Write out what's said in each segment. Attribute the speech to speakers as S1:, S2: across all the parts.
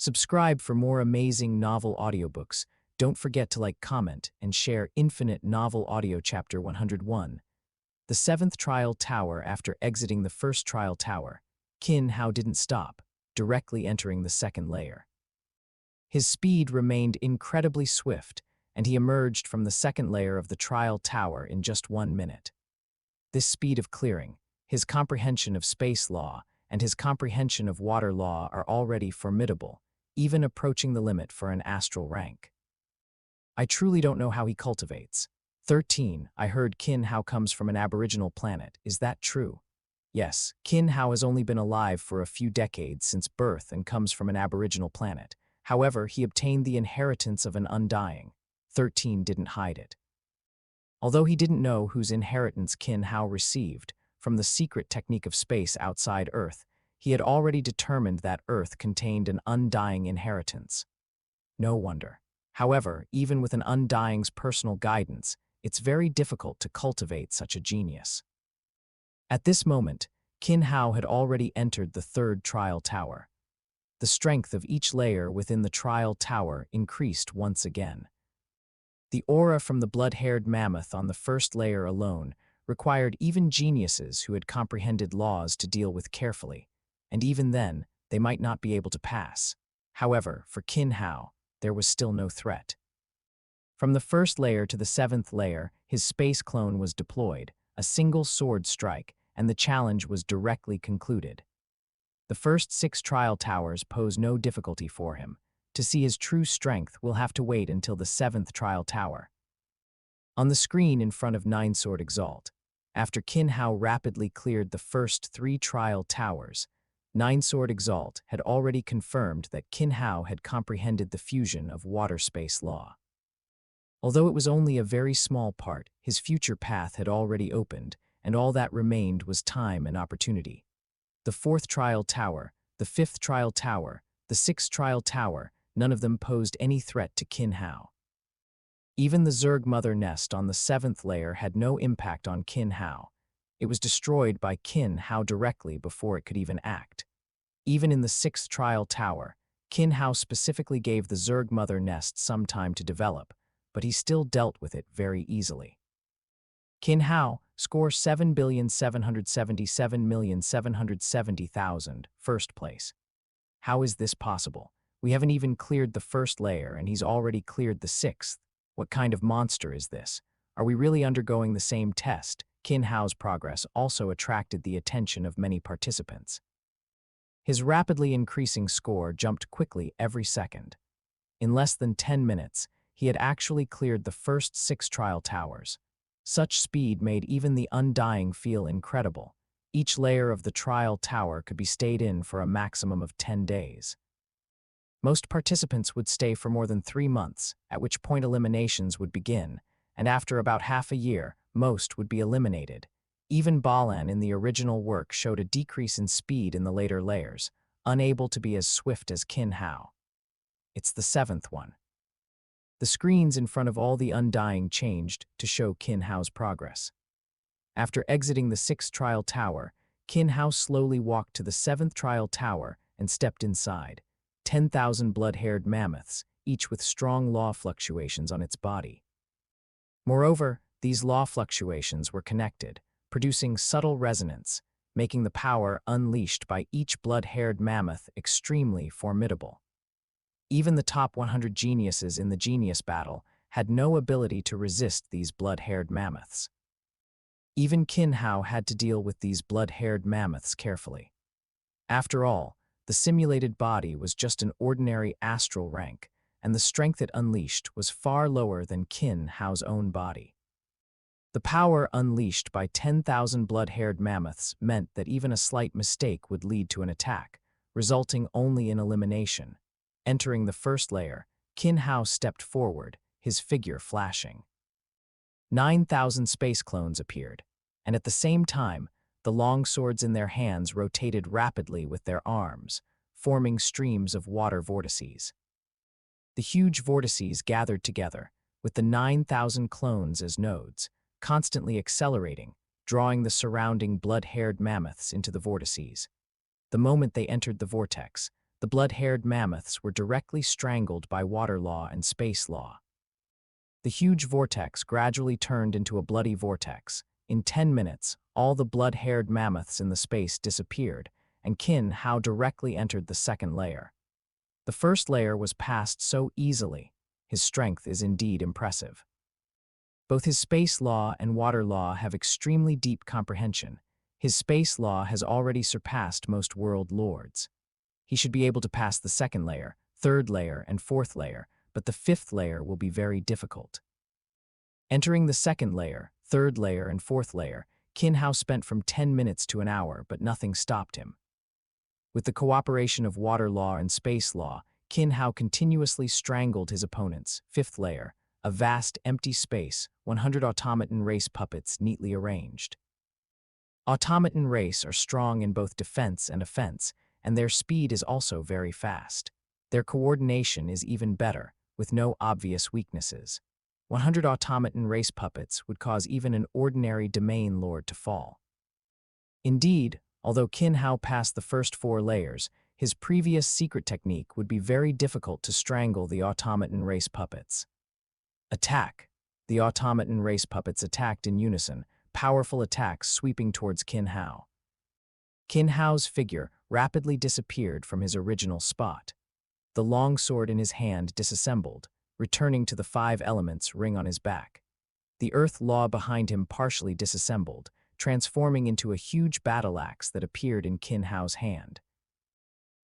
S1: Subscribe for more amazing novel audiobooks. Don't forget to like, comment, and share Infinite Novel Audio Chapter 101. The seventh trial tower. After exiting the first trial tower, Qin Hao didn't stop, directly entering the second layer. His speed remained incredibly swift, and he emerged from the second layer of the trial tower in just 1 minute. This speed of clearing, his comprehension of space law, and his comprehension of water law are already formidable, even approaching the limit for an astral rank. I truly don't know how he cultivates. 13. I heard Qin Hao comes from an aboriginal planet. Is that true? Yes, Qin Hao has only been alive for a few decades since birth and comes from an aboriginal planet. However, he obtained the inheritance of an undying. 13 didn't hide it. Although he didn't know whose inheritance Qin Hao received from the secret technique of space outside Earth, he had already determined that Earth contained an undying inheritance. No wonder. However, even with an undying's personal guidance, it's very difficult to cultivate such a genius. At this moment, Qin Hao had already entered the third trial tower. The strength of each layer within the trial tower increased once again. The aura from the blood-haired mammoth on the first layer alone required even geniuses who had comprehended laws to deal with carefully, and even then, they might not be able to pass. However, for Qin Hao, there was still no threat. From the first layer to the seventh layer, his space clone was deployed, a single sword strike, and the challenge was directly concluded. The first 6 trial towers pose no difficulty for him. To see his true strength, we'll have to wait until the 7th trial tower. On the screen in front of Nine Sword Exalt, after Qin Hao rapidly cleared the first 3 trial towers, Nine Sword Exalt had already confirmed that Qin Hao had comprehended the fusion of water-space law. Although it was only a very small part, his future path had already opened, and all that remained was time and opportunity. The 4th trial tower, the 5th trial tower, the 6th trial tower, none of them posed any threat to Qin Hao. Even the Zerg Mother Nest on the 7th layer had no impact on Qin Hao. It was destroyed by Qin Hao directly before it could even act. Even in the 6th trial tower, Qin Hao specifically gave the Zerg Mother Nest some time to develop, but he still dealt with it very easily. Qin Hao, score 7,777,770,000, first place. How is this possible? We haven't even cleared the first layer and he's already cleared the 6th. What kind of monster is this? Are we really undergoing the same test? Qin Hao's progress also attracted the attention of many participants. His rapidly increasing score jumped quickly every second. In less than 10 minutes, he had actually cleared the first 6 trial towers. Such speed made even the undying feel incredible. Each layer of the trial tower could be stayed in for a maximum of 10 days. Most participants would stay for more than 3 months, at which point eliminations would begin, and after about half a year, most would be eliminated. Even Balan in the original work showed a decrease in speed in the later layers, unable to be as swift as Qin Hao. It's the 7th one. The screens in front of all the undying changed to show Qin Hao's progress. After exiting the 6th trial tower, Qin Hao slowly walked to the 7th trial tower and stepped inside. 10,000 blood-haired mammoths, each with strong law fluctuations on its body. Moreover, these law fluctuations were connected, producing subtle resonance, making the power unleashed by each blood-haired mammoth extremely formidable. Even the top 100 geniuses in the genius battle had no ability to resist these blood-haired mammoths. Even Qin Hao had to deal with these blood-haired mammoths carefully. After all, the simulated body was just an ordinary astral rank, and the strength it unleashed was far lower than Qin Hao's own body. The power unleashed by 10,000 blood-haired mammoths meant that even a slight mistake would lead to an attack, resulting only in elimination. Entering the first layer, Qin Hao stepped forward, his figure flashing. 9,000 space clones appeared, and at the same time, the long swords in their hands rotated rapidly with their arms, forming streams of water vortices. The huge vortices gathered together, with the 9,000 clones as nodes, constantly accelerating, drawing the surrounding blood-haired mammoths into the vortices. The moment they entered the vortex, The blood-haired mammoths were directly strangled by water law and space law. The huge vortex gradually turned into a bloody vortex. In 10 minutes, all the blood-haired mammoths in the space disappeared, and Qin Hao directly entered the second layer. The first layer was passed so easily. His strength is indeed impressive. Both his space law and water law have extremely deep comprehension. His space law has already surpassed most world lords. He should be able to pass the second layer, third layer, and fourth layer, but the fifth layer will be very difficult. Entering the second layer, third layer, and fourth layer, Qin Hao spent from 10 minutes to an hour, but nothing stopped him. With the cooperation of water law and space law, Qin Hao continuously strangled his opponents. Fifth layer, a vast empty space, 100 automaton race puppets neatly arranged. Automaton race are strong in both defense and offense, and their speed is also very fast. Their coordination is even better, with no obvious weaknesses. 100 automaton race puppets would cause even an ordinary domain lord to fall. Indeed, although Qin Hao passed the first 4 layers, his previous secret technique would be very difficult to strangle the automaton race puppets. Attack! The automaton race puppets attacked in unison, powerful attacks sweeping towards Qin Hao. Qin Hao's figure rapidly disappeared from his original spot. The long sword in his hand disassembled, returning to the 5 elements ring on his back. The earth law behind him partially disassembled, transforming into a huge battle axe that appeared in Qin Hao's hand.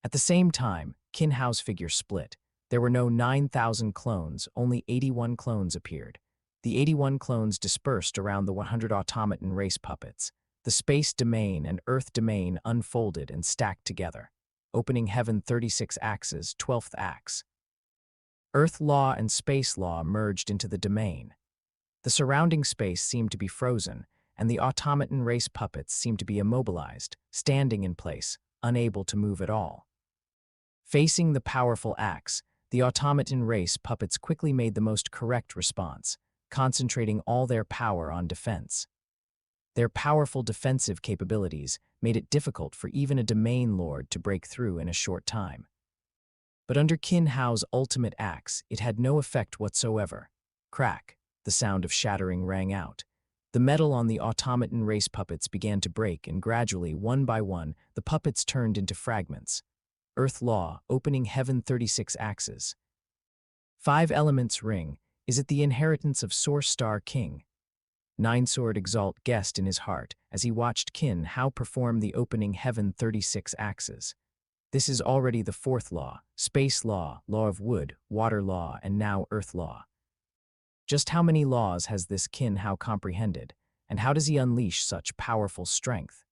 S1: At the same time, Qin Hao's figure split. There were no 9,000 clones, only 81 clones appeared. The 81 clones dispersed around the 100 automaton race puppets. The space domain and earth domain unfolded and stacked together, opening heaven 36 axes, 12th axe. Earth law and space law merged into the domain. The surrounding space seemed to be frozen, and the automaton race puppets seemed to be immobilized, standing in place, unable to move at all. Facing the powerful axe, the automaton race puppets quickly made the most correct response, concentrating all their power on defense. Their powerful defensive capabilities made it difficult for even a domain lord to break through in a short time. But under Qin Hao's ultimate axe, it had no effect whatsoever. Crack! The sound of shattering rang out. The metal on the automaton race puppets began to break, and gradually, one by one, the puppets turned into fragments. Earth law, opening heaven 36 axes. 5 elements ring. Is it the inheritance of Source Star King? Nine-sword exalt guessed in his heart as he watched Qin Hao perform the opening heaven 36 axes. This is already the 4th law, space law, law of wood, water law, and now earth law. Just how many laws has this Qin Hao comprehended, and how does he unleash such powerful strength?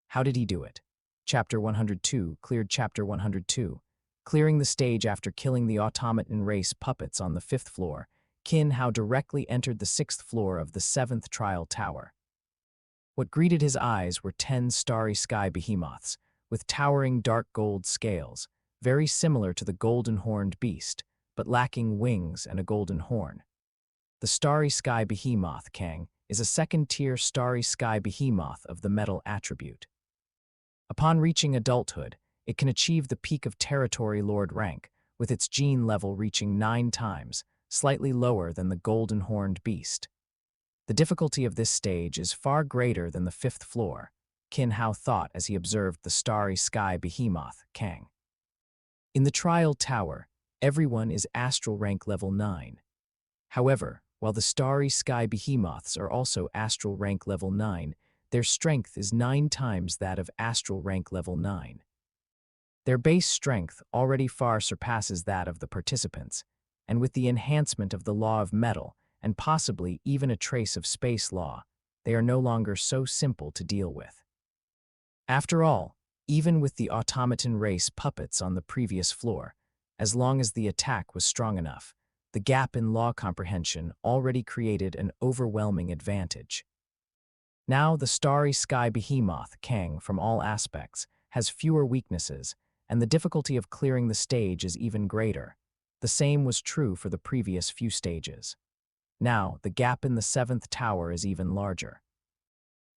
S1: How did he do it? Chapter 102 cleared. Chapter 102. Clearing the stage after killing the automaton race puppets on the 5th floor, Qin Hao directly entered the 6th floor of the 7th trial tower. What greeted his eyes were 10 starry sky behemoths, with towering dark gold scales, very similar to the golden-horned beast, but lacking wings and a golden horn. The starry sky behemoth Kang is a second-tier starry sky behemoth of the metal attribute. Upon reaching adulthood, it can achieve the peak of territory lord rank, with its gene level reaching 9 times, slightly lower than the golden-horned beast. The difficulty of this stage is far greater than the 5th floor, Qin Hao thought as he observed the starry sky behemoth, Kang. In the trial tower, everyone is astral rank level 9. However, while the starry sky behemoths are also astral rank level 9, their strength is 9 times that of astral rank level 9. Their base strength already far surpasses that of the participants, and with the enhancement of the law of metal, and possibly even a trace of space law, they are no longer so simple to deal with. After all, even with the automaton race puppets on the previous floor, as long as the attack was strong enough, the gap in law comprehension already created an overwhelming advantage. Now the starry sky behemoth, Kang, from all aspects, has fewer weaknesses, and the difficulty of clearing the stage is even greater. The same was true for the previous few stages. Now, the gap in the 7th tower is even larger.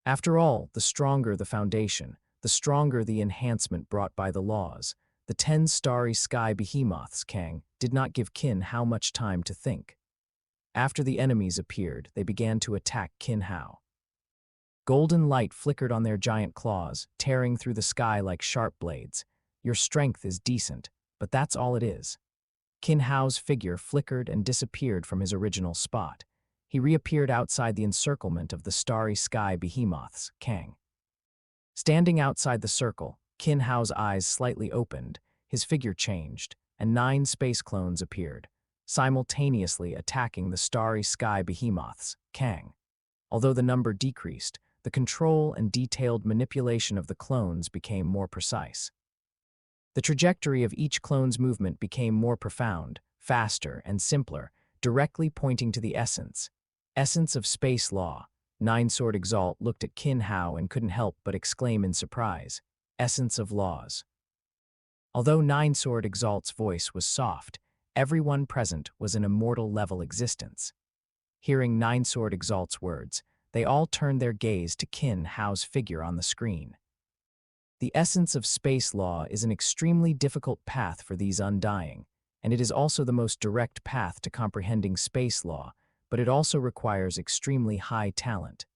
S1: After all, the stronger the foundation, the stronger the enhancement brought by the laws, the 10 starry sky behemoths, Kang, did not give Qin Hao much time to think. After the enemies appeared, they began to attack Qin Hao. Golden light flickered on their giant claws, tearing through the sky like sharp blades. Your strength is decent, but that's all it is. Qin Hao's figure flickered and disappeared from his original spot. He reappeared outside the encirclement of the starry sky behemoths, Kang. Standing outside the circle, Qin Hao's eyes slightly opened, his figure changed, and 9 space clones appeared, simultaneously attacking the starry sky behemoths, Kang. Although the number decreased, the control and detailed manipulation of the clones became more precise. The trajectory of each clone's movement became more profound, faster, and simpler, directly pointing to the essence of space law. Nine-Sword Exalt looked at Qin Hao and couldn't help but exclaim in surprise, "Essence of laws." Although Nine-Sword Exalt's voice was soft, everyone present was an immortal-level existence. Hearing Nine-Sword Exalt's words, they all turned their gaze to Qin Hao's figure on the screen. The essence of space law is an extremely difficult path for these undying, and it is also the most direct path to comprehending space law, but it also requires extremely high talent.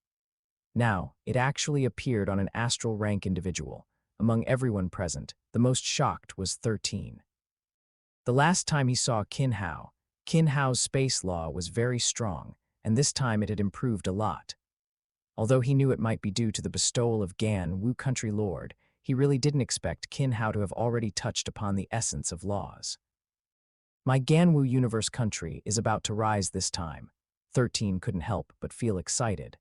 S1: Now, it actually appeared on an astral rank individual. Among everyone present, the most shocked was 13. The last time he saw Qin Hao's space law was very strong, and this time it had improved a lot. Although he knew it might be due to the bestowal of Gan Wu Country Lord, he really didn't expect Qin Hao to have already touched upon the essence of laws. My Ganwu Universe country is about to rise this time. 13 couldn't help but feel excited.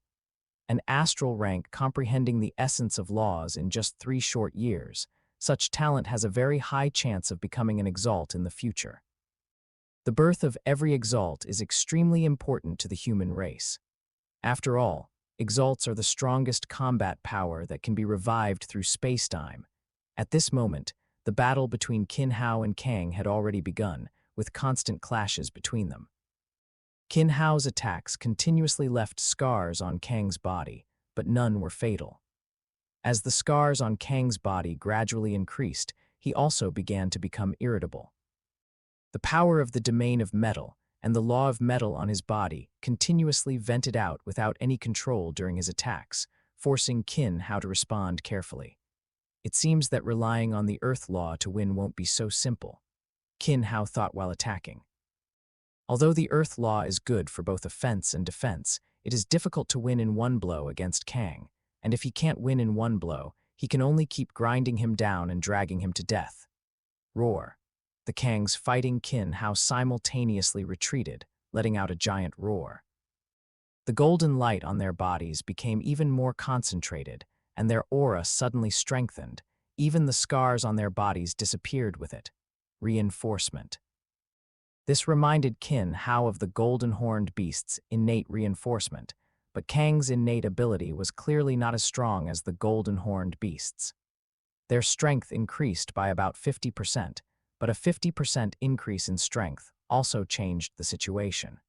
S1: An astral rank comprehending the essence of laws in just 3 short years, such talent has a very high chance of becoming an Exalt in the future. The birth of every Exalt is extremely important to the human race. After all, Exalts are the strongest combat power that can be revived through spacetime. At this moment, the battle between Qin Hao and Kang had already begun, with constant clashes between them. Qin Hao's attacks continuously left scars on Kang's body, but none were fatal. As the scars on Kang's body gradually increased, he also began to become irritable. The power of the domain of metal and the law of metal on his body continuously vented out without any control during his attacks, forcing Qin Hao to respond carefully. It seems that relying on the Earth law to win won't be so simple, Qin Hao thought while attacking. Although the Earth law is good for both offense and defense, it is difficult to win in one blow against Kang, and if he can't win in one blow, he can only keep grinding him down and dragging him to death. Roar. The Kangs fighting Qin Hao simultaneously retreated, letting out a giant roar. The golden light on their bodies became even more concentrated, and their aura suddenly strengthened. Even the scars on their bodies disappeared with it. Reinforcement. This reminded Qin Hao of the golden-horned beast's innate reinforcement, but Kang's innate ability was clearly not as strong as the golden-horned beasts. Their strength increased by about 50%, but a 50% increase in strength also changed the situation.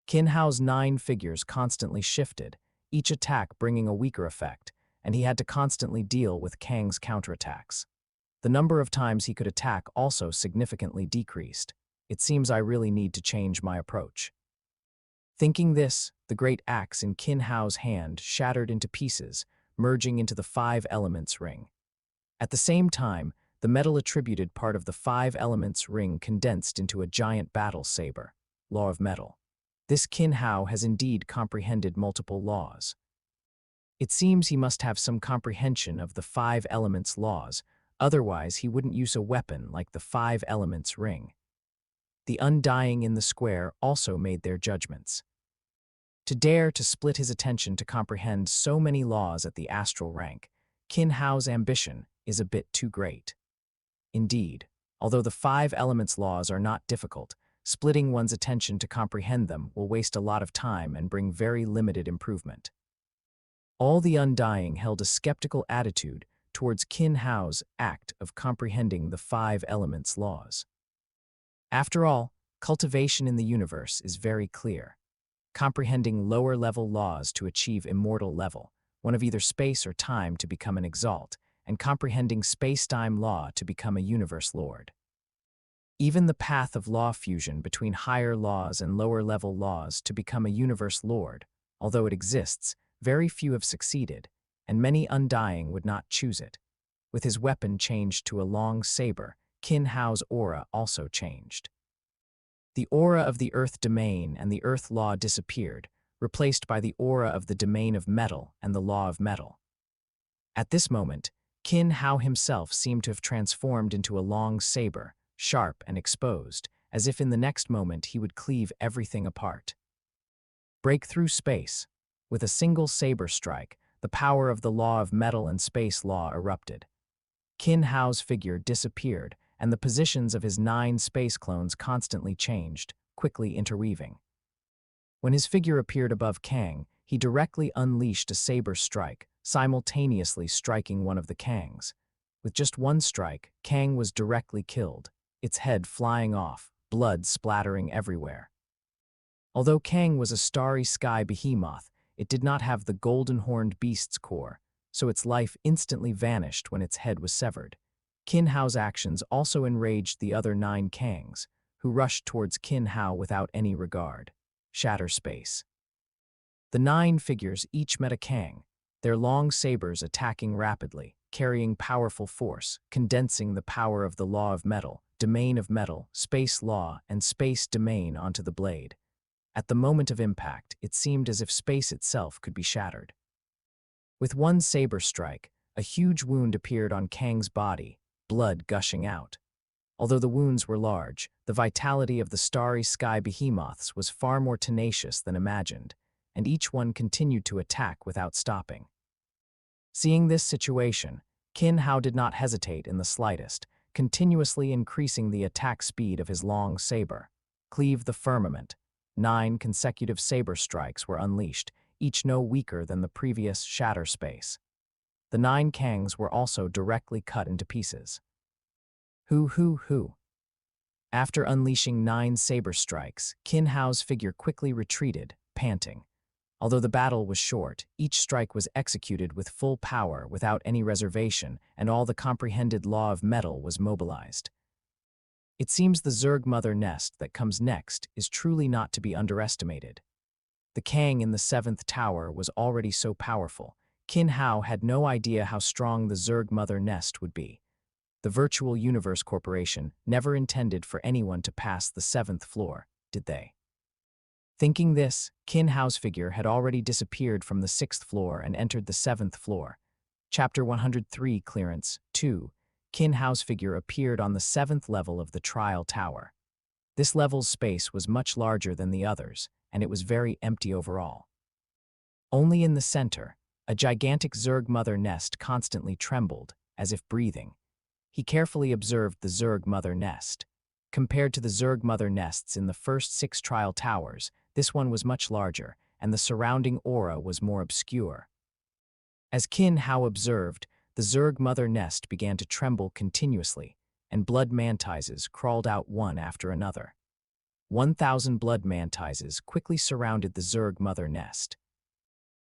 S1: Qin Hao's 9 figures constantly shifted, each attack bringing a weaker effect, and he had to constantly deal with Kang's counterattacks. The number of times he could attack also significantly decreased. It seems I really need to change my approach. Thinking this, the great axe in Qin Hao's hand shattered into pieces, merging into the 5 elements ring. At the same time, the metal-attributed part of the 5 elements ring condensed into a giant battle saber, law of metal. This Qin Hao has indeed comprehended multiple laws. It seems he must have some comprehension of the 5 elements laws, otherwise he wouldn't use a weapon like the 5 elements ring. The undying in the square also made their judgments. To dare to split his attention to comprehend so many laws at the astral rank, Qin Hao's ambition is a bit too great. Indeed, although the 5 elements laws are not difficult, splitting one's attention to comprehend them will waste a lot of time and bring very limited improvement. All the undying held a skeptical attitude towards Qin Hao's act of comprehending the 5 elements laws. After all, cultivation in the universe is very clear. Comprehending lower-level laws to achieve immortal level, one of either space or time to become an Exalt, and comprehending space-time law to become a universe lord. Even the path of law fusion between higher laws and lower-level laws to become a universe lord, although it exists, very few have succeeded, and many undying would not choose it. With his weapon changed to a long saber, Qin Hao's aura also changed. The aura of the Earth domain and the Earth law disappeared, replaced by the aura of the domain of metal and the law of metal. At this moment, Qin Hao himself seemed to have transformed into a long saber, sharp and exposed, as if in the next moment he would cleave everything apart. Break through space. With a single saber strike, the power of the law of metal and space law erupted. Qin Hao's figure disappeared, and the positions of his 9 space clones constantly changed, quickly interweaving. When his figure appeared above Kang, he directly unleashed a saber strike, simultaneously striking one of the Kangs. With just one strike, Kang was directly killed, its head flying off, blood splattering everywhere. Although Kang was a starry sky behemoth, it did not have the golden-horned beast's core, so its life instantly vanished when its head was severed. Qin Hao's actions also enraged the other 9 Kangs, who rushed towards Qin Hao without any regard. Shatter space. The 9 figures each met a Kang, their long sabers attacking rapidly, carrying powerful force, condensing the power of the law of metal, domain of metal, space law, and space domain onto the blade. At the moment of impact, it seemed as if space itself could be shattered. With one saber strike, a huge wound appeared on Kang's body, blood gushing out. Although the wounds were large, the vitality of the starry sky behemoths was far more tenacious than imagined, and each one continued to attack without stopping. Seeing this situation, Qin Hao did not hesitate in the slightest, continuously increasing the attack speed of his long saber. Cleave the firmament. 9 consecutive saber strikes were unleashed, each no weaker than the previous shatter space. The 9 Kangs were also directly cut into pieces. Hoo. After unleashing 9 saber strikes, Qin Hao's figure quickly retreated, panting. Although the battle was short, each strike was executed with full power without any reservation, and all the comprehended law of metal was mobilized. It seems the Zerg Mother Nest that comes next is truly not to be underestimated. The Kang in the 7th tower was already so powerful. Qin Hao had no idea how strong the Zerg Mother Nest would be. The Virtual Universe Corporation never intended for anyone to pass the 7th floor, did they? Thinking this, Qin Hao's figure had already disappeared from the 6th floor and entered the 7th floor. Chapter 103 Clearance 2. Qin Hao's figure appeared on the 7th level of the Trial Tower. This level's space was much larger than the others, and it was very empty overall. Only in the center, a gigantic Zerg Mother Nest constantly trembled, as if breathing. He carefully observed the Zerg Mother Nest. Compared to the Zerg Mother Nests in the first 6 Trial Towers, this one was much larger, and the surrounding aura was more obscure. As Qin Hao observed, the Zerg Mother Nest began to tremble continuously, and blood mantises crawled out one after another. 1,000 blood mantises quickly surrounded the Zerg Mother Nest.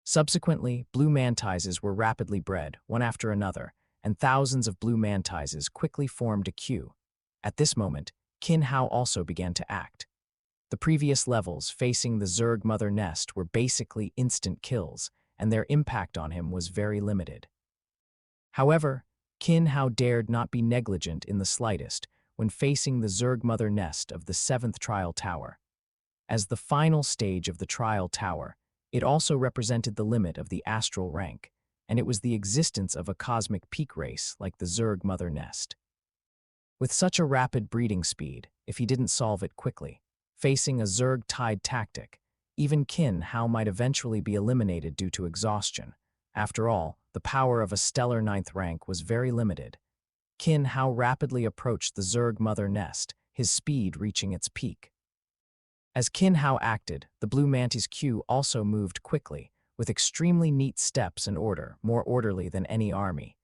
S1: Subsequently, blue mantises were rapidly bred, one after another, and thousands of blue mantises quickly formed a queue. At this moment, Qin Hao also began to act. The previous levels facing the Zerg Mother Nest were basically instant kills, and their impact on him was very limited. However, Qin Hao dared not be negligent in the slightest when facing the Zerg Mother Nest of the 7th Trial Tower. As the final stage of the Trial Tower, it also represented the limit of the astral rank, and it was the existence of a cosmic peak race like the Zerg Mother Nest. With such a rapid breeding speed, if he didn't solve it quickly, facing a Zerg tide tactic, even Qin Hao might eventually be eliminated due to exhaustion. After all, the power of a stellar 9th rank was very limited. Qin Hao rapidly approached the Zerg Mother Nest, his speed reaching its peak. As Qin Hao acted, the Blue Mantis queue also moved quickly, with extremely neat steps and order, more orderly than any army.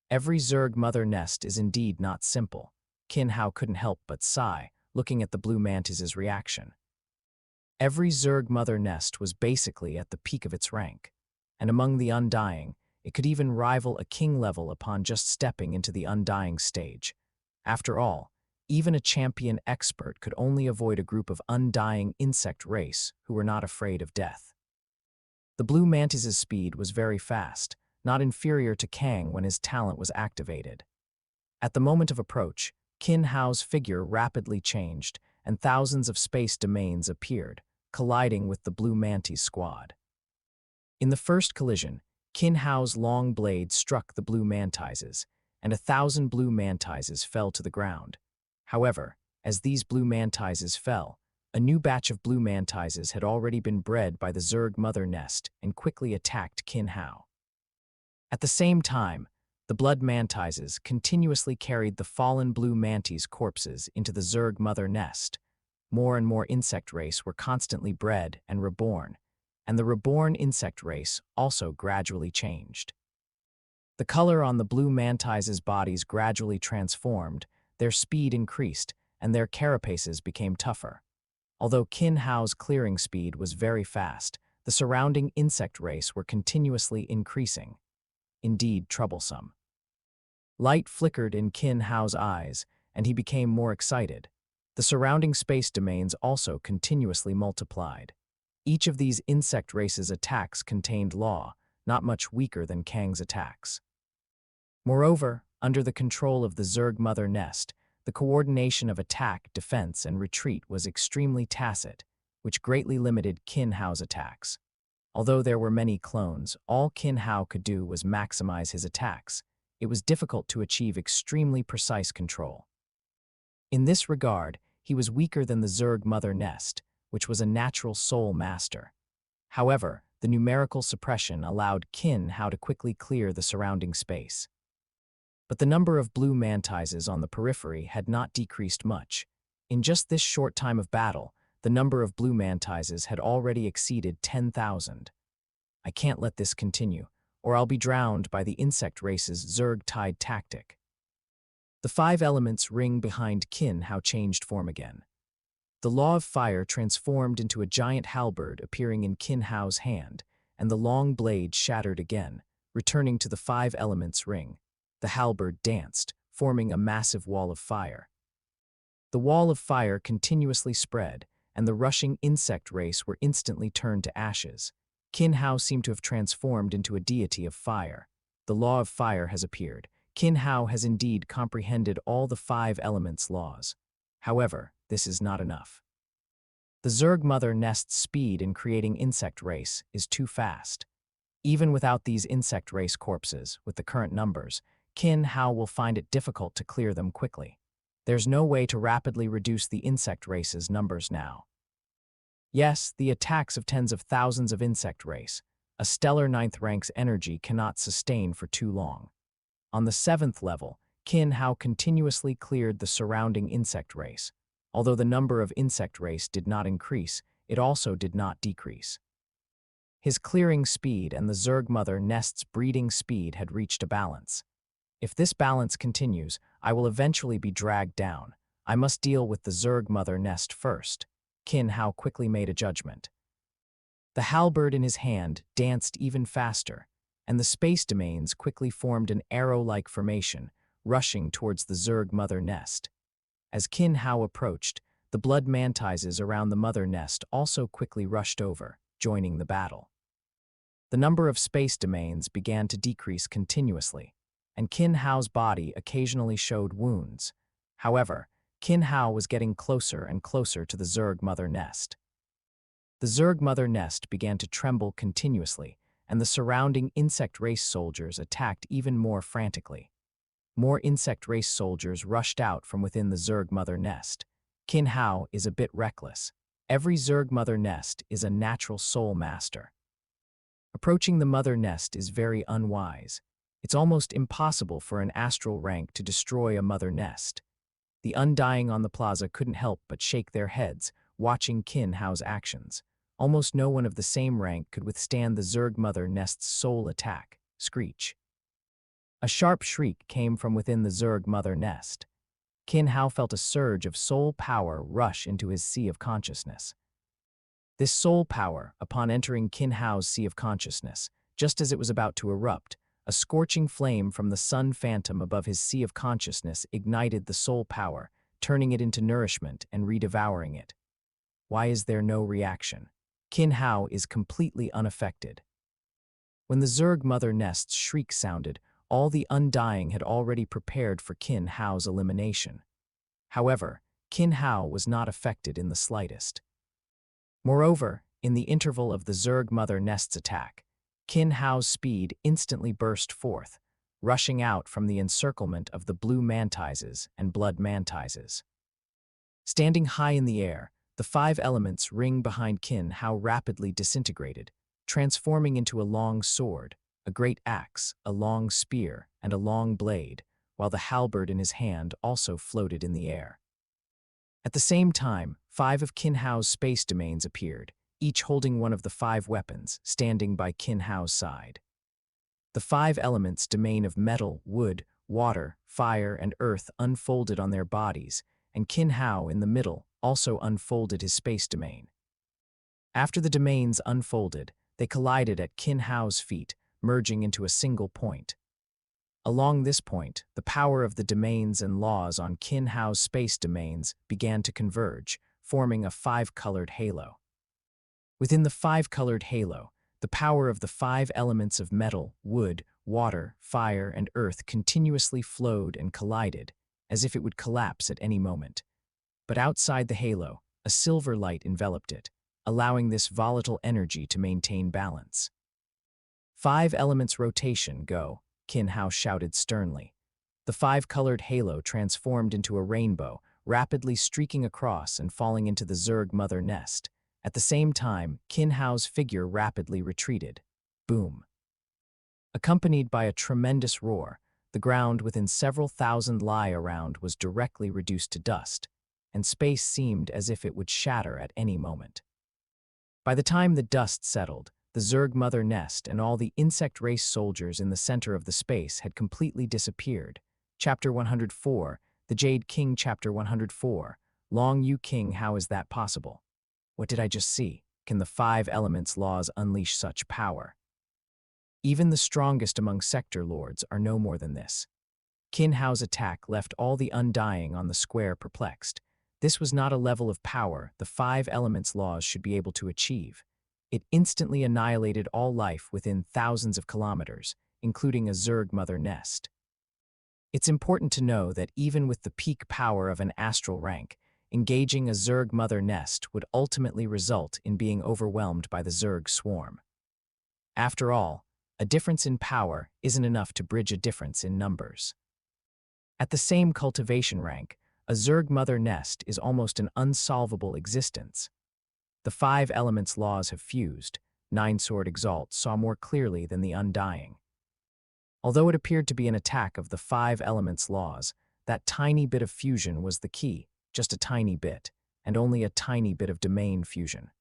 S1: Every Zerg Mother Nest is indeed not simple. Qin Hao couldn't help but sigh, looking at the Blue Mantis' reaction. Every Zerg Mother Nest was basically at the peak of its rank, and among the Undying, It could even rival a king level upon just stepping into the undying stage. After all, even a champion expert could only avoid a group of undying insect race who were not afraid of death. The blue mantis's speed was very fast, not inferior to Kang when his talent was activated. At the moment of approach, Qin Hao's figure rapidly changed, and thousands of space domains appeared, colliding with the blue mantis squad. In the first collision, Qin Hao's long blade struck the blue mantises, and 1,000 blue mantises fell to the ground. However, as these blue mantises fell, a new batch of blue mantises had already been bred by the Zerg mother nest and quickly attacked Qin Hao. At the same time, the blood mantises continuously carried the fallen blue mantis corpses into the Zerg mother nest. More and more insect race were constantly bred and reborn, and the reborn insect race also gradually changed. The color on the blue mantises' bodies gradually transformed, their speed increased, and their carapaces became tougher. Although Qin Hao's clearing speed was very fast, the surrounding insect race were continuously increasing. Indeed troublesome. Light flickered in Qin Hao's eyes, and he became more excited. The surrounding space domains also continuously multiplied. Each of these insect races' attacks contained law, not much weaker than Kang's attacks. Moreover, under the control of the Zerg mother nest, the coordination of attack, defense, and retreat was extremely tacit, which greatly limited Qin Hao's attacks. Although there were many clones, all Qin Hao could do was maximize his attacks. It was difficult to achieve extremely precise control. In this regard, he was weaker than the Zerg mother nest, which was a natural soul master. However, the numerical suppression allowed Qin Hao to quickly clear the surrounding space. But the number of blue mantises on the periphery had not decreased much. In just this short time of battle, the number of blue mantises had already exceeded 10,000. I can't let this continue, or I'll be drowned by the insect race's Zerg-tide tactic. The 5 elements ring behind Qin Hao changed form again. The law of fire transformed into a giant halberd appearing in Qin Hao's hand, and the long blade shattered again, returning to the 5 elements ring. The halberd danced, forming a massive wall of fire. The wall of fire continuously spread, and the rushing insect race were instantly turned to ashes. Qin Hao seemed to have transformed into a deity of fire. The law of fire has appeared. Qin Hao has indeed comprehended all the 5 elements' laws. However, this is not enough. The Zerg mother nest's speed in creating insect race is too fast. Even without these insect race corpses, with the current numbers, Qin Hao will find it difficult to clear them quickly. There's no way to rapidly reduce the insect race's numbers now. Yes, the attacks of tens of thousands of insect race, a stellar 9th rank's energy cannot sustain for too long. On the 7th level, Qin Hao continuously cleared the surrounding insect race. Although the number of insect race did not increase, it also did not decrease. His clearing speed and the Zerg mother nest's breeding speed had reached a balance. If this balance continues, I will eventually be dragged down. I must deal with the Zerg mother nest first. Qin Hao quickly made a judgment. The halberd in his hand danced even faster, and the space domains quickly formed an arrow-like formation, rushing towards the Zerg mother nest. As Qin Hao approached, the blood mantises around the mother nest also quickly rushed over, joining the battle. The number of space domains began to decrease continuously, and Qin Hao's body occasionally showed wounds. However, Qin Hao was getting closer and closer to the Zerg mother nest. The Zerg mother nest began to tremble continuously, and the surrounding insect race soldiers attacked even more frantically. More insect race soldiers rushed out from within the Zerg mother nest. Qin Hao is a bit reckless. Every Zerg mother nest is a natural soul master. Approaching the mother nest is very unwise. It's almost impossible for an astral rank to destroy a mother nest. The undying on the plaza couldn't help but shake their heads, watching Qin Hao's actions. Almost no one of the same rank could withstand the Zerg mother nest's soul attack. Screech. A sharp shriek came from within the Zerg mother nest. Qin Hao felt a surge of soul power rush into his sea of consciousness. This soul power, upon entering Qin Hao's sea of consciousness, just as it was about to erupt, A scorching flame from the sun phantom above his sea of consciousness ignited the soul power, turning it into nourishment and redevouring it. Why is there no reaction? Qin Hao is completely unaffected. When the Zerg mother nest's shriek sounded, all the Undying had already prepared for Qin Hao's elimination. However, Qin Hao was not affected in the slightest. Moreover, in the interval of the Zerg mother nest's attack, Qin Hao's speed instantly burst forth, rushing out from the encirclement of the blue mantises and blood mantises. Standing high in the air, the 5 elements ring behind Qin Hao rapidly disintegrated, transforming into a long sword, a great axe, a long spear, and a long blade, while the halberd in his hand also floated in the air. At the same time, 5 of Qin Hao's space domains appeared, each holding one of the 5 weapons, standing by Qin Hao's side. The 5 elements' domain of metal, wood, water, fire, and earth unfolded on their bodies, and Qin Hao, in the middle, also unfolded his space domain. After the domains unfolded, they collided at Qin Hao's feet, merging into a single point. Along this point, the power of the domains and laws on Qin Hao's space domains began to converge, forming a 5-colored halo. Within the 5-colored halo, the power of the 5 elements of metal, wood, water, fire, and earth continuously flowed and collided, as if it would collapse at any moment. But outside the halo, a silver light enveloped it, allowing this volatile energy to maintain balance. 5 elements rotation, go, Qin Hao shouted sternly. The 5-colored halo transformed into a rainbow, rapidly streaking across and falling into the Zerg mother nest. At the same time, Qin Hao's figure rapidly retreated. Boom. Accompanied by a tremendous roar, the ground within several thousand li around was directly reduced to dust, and space seemed as if it would shatter at any moment. By the time the dust settled, the Zerg mother nest and all the insect race soldiers in the center of the space had completely disappeared. Chapter 104, The Jade King. Chapter 104, Long Yu King. How is that possible? What did I just see? Can the 5 elements laws unleash such power? Even the strongest among sector lords are no more than this. Qin Hao's attack left all the Undying on the square perplexed. This was not a level of power the 5 elements laws should be able to achieve. It instantly annihilated all life within thousands of kilometers, including a Zerg mother nest. It's important to know that even with the peak power of an astral rank, engaging a Zerg mother nest would ultimately result in being overwhelmed by the Zerg swarm. After all, a difference in power isn't enough to bridge a difference in numbers. At the same cultivation rank, a Zerg mother nest is almost an unsolvable existence. The 5 elements laws have fused. Nine-Sword Exalt saw more clearly than the Undying. Although it appeared to be an attack of the 5 elements laws, that tiny bit of fusion was the key, just a tiny bit, and only a tiny bit of domain fusion.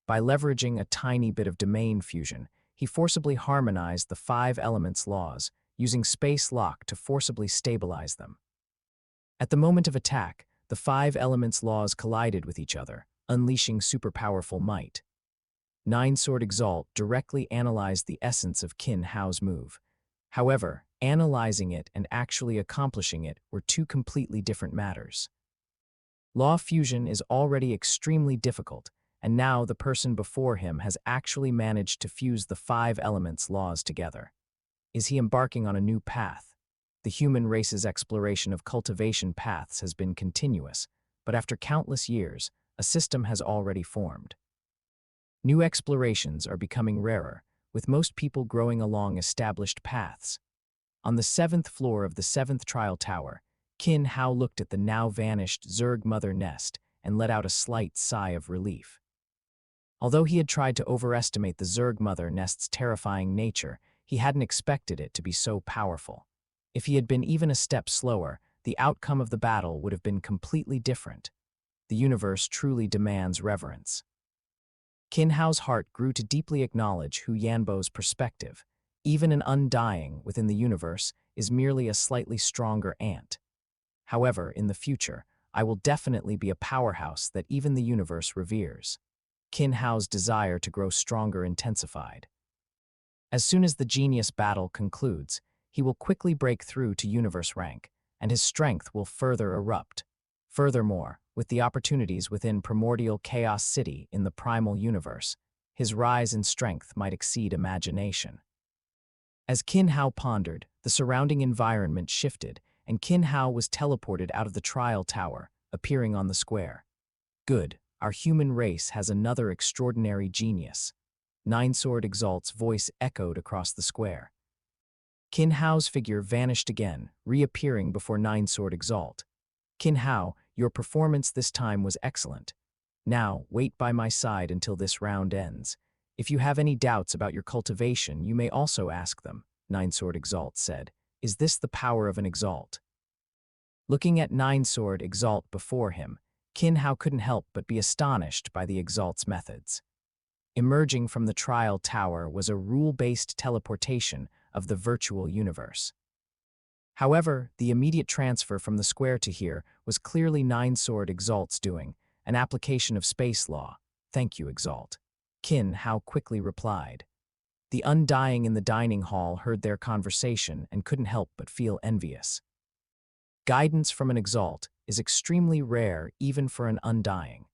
S1: By leveraging a tiny bit of domain fusion, he forcibly harmonized the 5 elements laws, using space lock to forcibly stabilize them. At the moment of attack, the 5 elements laws collided with each other, unleashing superpowerful might. Nine-Sword Exalt directly analyzed the essence of Qin Hao's move. However, analyzing it and actually accomplishing it were 2 completely different matters. Law fusion is already extremely difficult, and now the person before him has actually managed to fuse the 5 elements laws together. Is he embarking on a new path? The human race's exploration of cultivation paths has been continuous, but after countless years, a system has already formed. New explorations are becoming rarer, with most people growing along established paths. On the 7th floor of the 7th trial tower, Qin Hao looked at the now-vanished Zerg mother nest and let out a slight sigh of relief. Although he had tried to overestimate the Zerg mother nest's terrifying nature, he hadn't expected it to be so powerful. If he had been even a step slower, the outcome of the battle would have been completely different. The universe truly demands reverence. Qin Hao's heart grew to deeply acknowledge Hu Yanbo's perspective. Even an Undying within the universe is merely a slightly stronger ant. However, in the future, I will definitely be a powerhouse that even the universe reveres. Qin Hao's desire to grow stronger intensified. As soon as the genius battle concludes, he will quickly break through to universe rank, and his strength will further erupt. Furthermore, with the opportunities within Primordial Chaos City in the primal universe, his rise in strength might exceed imagination. As Qin Hao pondered, the surrounding environment shifted, and Qin Hao was teleported out of the trial tower, appearing on the square. Good, our human race has another extraordinary genius. Nine-Sword Exalt's voice echoed across the square. Qin Hao's figure vanished again, reappearing before Nine-Sword Exalt. Qin Hao, your performance this time was excellent. Now, wait by my side until this round ends. If you have any doubts about your cultivation, you may also ask them, Nine-Sword Exalt said. Is this the power of an Exalt? Looking at Nine-Sword Exalt before him, Qin Hao couldn't help but be astonished by the Exalt's methods. Emerging from the trial tower was a rule-based teleportation of the virtual universe. However, the immediate transfer from the square to here was clearly Nine-Sword Exalt's doing, an application of space law. Thank you, Exalt. Qin Hao quickly replied. The Undying in the dining hall heard their conversation and couldn't help but feel envious. Guidance from an Exalt is extremely rare even for an Undying.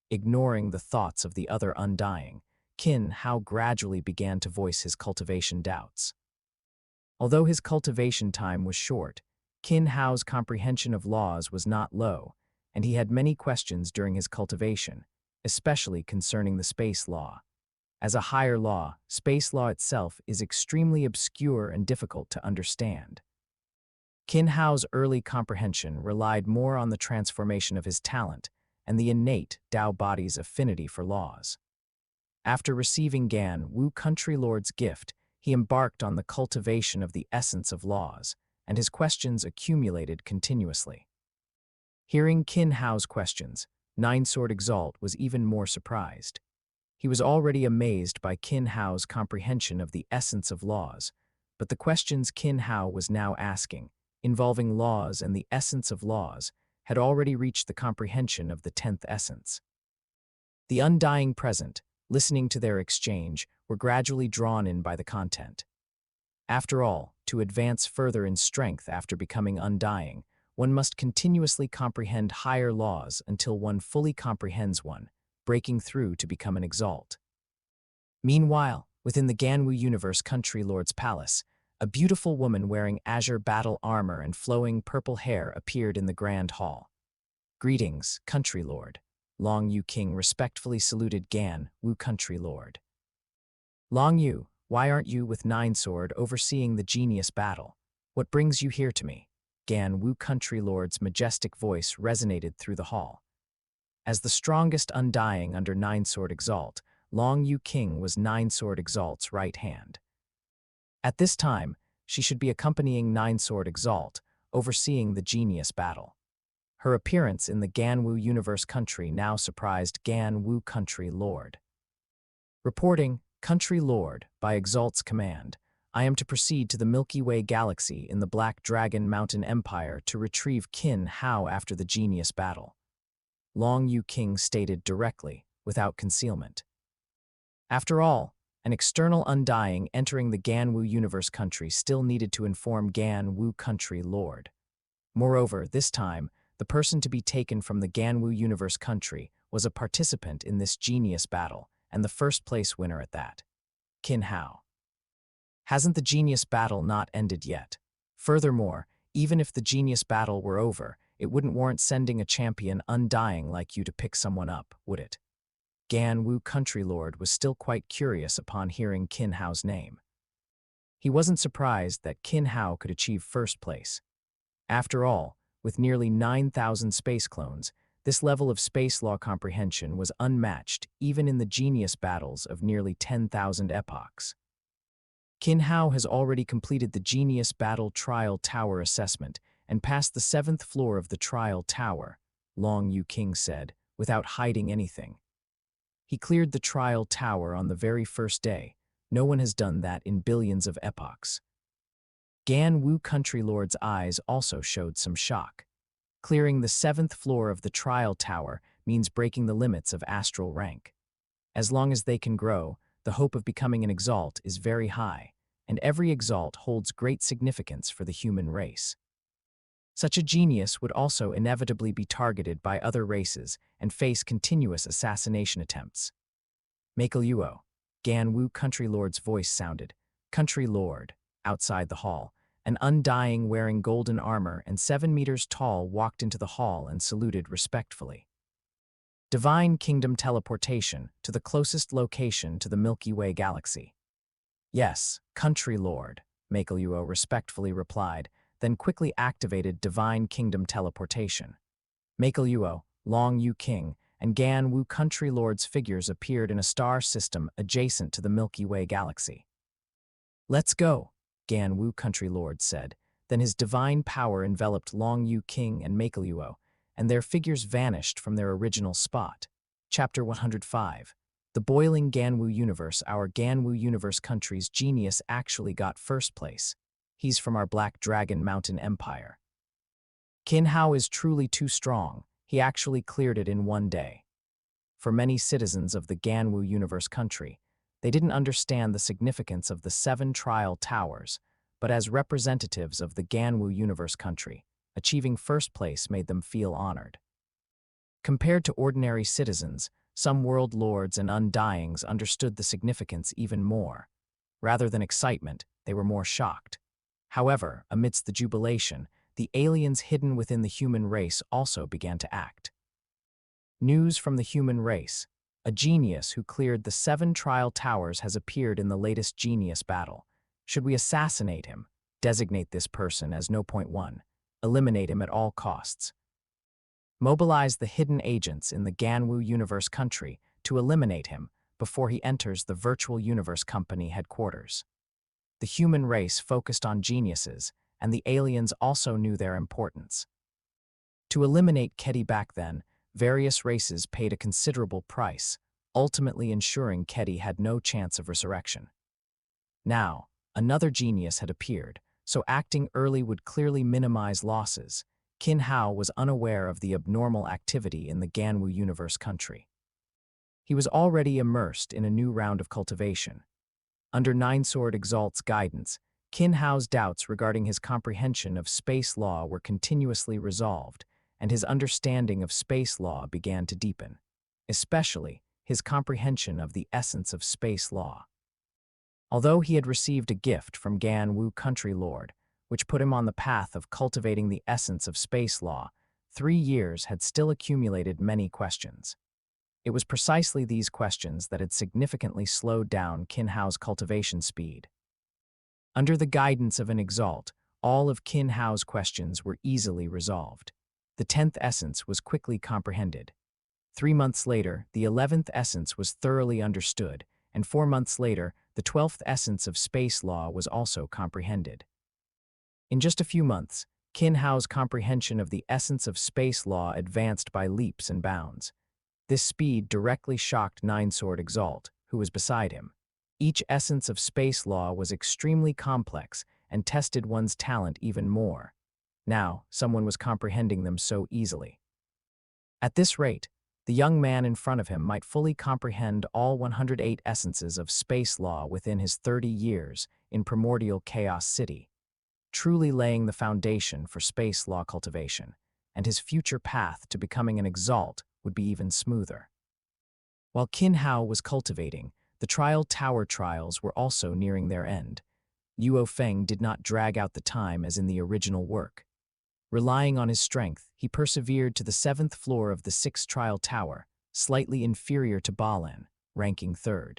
S1: Ignoring the thoughts of the other Undying, Qin Hao gradually began to voice his cultivation doubts. Although his cultivation time was short, Qin Hao's comprehension of laws was not low, and he had many questions during his cultivation, especially concerning the space law. As a higher law, space law itself is extremely obscure and difficult to understand. Qin Hao's early comprehension relied more on the transformation of his talent and the innate Tao body's affinity for laws. After receiving Gan Wu Country Lord's gift, he embarked on the cultivation of the essence of laws, and his questions accumulated continuously. Hearing Qin Hao's questions, Nine-Sword Exalt was even more surprised. He was already amazed by Qin Hao's comprehension of the essence of laws, but the questions Qin Hao was now asking, involving laws and the essence of laws, had already reached the comprehension of the 10th essence. The Undying present, listening to their exchange, were gradually drawn in by the content. After all, to advance further in strength after becoming Undying, one must continuously comprehend higher laws until one fully comprehends one, breaking through to become an Exalt. Meanwhile, within the Ganwu Universe Country Lord's palace, a beautiful woman wearing azure battle armor and flowing purple hair appeared in the grand hall. Greetings, Country Lord. Long Yu King respectfully saluted Gan Wu Country Lord. Long Yu, why aren't you with Nine-Sword overseeing the genius battle? What brings you here to me? Gan Wu Country Lord's majestic voice resonated through the hall. As the strongest Undying under Nine-Sword Exalt, Long Yu King was Nine-Sword Exalt's right hand. At this time, she should be accompanying Nine-Sword Exalt, overseeing the genius battle. Her appearance in the Ganwu Universe Country now surprised Gan Wu Country Lord. Reporting, Country Lord, by Exalt's command, I am to proceed to the Milky Way Galaxy in the Black Dragon Mountain Empire to retrieve Qin Hao after the genius battle. Long Yu King stated directly, without concealment. After all, an external Undying entering the Ganwu Universe Country still needed to inform Gan Wu Country Lord. Moreover, this time, the person to be taken from the Ganwu Universe Country was a participant in this genius battle, and the first place winner at that. Qin Hao. Hasn't the genius battle not ended yet? Furthermore, even if the genius battle were over, it wouldn't warrant sending a champion Undying like you to pick someone up, would it? Gan Wu Country Lord was still quite curious upon hearing Qin Hao's name. He wasn't surprised that Qin Hao could achieve first place. After all, with nearly 9,000 space clones, this level of space law comprehension was unmatched even in the genius battles of nearly 10,000 epochs. Qin Hao has already completed the Genius Battle Trial Tower assessment and passed the 7th floor of the Trial Tower, Long Yu King said, without hiding anything. He cleared the Trial Tower on the very first day. No one has done that in billions of epochs. Gan Wu Country Lord's eyes also showed some shock. Clearing the 7th floor of the Trial Tower means breaking the limits of astral rank. As long as they can grow, the hope of becoming an Exalt is very high, and every exalt holds great significance for the human race. Such a genius would also inevitably be targeted by other races and face continuous assassination attempts. Makel'Uo, Gan-Wu country lord's voice sounded. Country lord, outside the hall, an undying wearing golden armor and 7 meters tall walked into the hall and saluted respectfully. Divine Kingdom teleportation to the closest location to the Milky Way galaxy. Yes, country lord, Makel'Uo respectfully replied, then quickly activated Divine Kingdom teleportation. Makel'Uo, Long Yu King, and Gan-Wu country lord's figures appeared in a star system adjacent to the Milky Way galaxy. Let's go, Gan-Wu country lord said. Then his divine power enveloped Long Yu King and Makel'Uo, and their figures vanished from their original spot. Chapter 105. The Boiling Gan-Wu Universe. Our Gan-Wu Universe country's genius actually got first place. He's from our Black Dragon Mountain Empire. Qin Hao is truly too strong. He actually cleared it in one day. For many citizens of the Gan-Wu Universe country, they didn't understand the significance of the 7 trial towers, but as representatives of the Gan-Wu Universe country, achieving first place made them feel honored. Compared to ordinary citizens, some world lords and undyings understood the significance even more. Rather than excitement, they were more shocked. However, amidst the jubilation, the aliens hidden within the human race also began to act. News from the human race. A genius who cleared the 7 trial towers has appeared in the latest genius battle. Should we assassinate him? Designate this person as No. 1. Eliminate him at all costs. Mobilize the hidden agents in the Gan-Wu Universe country to eliminate him before he enters the Virtual Universe Company headquarters. The human race focused on geniuses, and the aliens also knew their importance. To eliminate Kedi back then, various races paid a considerable price, ultimately ensuring Kedi had no chance of resurrection. Now, another genius had appeared, so acting early would clearly minimize losses. Qin Hao was unaware of the abnormal activity in the Gan-Wu Universe country. He was already immersed in a new round of cultivation. Under Ninesword Exalt's guidance, Qin Hao's doubts regarding his comprehension of space law were continuously resolved, and his understanding of space law began to deepen, especially his comprehension of the essence of space law. Although he had received a gift from Gan-Wu country lord, which put him on the path of cultivating the essence of space law, 3 years had still accumulated many questions. It was precisely these questions that had significantly slowed down Qin Hao's cultivation speed. Under the guidance of an exalt, all of Qin Hao's questions were easily resolved. The 10th essence was quickly comprehended. 3 months later, the 11th essence was thoroughly understood, and 4 months later, the 12th essence of space law was also comprehended. In just a few months, Qin Hao's comprehension of the essence of space law advanced by leaps and bounds. This speed directly shocked Ninesword Exalt, who was beside him. Each essence of space law was extremely complex and tested one's talent even more. Now, someone was comprehending them so easily. At this rate, the young man in front of him might fully comprehend all 108 essences of space law within his 30 years in Primordial Chaos City, truly laying the foundation for space law cultivation, and his future path to becoming an exalt would be even smoother. While Qin Hao was cultivating, the trial tower trials were also nearing their end. Luo Feng did not drag out the time as in the original work. Relying on his strength, he persevered to the 7th floor of the 6th trial tower, slightly inferior to Balan, ranking 3rd.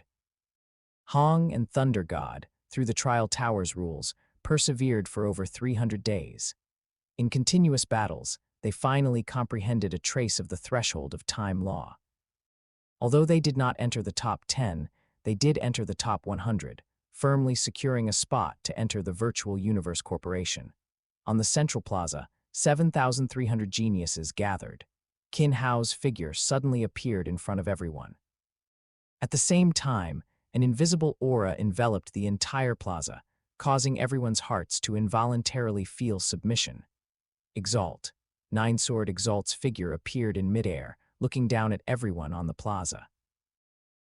S1: Hong and Thunder God, through the trial tower's rules, persevered for over 300 days. In continuous battles, they finally comprehended a trace of the threshold of time law. Although they did not enter the top 10, they did enter the top 100, firmly securing a spot to enter the Virtual Universe Corporation. On the Central Plaza, 7,300 geniuses gathered. Qin Hao's figure suddenly appeared in front of everyone. At the same time, an invisible aura enveloped the entire plaza, causing everyone's hearts to involuntarily feel submission. Exalt. Ninesword Exalt's figure appeared in midair, looking down at everyone on the plaza.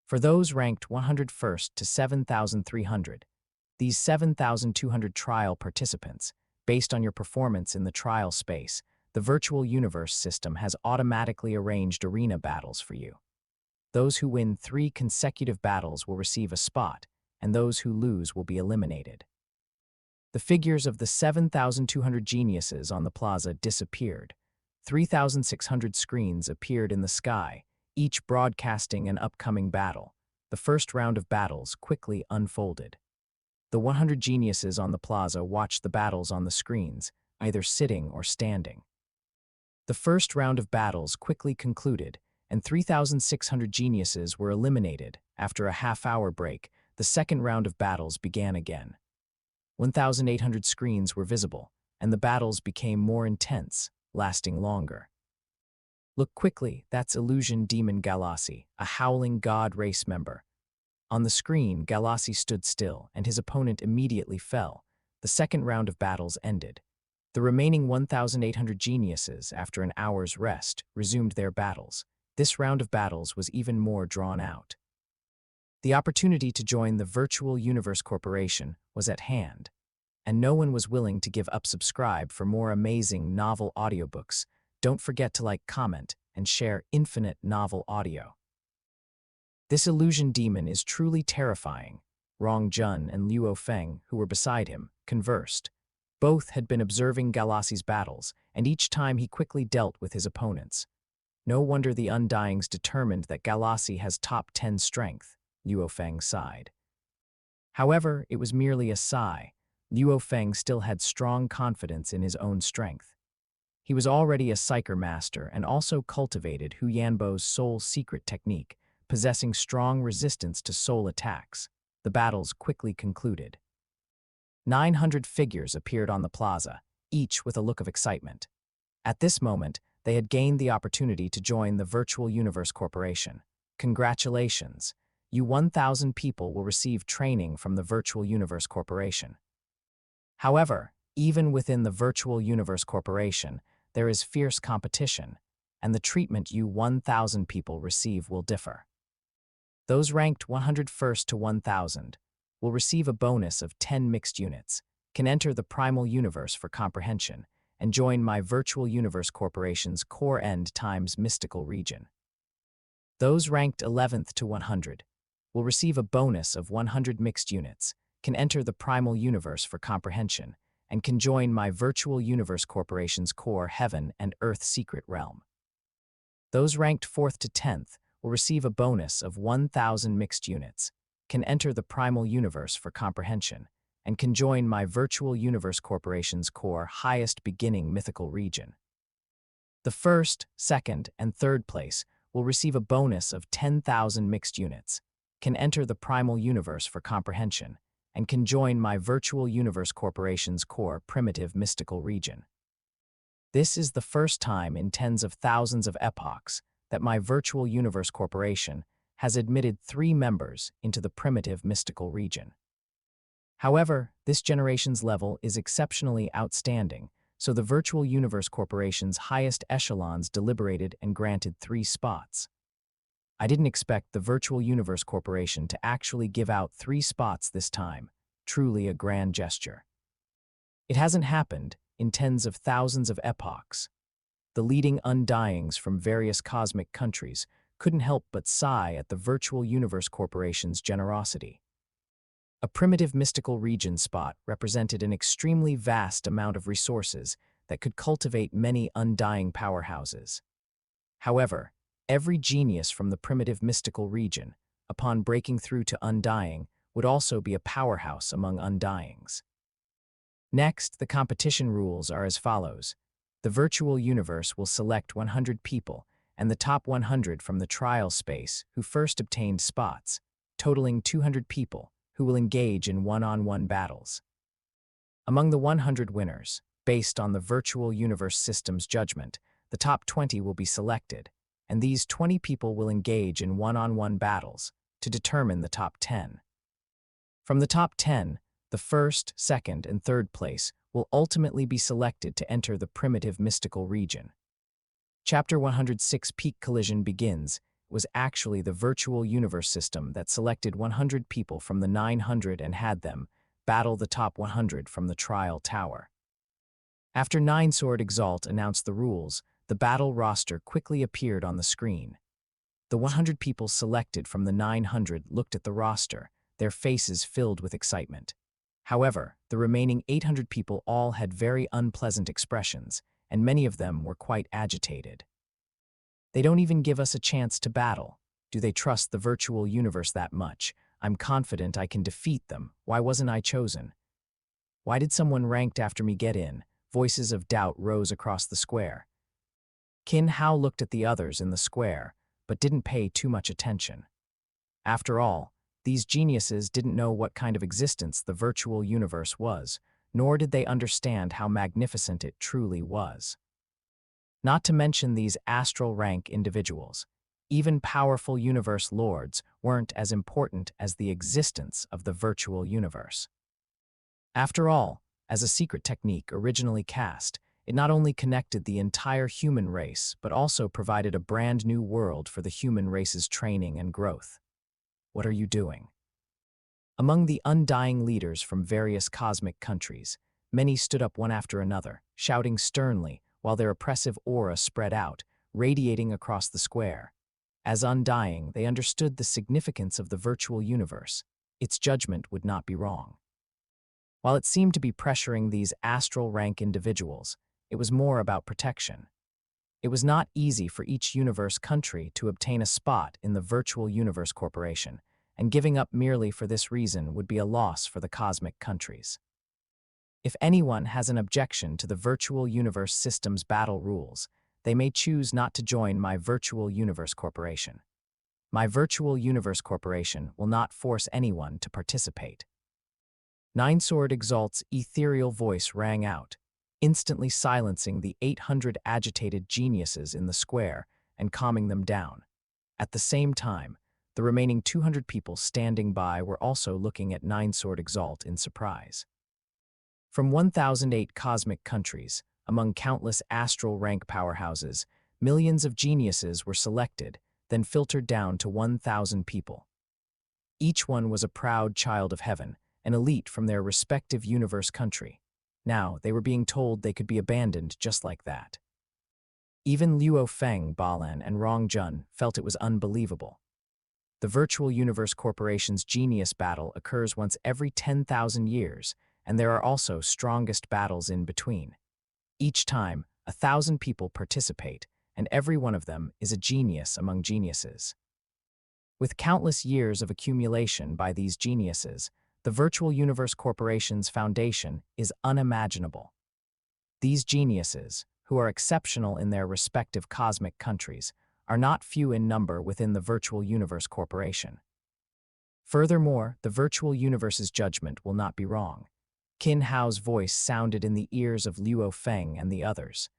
S1: For those ranked 101st to 7,300, These 7,200 trial participants, based on your performance in the trial space, the virtual universe system has automatically arranged arena battles for you. Those who win 3 consecutive battles will receive a spot, and those who lose will be eliminated. The figures of the 7,200 geniuses on the plaza disappeared. 3,600 screens appeared in the sky, each broadcasting an upcoming battle. The first round of battles quickly unfolded. The 100 geniuses on the plaza watched the battles on the screens, either sitting or standing. The first round of battles quickly concluded, and 3,600 geniuses were eliminated. After a half-hour break, the second round of battles began again. 1,800 screens were visible, and the battles became more intense, lasting longer. Look quickly, that's Illusion Demon Galassi, a howling god race member. On the screen, Galassi stood still, and his opponent immediately fell. The second round of battles ended. The remaining 1,800 geniuses, after an hour's rest, resumed their battles. This round of battles was even more drawn out. The opportunity to join the Virtual Universe Corporation was at hand, and no one was willing to give up. Subscribe for more amazing novel audiobooks. Don't forget to like, comment, and share Infinite Novel Audio. This illusion demon is truly terrifying. Rong Jun and Luo Feng, who were beside him, conversed. Both had been observing Galassi's battles, and each time he quickly dealt with his opponents. No wonder the Undyings determined that Galassi has top 10 strength, Luo Feng sighed. However, it was merely a sigh. Luo Feng still had strong confidence in his own strength. He was already a Psyker master and also cultivated Hu Yanbo's soul secret technique, possessing strong resistance to soul attacks. The battles quickly concluded. 900 figures appeared on the plaza, each with a look of excitement. At this moment, they had gained the opportunity to join the Virtual Universe Corporation. Congratulations! You 1,000 people will receive training from the Virtual Universe Corporation. However, even within the Virtual Universe Corporation, there is fierce competition, and the treatment you 1,000 people receive will differ. Those ranked 101st to 1,000 will receive a bonus of 10 mixed units, can enter the Primal Universe for comprehension, and join my Virtual Universe Corporation's Core End times Mystical Region. Those ranked 11th to 100 will receive a bonus of 100 mixed units, can enter the Primal Universe for comprehension, and can join my Virtual Universe Corporation's Core Heaven and Earth Secret Realm. Those ranked 4th to 10th will receive a bonus of 1,000 mixed units, can enter the Primal Universe for comprehension, and can join my Virtual Universe Corporation's Core Highest Beginning Mythical Region. The first, second, and third place will receive a bonus of 10,000 mixed units, can enter the Primal Universe for comprehension, and can join my Virtual Universe Corporation's Core Primitive Mystical Region. This is the first time in tens of thousands of epochs that my Virtual Universe Corporation has admitted 3 members into the Primitive Mystical Region. However, this generation's level is exceptionally outstanding, so the Virtual Universe Corporation's highest echelons deliberated and granted 3 spots. I didn't expect the Virtual Universe Corporation to actually give out 3 spots this time, truly a grand gesture. It hasn't happened in tens of thousands of epochs. The leading Undyings from various cosmic countries couldn't help but sigh at the Virtual Universe Corporation's generosity. A Primitive Mystical Region spot represented an extremely vast amount of resources that could cultivate many Undying powerhouses. However, every genius from the Primitive Mystical Region, upon breaking through to Undying, would also be a powerhouse among Undyings. Next, the competition rules are as follows. The Virtual Universe will select 100 people, and the top 100 from the trial space who first obtained spots, totaling 200 people, who will engage in one-on-one battles. Among the 100 winners, based on the Virtual Universe system's judgment, the top 20 will be selected, and these 20 people will engage in one-on-one battles to determine the top 10. From the top 10, the first, second, and third place will ultimately be selected to enter the Primitive Mystical Region. Chapter 106 Peak Collision begins. It was actually the Virtual Universe system that selected 100 people from the 900 and had them battle the top 100 from the trial tower. After Nine-Sword Exalt announced the rules, the battle roster quickly appeared on the screen. The 100 people selected from the 900 looked at the roster, their faces filled with excitement. However, the remaining 800 people all had very unpleasant expressions, and many of them were quite agitated. They don't even give us a chance to battle. Do they trust the virtual universe that much? I'm confident I can defeat them. Why wasn't I chosen? Why did someone ranked after me get in? Voices of doubt rose across the square. Qin Hao looked at the others in the square, but didn't pay too much attention. After all, these geniuses didn't know what kind of existence the virtual universe was, nor did they understand how magnificent it truly was. Not to mention these astral rank individuals. Even powerful universe lords weren't as important as the existence of the virtual universe. After all, as a secret technique originally cast, it not only connected the entire human race, but also provided a brand new world for the human race's training and growth. What are you doing? Among the undying leaders from various cosmic countries, many stood up one after another, shouting sternly, while their oppressive aura spread out, radiating across the square. As undying, they understood the significance of the virtual universe. Its judgment would not be wrong. While it seemed to be pressuring these astral rank individuals, it was more about protection. It was not easy for each universe country to obtain a spot in the Virtual Universe Corporation, and giving up merely for this reason would be a loss for the cosmic countries. If anyone has an objection to the Virtual Universe System's battle rules, they may choose not to join my Virtual Universe Corporation. My Virtual Universe Corporation will not force anyone to participate. Nine-Sword Exalt's ethereal voice rang out, instantly silencing the 800 agitated geniuses in the square and calming them down. At the same time, the remaining 200 people standing by were also looking at Nine-Sword Exalt in surprise. From 1,008 cosmic countries, among countless astral rank powerhouses, millions of geniuses were selected, then filtered down to 1,000 people. Each one was a proud child of heaven, an elite from their respective universe country. Now, they were being told they could be abandoned just like that. Even Luo Feng, Balan, and Rong Jun felt it was unbelievable. The Virtual Universe Corporation's genius battle occurs once every 10,000 years, and there are also strongest battles in between. Each time, 1,000 people participate, and every one of them is a genius among geniuses. With countless years of accumulation by these geniuses, the Virtual Universe Corporation's foundation is unimaginable. These geniuses, who are exceptional in their respective cosmic countries, are not few in number within the Virtual Universe Corporation. Furthermore, the Virtual Universe's judgment will not be wrong. Qin Hao's voice sounded in the ears of Luo Feng and the others.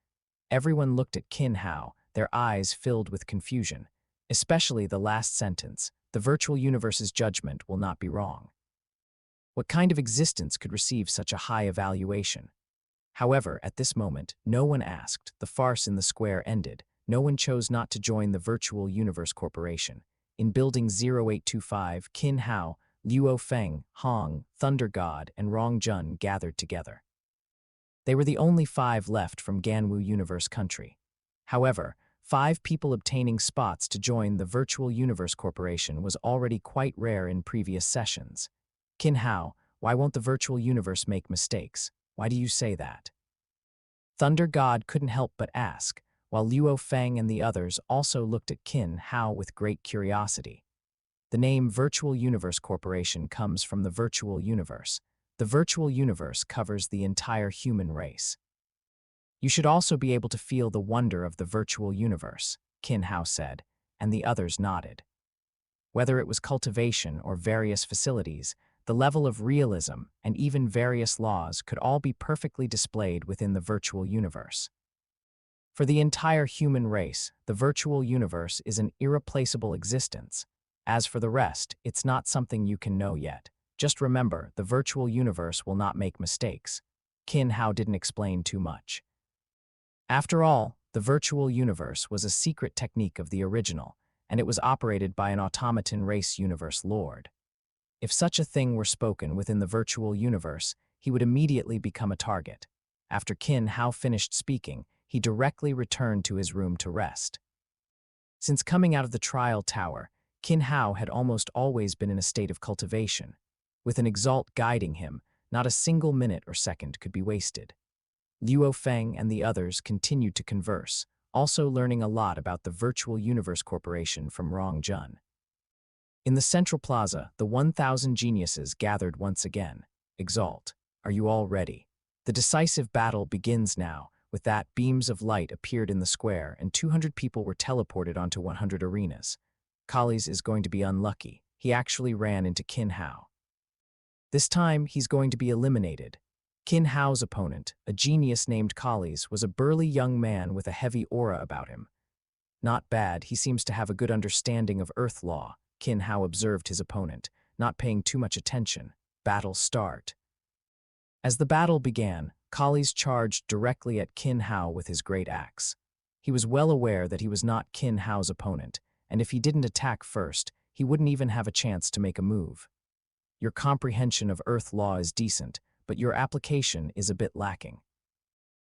S1: Everyone looked at Qin Hao, their eyes filled with confusion, especially the last sentence, the Virtual Universe's judgment will not be wrong. What kind of existence could receive such a high evaluation? However, at this moment, no one asked. The farce in the square ended. No one chose not to join the Virtual Universe Corporation. In Building 0825, Qin Hao, Luo Feng, Hong, Thunder God, and Rong Jun gathered together. They were the only 5 left from Ganwu Universe Country. However, 5 people obtaining spots to join the Virtual Universe Corporation was already quite rare in previous sessions. Qin Hao, why won't the Virtual Universe make mistakes? Why do you say that? Thunder God couldn't help but ask, while Luo Feng and the others also looked at Qin Hao with great curiosity. The name Virtual Universe Corporation comes from the virtual universe. The virtual universe covers the entire human race. You should also be able to feel the wonder of the virtual universe, Qin Hao said, and the others nodded. Whether it was cultivation or various facilities, the level of realism and even various laws could all be perfectly displayed within the virtual universe. For the entire human race, the virtual universe is an irreplaceable existence. As for the rest, it's not something you can know yet. Just remember, the virtual universe will not make mistakes. Qin Hao didn't explain too much. After all, the virtual universe was a secret technique of the original, and it was operated by an automaton race universe lord. If such a thing were spoken within the virtual universe, he would immediately become a target. After Qin Hao finished speaking, he directly returned to his room to rest. Since coming out of the trial tower, Qin Hao had almost always been in a state of cultivation. With an exalt guiding him, not a single minute or second could be wasted. Luo Feng and the others continued to converse, also learning a lot about the Virtual Universe Corporation from Rong Jun. In the central plaza, the 1,000 geniuses gathered once again. Exalt, are you all ready? The decisive battle begins now. With that, beams of light appeared in the square and 200 people were teleported onto 100 arenas. Kali's is going to be unlucky. He actually ran into Qin Hao. This time, he's going to be eliminated. Qin Hao's opponent, a genius named Kali's, was a burly young man with a heavy aura about him. Not bad, he seems to have a good understanding of Earth law. Qin Hao observed his opponent, not paying too much attention. Battle start. As the battle began, Kali's charged directly at Qin Hao with his great axe. He was well aware that he was not Qin Hao's opponent, and if he didn't attack first, he wouldn't even have a chance to make a move. Your comprehension of Earth law is decent, but your application is a bit lacking.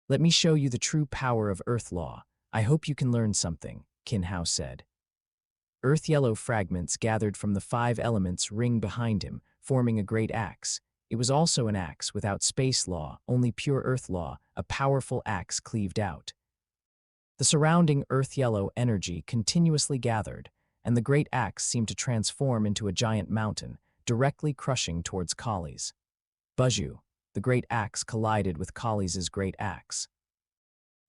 S1: Let me show you the true power of Earth law. I hope you can learn something, Qin Hao said. Earth yellow fragments gathered from the 5 elements ring behind him, forming a great axe. It was also an axe without space law, only pure Earth law, a powerful axe cleaved out. The surrounding Earth yellow energy continuously gathered, and the great axe seemed to transform into a giant mountain, directly crushing towards Kali's. Buzzu, the great axe collided with Kali's great axe.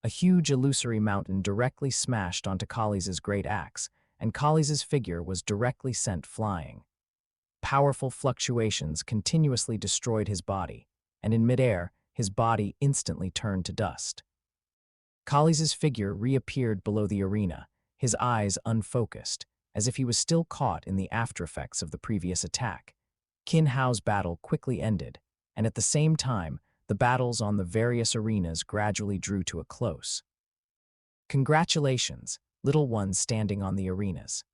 S1: A huge illusory mountain directly smashed onto Kali's great axe, and Kali's figure was directly sent flying. Powerful fluctuations continuously destroyed his body, and in midair, his body instantly turned to dust. Kali's figure reappeared below the arena, his eyes unfocused, as if he was still caught in the aftereffects of the previous attack. Qin Hao's battle quickly ended, and at the same time, the battles on the various arenas gradually drew to a close. Congratulations, little ones standing on the arenas.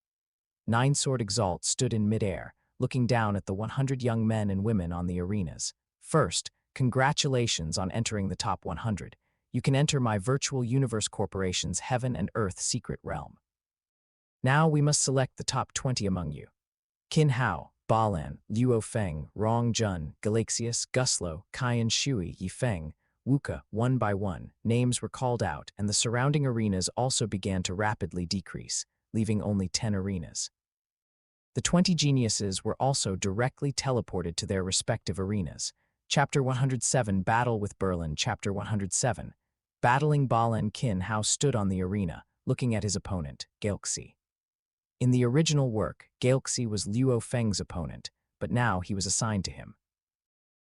S1: Nine-Sword Exalt stood in midair, looking down at the 100 young men and women on the arenas. First, congratulations on entering the top 100. You can enter my Virtual Universe Corporation's Heaven and Earth secret realm. Now we must select the top 20 among you. Qin Hao, Balan, Luo Feng, Rong Jun, Galaxius, Guslo, Kaiyan Shui, Yifeng, Wuka, one by one, names were called out, and the surrounding arenas also began to rapidly decrease, leaving only 10 arenas. The 20 geniuses were also directly teleported to their respective arenas. Chapter 107, Battle with Berlin. Chapter 107. Battling Balan. Qin Hao stood on the arena, looking at his opponent, Galaxy. In the original work, Galaxy was Luo Feng's opponent, but now he was assigned to him.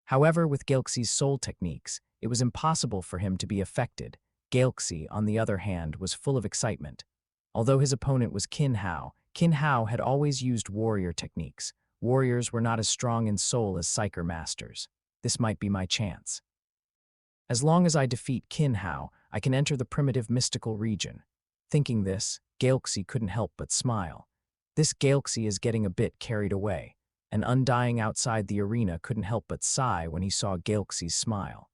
S1: However, with Galaxy's soul techniques, it was impossible for him to be affected. Galaxy, on the other hand, was full of excitement. Although his opponent was Qin Hao had always used warrior techniques. Warriors were not as strong in soul as Psyker masters. This might be my chance. As long as I defeat Qin Hao, I can enter the primitive mystical region. Thinking this, Galaxy couldn't help but smile. This Galaxy is getting a bit carried away, and Undying outside the arena couldn't help but sigh when he saw Galaxy's smile.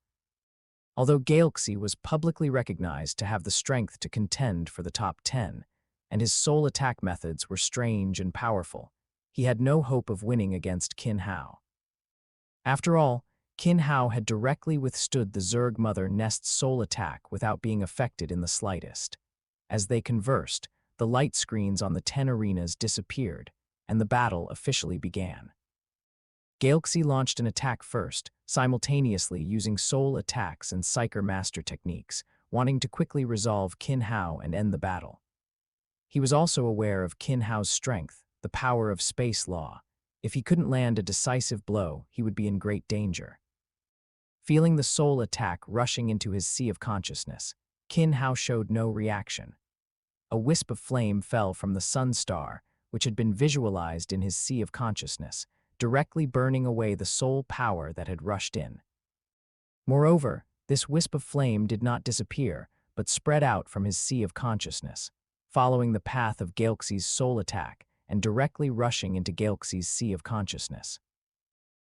S1: Although Galaxy was publicly recognized to have the strength to contend for the top 10, and his soul attack methods were strange and powerful, he had no hope of winning against Qin Hao. After all, Qin Hao had directly withstood the Zerg Mother Nest's soul attack without being affected in the slightest. As they conversed, the light screens on the 10 arenas disappeared, and the battle officially began. Galaxy launched an attack first, simultaneously using soul attacks and Psyker master techniques, wanting to quickly resolve Qin Hao and end the battle. He was also aware of Qin Hao's strength, the power of space law. If he couldn't land a decisive blow, he would be in great danger. Feeling the soul attack rushing into his sea of consciousness, Qin Hao showed no reaction. A wisp of flame fell from the sun star, which had been visualized in his sea of consciousness, directly burning away the soul power that had rushed in. Moreover, this wisp of flame did not disappear, but spread out from his sea of consciousness, following the path of Galaxy's soul attack, and directly rushing into Galaxy's Sea of Consciousness.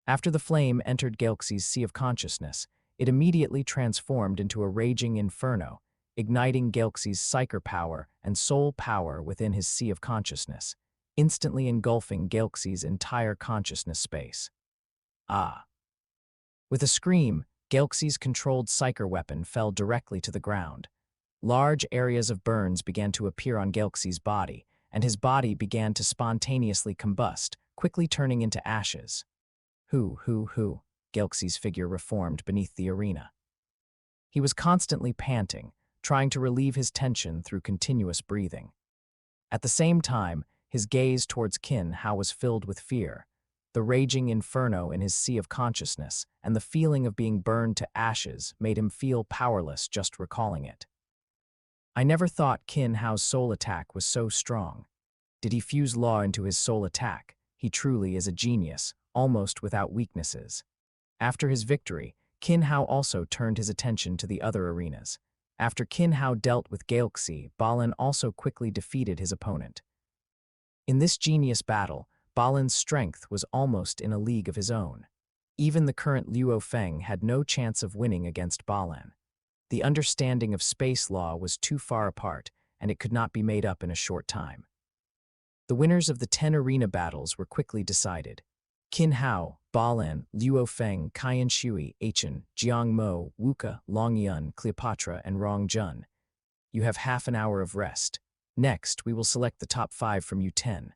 S1: After the flame entered Galaxy's Sea of Consciousness, it immediately transformed into a raging inferno, igniting Galaxy's psyker power and soul power within his Sea of Consciousness, instantly engulfing Galaxy's entire consciousness space. Ah! With a scream, Galaxy's controlled psyker weapon fell directly to the ground. Large areas of burns began to appear on Galaxy's body, and his body began to spontaneously combust, quickly turning into ashes. Hoo, Galaxy's figure reformed beneath the arena. He was constantly panting, trying to relieve his tension through continuous breathing. At the same time, his gaze towards Qin Hao was filled with fear. The raging inferno in his sea of consciousness and the feeling of being burned to ashes made him feel powerless just recalling it. I never thought Qin Hao's soul attack was so strong. Did he fuse law into his soul attack? He truly is a genius, almost without weaknesses. After his victory, Qin Hao also turned his attention to the other arenas. After Qin Hao dealt with Galaxy, Balin also quickly defeated his opponent. In this genius battle, Balin's strength was almost in a league of his own. Even the current Luo Feng had no chance of winning against Balin. The understanding of space law was too far apart, and it could not be made up in a short time. The winners of the 10 arena battles were quickly decided. Qin Hao, Balin, Luo Feng, Qian Shui, Aichen, Jiang Mo, Wuka, Long Yun, Cleopatra, and Rong Jun. You have half an hour of rest. Next, we will select the top 5 from U10.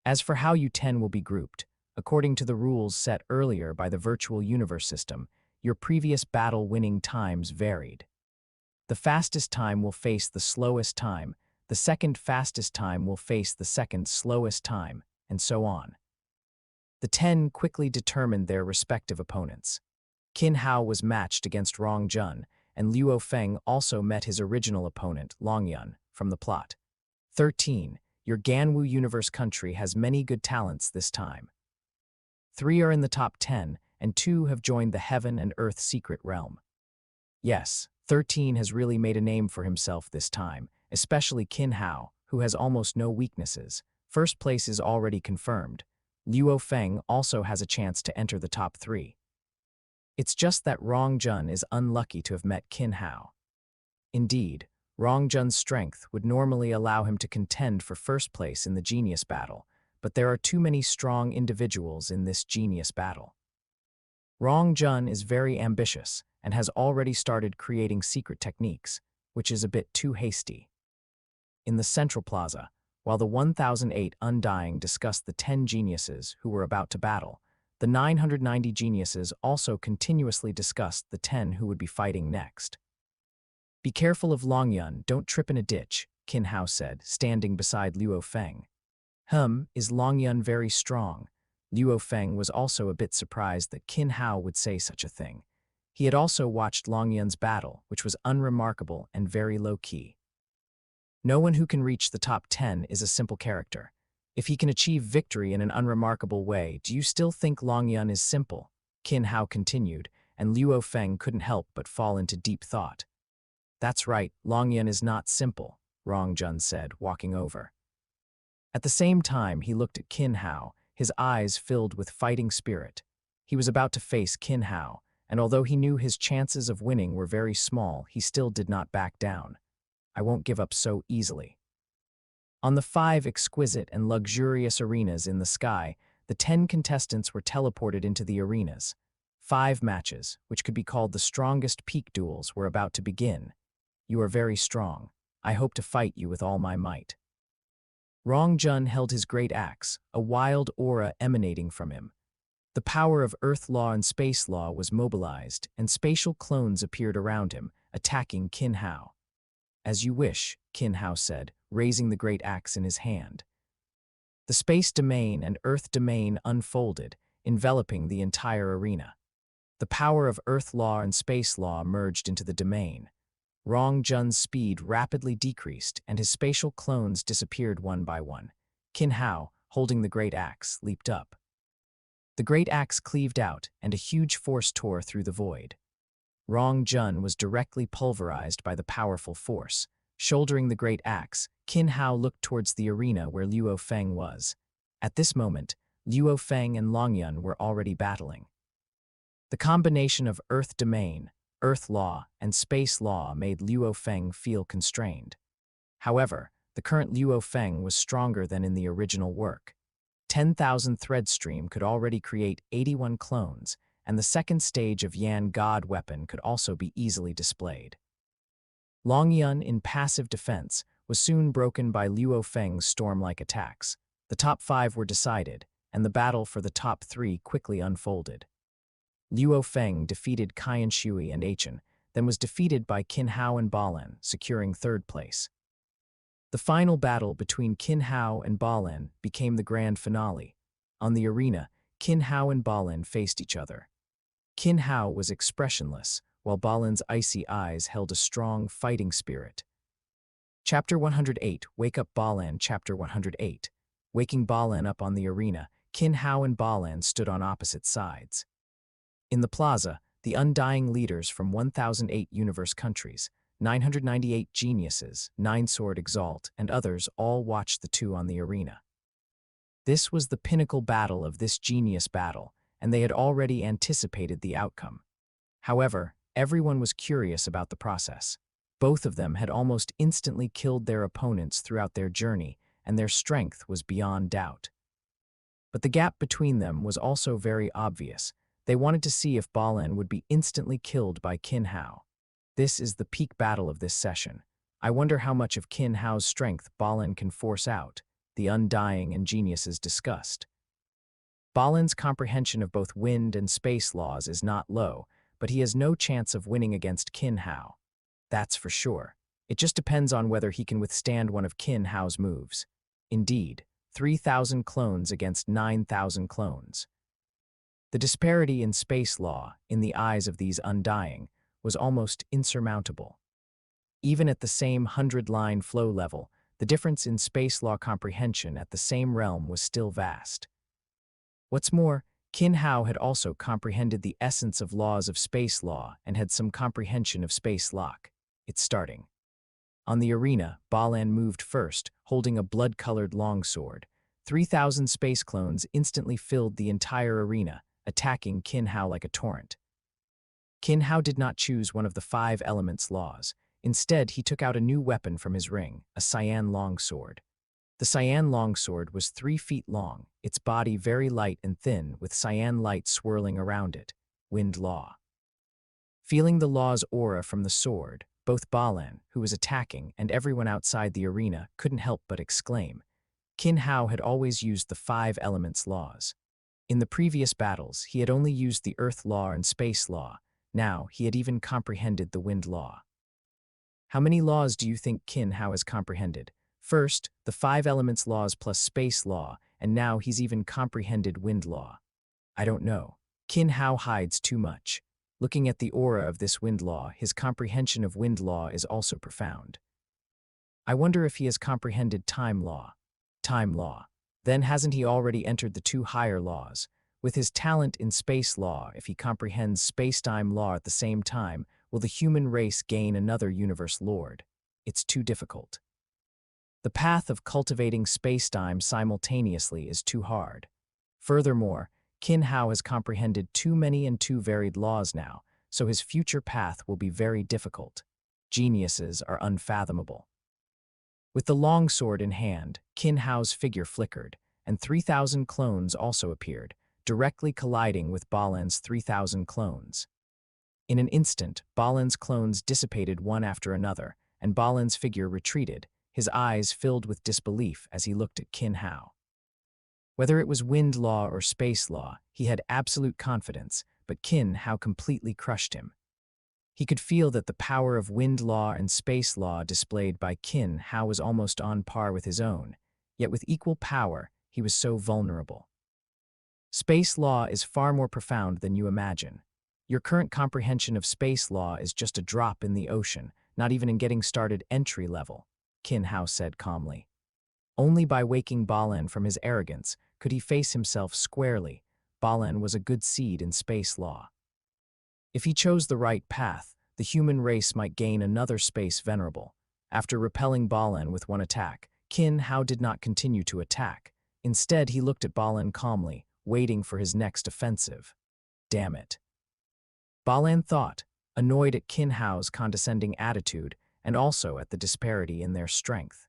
S1: As for how U10 will be grouped, according to the rules set earlier by the virtual universe system, your previous battle winning times varied. The fastest time will face the slowest time, the second fastest time will face the second slowest time, and so on. The 10 quickly determined their respective opponents. Qin Hao was matched against Rong Jun, and Luo Feng also met his original opponent, Long Yun, from the plot. 13. Your Ganwu universe country has many good talents this time. 3 are in the top 10, and 2 have joined the Heaven and Earth secret realm. Yes, 13 has really made a name for himself this time, especially Qin Hao, who has almost no weaknesses. First place is already confirmed. Luo Feng also has a chance to enter the top 3. It's just that Rong Jun is unlucky to have met Qin Hao. Indeed, Rong Jun's strength would normally allow him to contend for first place in the genius battle, but there are too many strong individuals in this genius battle. Rong Jun is very ambitious and has already started creating secret techniques, which is a bit too hasty. In the Central Plaza, while the 1008 Undying discussed the 10 geniuses who were about to battle, the 990 geniuses also continuously discussed the 10 who would be fighting next. Be careful of Long Yun, don't trip in a ditch, Qin Hao said, standing beside Luo Feng. Is Long Yun very strong? Luo Feng was also a bit surprised that Qin Hao would say such a thing. He had also watched Long Yun's battle, which was unremarkable and very low-key. No one who can reach the top 10 is a simple character. If he can achieve victory in an unremarkable way, do you still think Long Yun is simple? Qin Hao continued, and Luo Feng couldn't help but fall into deep thought. That's right, Long Yun is not simple, Rong Jun said, walking over. At the same time, he looked at Qin Hao, his eyes filled with fighting spirit. He was about to face Qin Hao, and although he knew his chances of winning were very small, he still did not back down. I won't give up so easily. On the 5 exquisite and luxurious arenas in the sky, the 10 contestants were teleported into the arenas. 5 matches, which could be called the strongest peak duels, were about to begin. You are very strong. I hope to fight you with all my might. Rong Jun held his great axe, a wild aura emanating from him. The power of Earth Law and Space Law was mobilized, and spatial clones appeared around him, attacking Qin Hao. As you wish, Qin Hao said, raising the great axe in his hand. The space domain and Earth domain unfolded, enveloping the entire arena. The power of Earth Law and Space Law merged into the domain. Rong Jun's speed rapidly decreased, and his spatial clones disappeared one by one. Qin Hao, holding the great axe, leaped up. The great axe cleaved out, and a huge force tore through the void. Rong Jun was directly pulverized by the powerful force. Shouldering the great axe, Qin Hao looked towards the arena where Luo Feng was. At this moment, Luo Feng and Long Yun were already battling. The combination of Earth Domain, Earth Law, and Space Law made Luo Feng feel constrained. However, the current Luo Feng was stronger than in the original work. 10,000 thread stream could already create 81 clones, and the second stage of Yan God weapon could also be easily displayed. Long Yun, in passive defense, was soon broken by Luo Feng's storm-like attacks. The top 5 were decided, and the battle for the top 3 quickly unfolded. Luo Feng defeated Qian Shui and Achen, then was defeated by Qin Hao and Balen, securing 3rd place. The final battle between Qin Hao and Balen became the grand finale. On the arena, Qin Hao and Balen faced each other. Qin Hao was expressionless, while Balen's icy eyes held a strong fighting spirit. Chapter 108, Wake Up Balen. Chapter 108. Waking Balen up. On the arena, Qin Hao and Balen stood on opposite sides. In the plaza, the undying leaders from 1008 universe countries, 998 geniuses, 9-sword Exalt, and others all watched the two on the arena. This was the pinnacle battle of this genius battle, and they had already anticipated the outcome. However, everyone was curious about the process. Both of them had almost instantly killed their opponents throughout their journey, and their strength was beyond doubt. But the gap between them was also very obvious. They wanted to see if Balen would be instantly killed by Qin Hao. This is the peak battle of this session. I wonder how much of Qin Hao's strength Balen can force out, the undying and geniuses discussed. Balen's comprehension of both wind and space laws is not low, but he has no chance of winning against Qin Hao. That's for sure. It just depends on whether he can withstand one of Qin Hao's moves. Indeed, 3,000 clones against 9,000 clones. The disparity in space law, in the eyes of these undying, was almost insurmountable. Even at the same 100-line flow level, the difference in space law comprehension at the same realm was still vast. What's more, Qin Hao had also comprehended the essence of laws of space law and had some comprehension of space lock. It's starting. On the arena, Balen moved first, holding a blood-colored longsword. 3,000 space clones instantly filled the entire arena, attacking Qin Hao like a torrent. Qin Hao did not choose one of the 5 elements laws. Instead, he took out a new weapon from his ring, a cyan longsword. The cyan longsword was 3 feet long, its body very light and thin, with cyan light swirling around it. Wind law. Feeling the law's aura from the sword, both Balen, who was attacking, and everyone outside the arena couldn't help but exclaim. Qin Hao had always used the 5 elements laws. In the previous battles, he had only used the earth law and space law. Now, he had even comprehended the wind law. How many laws do you think Qin Hao has comprehended? First, the 5 elements laws plus space law, and now he's even comprehended wind law. I don't know. Qin Hao hides too much. Looking at the aura of this wind law, his comprehension of wind law is also profound. I wonder if he has comprehended time law. Time law. Then hasn't he already entered the 2 higher laws? With his talent in space law, if he comprehends space-time law at the same time, will the human race gain another universe lord? It's too difficult. The path of cultivating space-time simultaneously is too hard. Furthermore, Qin Hao has comprehended too many and too varied laws now, so his future path will be very difficult. Geniuses are unfathomable. With the longsword in hand, Qin Hao's figure flickered, and 3,000 clones also appeared, directly colliding with Balen's 3,000 clones. In an instant, Balen's clones dissipated one after another, and Balen's figure retreated, his eyes filled with disbelief as he looked at Qin Hao. Whether it was wind law or space law, he had absolute confidence, but Qin Hao completely crushed him. He could feel that the power of wind law and space law displayed by Qin Hao was almost on par with his own, yet with equal power, he was so vulnerable. Space law is far more profound than you imagine. Your current comprehension of space law is just a drop in the ocean, not even in getting started entry level, Qin Hao said calmly. Only by waking Balen from his arrogance could he face himself squarely. Balen was a good seed in space law. If he chose the right path, the human race might gain another space venerable. After repelling Balan with one attack, Qin Hao did not continue to attack. Instead, he looked at Balan calmly, waiting for his next offensive. Damn it. Balan thought, annoyed at Qin Hao's condescending attitude and also at the disparity in their strength.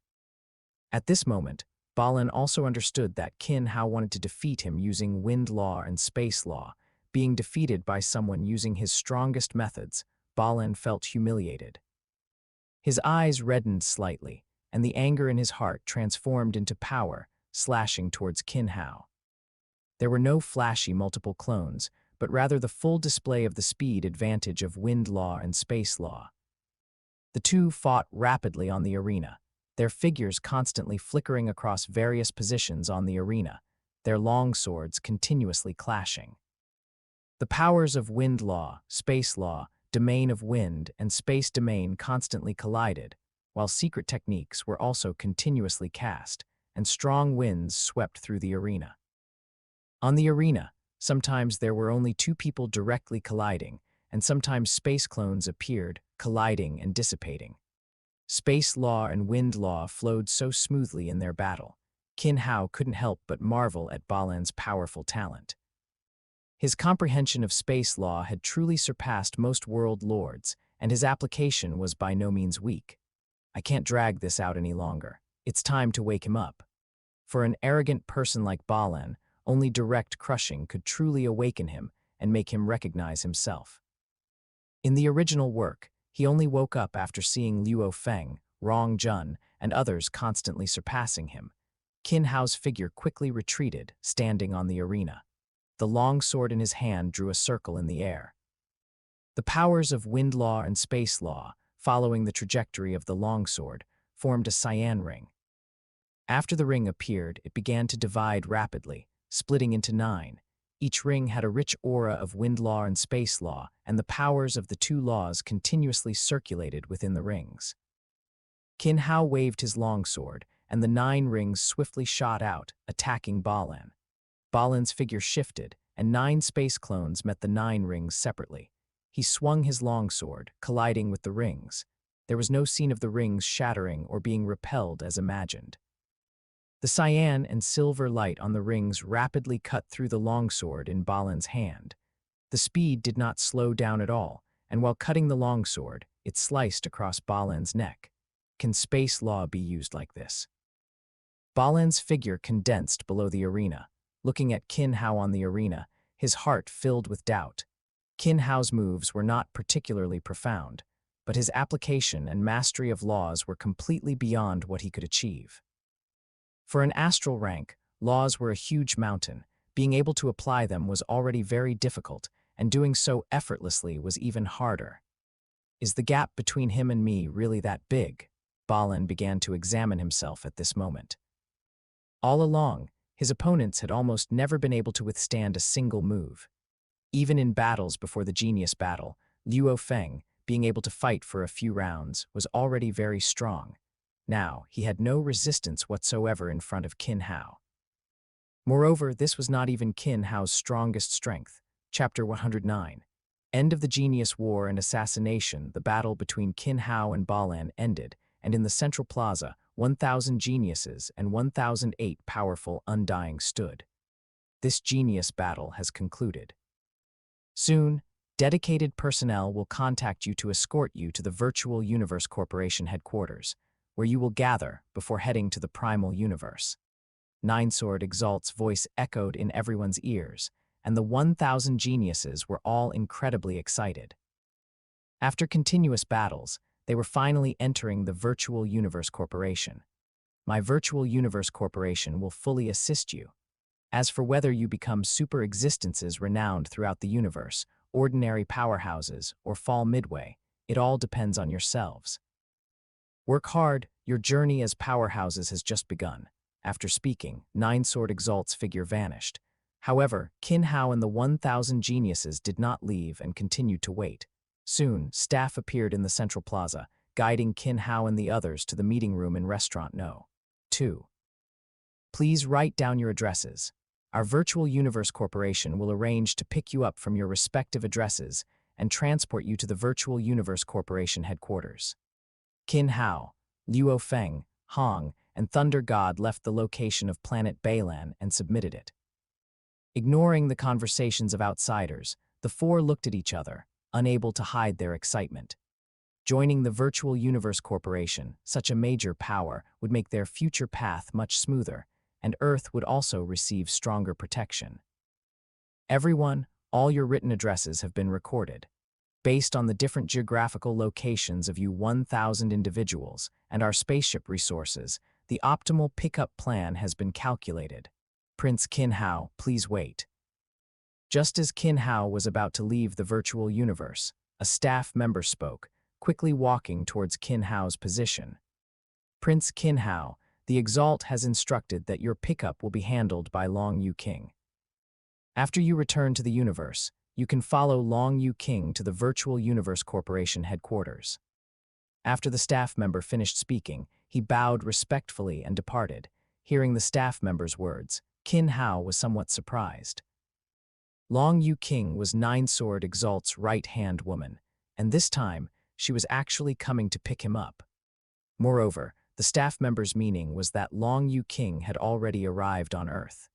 S1: At this moment, Balan also understood that Qin Hao wanted to defeat him using wind law and space law. Being defeated by someone using his strongest methods, Balan felt humiliated. His eyes reddened slightly, and the anger in his heart transformed into power, slashing towards Qin Hao. There were no flashy multiple clones, but rather the full display of the speed advantage of wind law and space law. The two fought rapidly on the arena, their figures constantly flickering across various positions on the arena, their long swords continuously clashing. The powers of wind law, space law, domain of wind, and space domain constantly collided, while secret techniques were also continuously cast, and strong winds swept through the arena. On the arena, sometimes there were only two people directly colliding, and sometimes space clones appeared, colliding and dissipating. Space law and wind law flowed so smoothly in their battle. Qin Hao couldn't help but marvel at Balan's powerful talent. His comprehension of space law had truly surpassed most world lords, and his application was by no means weak. I can't drag this out any longer. It's time to wake him up. For an arrogant person like Balan, only direct crushing could truly awaken him and make him recognize himself. In the original work, he only woke up after seeing Luo Feng, Rong Jun, and others constantly surpassing him. Qin Hao's figure quickly retreated, standing on the arena. The long sword in his hand drew a circle in the air. The powers of wind law and space law, following the trajectory of the longsword, formed a cyan ring. After the ring appeared, it began to divide rapidly, splitting into 9. Each ring had a rich aura of wind law and space law, and the powers of the two laws continuously circulated within the rings. Qin Hao waved his longsword, and the 9 rings swiftly shot out, attacking Balan. Balan's figure shifted, and 9 space clones met the 9 rings separately. He swung his longsword, colliding with the rings. There was no scene of the rings shattering or being repelled as imagined. The cyan and silver light on the rings rapidly cut through the longsword in Balan's hand. The speed did not slow down at all, and while cutting the longsword, it sliced across Balan's neck. Can space law be used like this? Balan's figure condensed below the arena. Looking at Qin Hao on the arena, his heart filled with doubt. Qin Hao's moves were not particularly profound, but his application and mastery of laws were completely beyond what he could achieve. For an astral rank, laws were a huge mountain. Being able to apply them was already very difficult, and doing so effortlessly was even harder. Is the gap between him and me really that big? Balan began to examine himself at this moment. All along, his opponents had almost never been able to withstand a single move. Even in battles before the genius battle, Luo Feng, being able to fight for a few rounds, was already very strong. Now, he had no resistance whatsoever in front of Qin Hao. Moreover, this was not even Qin Hao's strongest strength. Chapter 109. End of the Genius War and Assassination. The battle between Qin Hao and Balan ended, and in the central plaza, 1,000 geniuses and 1,008 powerful undying stood. This genius battle has concluded. Soon, dedicated personnel will contact you to escort you to the Virtual Universe Corporation headquarters, where you will gather before heading to the Primal Universe. Ninesword Exalt's voice echoed in everyone's ears, and the 1,000 geniuses were all incredibly excited. After continuous battles, they were finally entering the Virtual Universe Corporation. My Virtual Universe Corporation will fully assist you. As for whether you become super existences renowned throughout the universe, ordinary powerhouses, or fall midway, it all depends on yourselves. Work hard, your journey as powerhouses has just begun. After speaking, Ninesword Exalt's figure vanished. However, Qin Hao and the 1,000 geniuses did not leave and continued to wait. Soon, staff appeared in the central plaza, guiding Qin Hao and the others to the meeting room in Restaurant No. 2. Please write down your addresses. Our Virtual Universe Corporation will arrange to pick you up from your respective addresses and transport you to the Virtual Universe Corporation headquarters. Qin Hao, Luo Feng, Hong, and Thunder God left the location of planet Beilan and submitted it. Ignoring the conversations of outsiders, the four looked at each other, unable to hide their excitement. Joining the Virtual Universe Corporation, such a major power, would make their future path much smoother, and Earth would also receive stronger protection. Everyone, all your written addresses have been recorded. Based on the different geographical locations of you 1,000 individuals and our spaceship resources, the optimal pickup plan has been calculated. Prince Qin Hao, please wait. Just as Qin Hao was about to leave the virtual universe, a staff member spoke, quickly walking towards Qin Hao's position. Prince Qin Hao, the Exalt has instructed that your pickup will be handled by Long Yu King. After you return to the universe, you can follow Long Yu King to the Virtual Universe Corporation headquarters. After the staff member finished speaking, he bowed respectfully and departed. Hearing the staff member's words, Qin Hao was somewhat surprised. Long Yu King was Nine-Sword Exalt's right-hand woman, and this time, she was actually coming to pick him up. Moreover, the staff member's meaning was that Long Yu King had already arrived on Earth.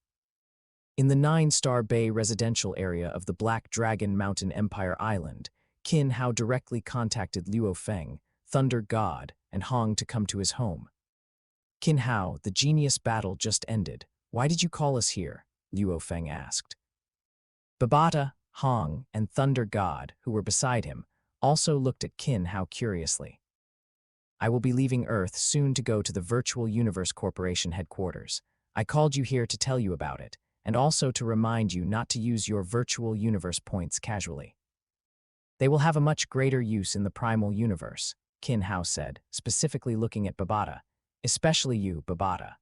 S1: In the Nine-Star Bay residential area of the Black Dragon Mountain Empire Island, Qin Hao directly contacted Luo Feng, Thunder God, and Hong to come to his home. Qin Hao, the genius battle just ended. Why did you call us here? Luo Feng asked. Babata, Hong, and Thunder God, who were beside him, also looked at Qin Hao curiously. I will be leaving Earth soon to go to the Virtual Universe Corporation headquarters. I called you here to tell you about it, and also to remind you not to use your Virtual Universe points casually. They will have a much greater use in the Primal Universe, Qin Hao said, specifically looking at Babata. Especially you, Babata.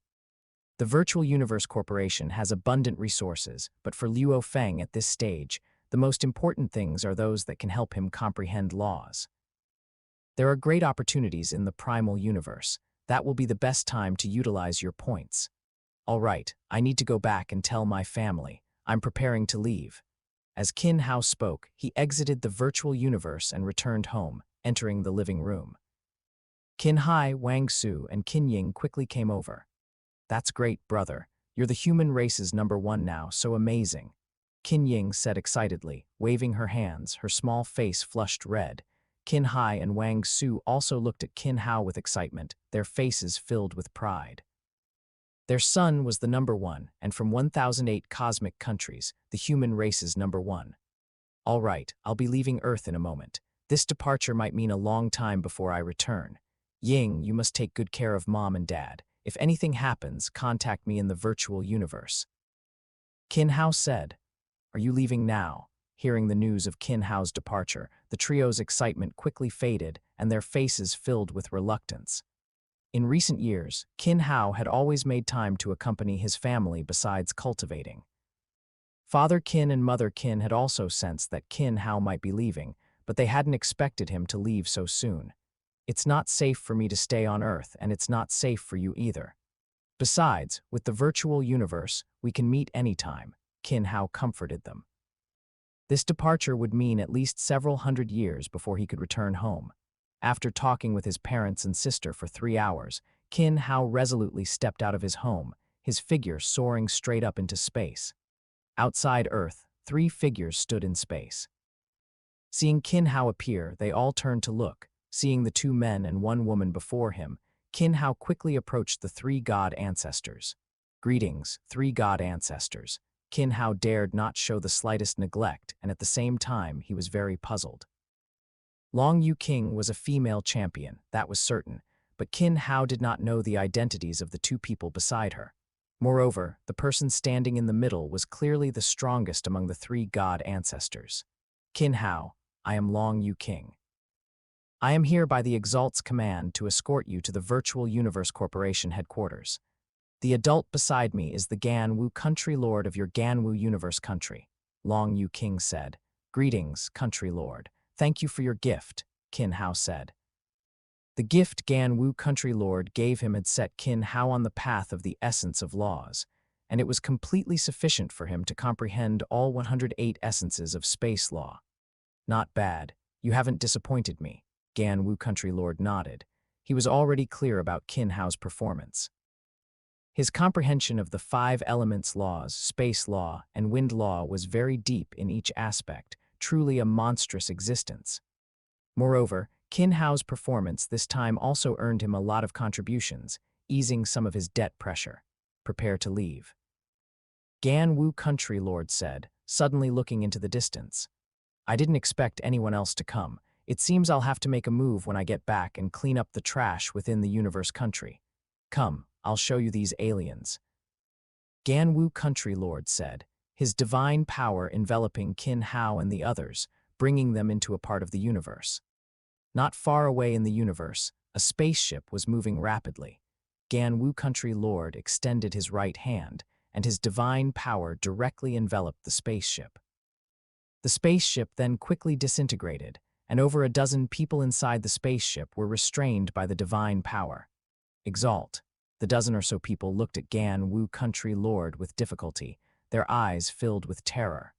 S1: The Virtual Universe Corporation has abundant resources, but for Luo Feng at this stage, the most important things are those that can help him comprehend laws. There are great opportunities in the Primal Universe. That will be the best time to utilize your points. All right, I need to go back and tell my family. I'm preparing to leave. As Qin Hao spoke, he exited the virtual universe and returned home, entering the living room. Qin Hai, Wang Su, and Qin Ying quickly came over. That's great, brother. You're the human race's #1 now, so amazing. Qin Ying said excitedly, waving her hands, her small face flushed red. Qin Hai and Wang Su also looked at Qin Hao with excitement, their faces filled with pride. Their son was the #1, and from 1008 cosmic countries, the human race's #1. All right, I'll be leaving Earth in a moment. This departure might mean a long time before I return. Ying, you must take good care of Mom and Dad. If anything happens, contact me in the virtual universe. Qin Hao said, Are you leaving now? Hearing the news of Qin Hao's departure, the trio's excitement quickly faded and their faces filled with reluctance. In recent years, Qin Hao had always made time to accompany his family besides cultivating. Father Qin and Mother Qin had also sensed that Qin Hao might be leaving, but they hadn't expected him to leave so soon. It's not safe for me to stay on Earth, and it's not safe for you either. Besides, with the virtual universe, we can meet anytime, Qin Hao comforted them. This departure would mean at least several hundred years before he could return home. After talking with his parents and sister for 3 hours, Qin Hao resolutely stepped out of his home, his figure soaring straight up into space. Outside Earth, 3 figures stood in space. Seeing Qin Hao appear, they all turned to look. Seeing the 2 men and 1 woman before him, Qin Hao quickly approached the 3 god ancestors. Greetings, 3 god ancestors. Qin Hao dared not show the slightest neglect, and at the same time, he was very puzzled. Long Yu King was a female champion, that was certain, but Qin Hao did not know the identities of the 2 people beside her. Moreover, the person standing in the middle was clearly the strongest among the 3 god ancestors. Qin Hao, I am Long Yu King. I am here by the Exalt's command to escort you to the Virtual Universe Corporation headquarters. The adult beside me is the Ganwu country lord of your Ganwu Universe country, Long Yu King said. Greetings, country lord. Thank you for your gift, Qin Hao said. The gift Ganwu country lord gave him had set Qin Hao on the path of the essence of laws, and it was completely sufficient for him to comprehend all 108 essences of space law. Not bad. You haven't disappointed me. Ganwu country lord nodded. He was already clear about Qin Hao's performance. His comprehension of the five elements laws, space law, and wind law was very deep in each aspect, truly a monstrous existence. Moreover, Qin Hao's performance this time also earned him a lot of contributions, easing some of his debt pressure. Prepare to leave. Gan Wu Country Lord said, suddenly looking into the distance. I didn't expect anyone else to come. It seems I'll have to make a move when I get back and clean up the trash within the universe country. Come, I'll show you these aliens. Gan Wu Country Lord said, his divine power enveloping Qin Hao and the others, bringing them into a part of the universe. Not far away in the universe, a spaceship was moving rapidly. Gan Wu Country Lord extended his right hand, and his divine power directly enveloped the spaceship. The spaceship then quickly disintegrated, and over a dozen people inside the spaceship were restrained by the divine power. Exalt. The dozen or so people looked at Gan Wu Country Lord with difficulty, their eyes filled with terror.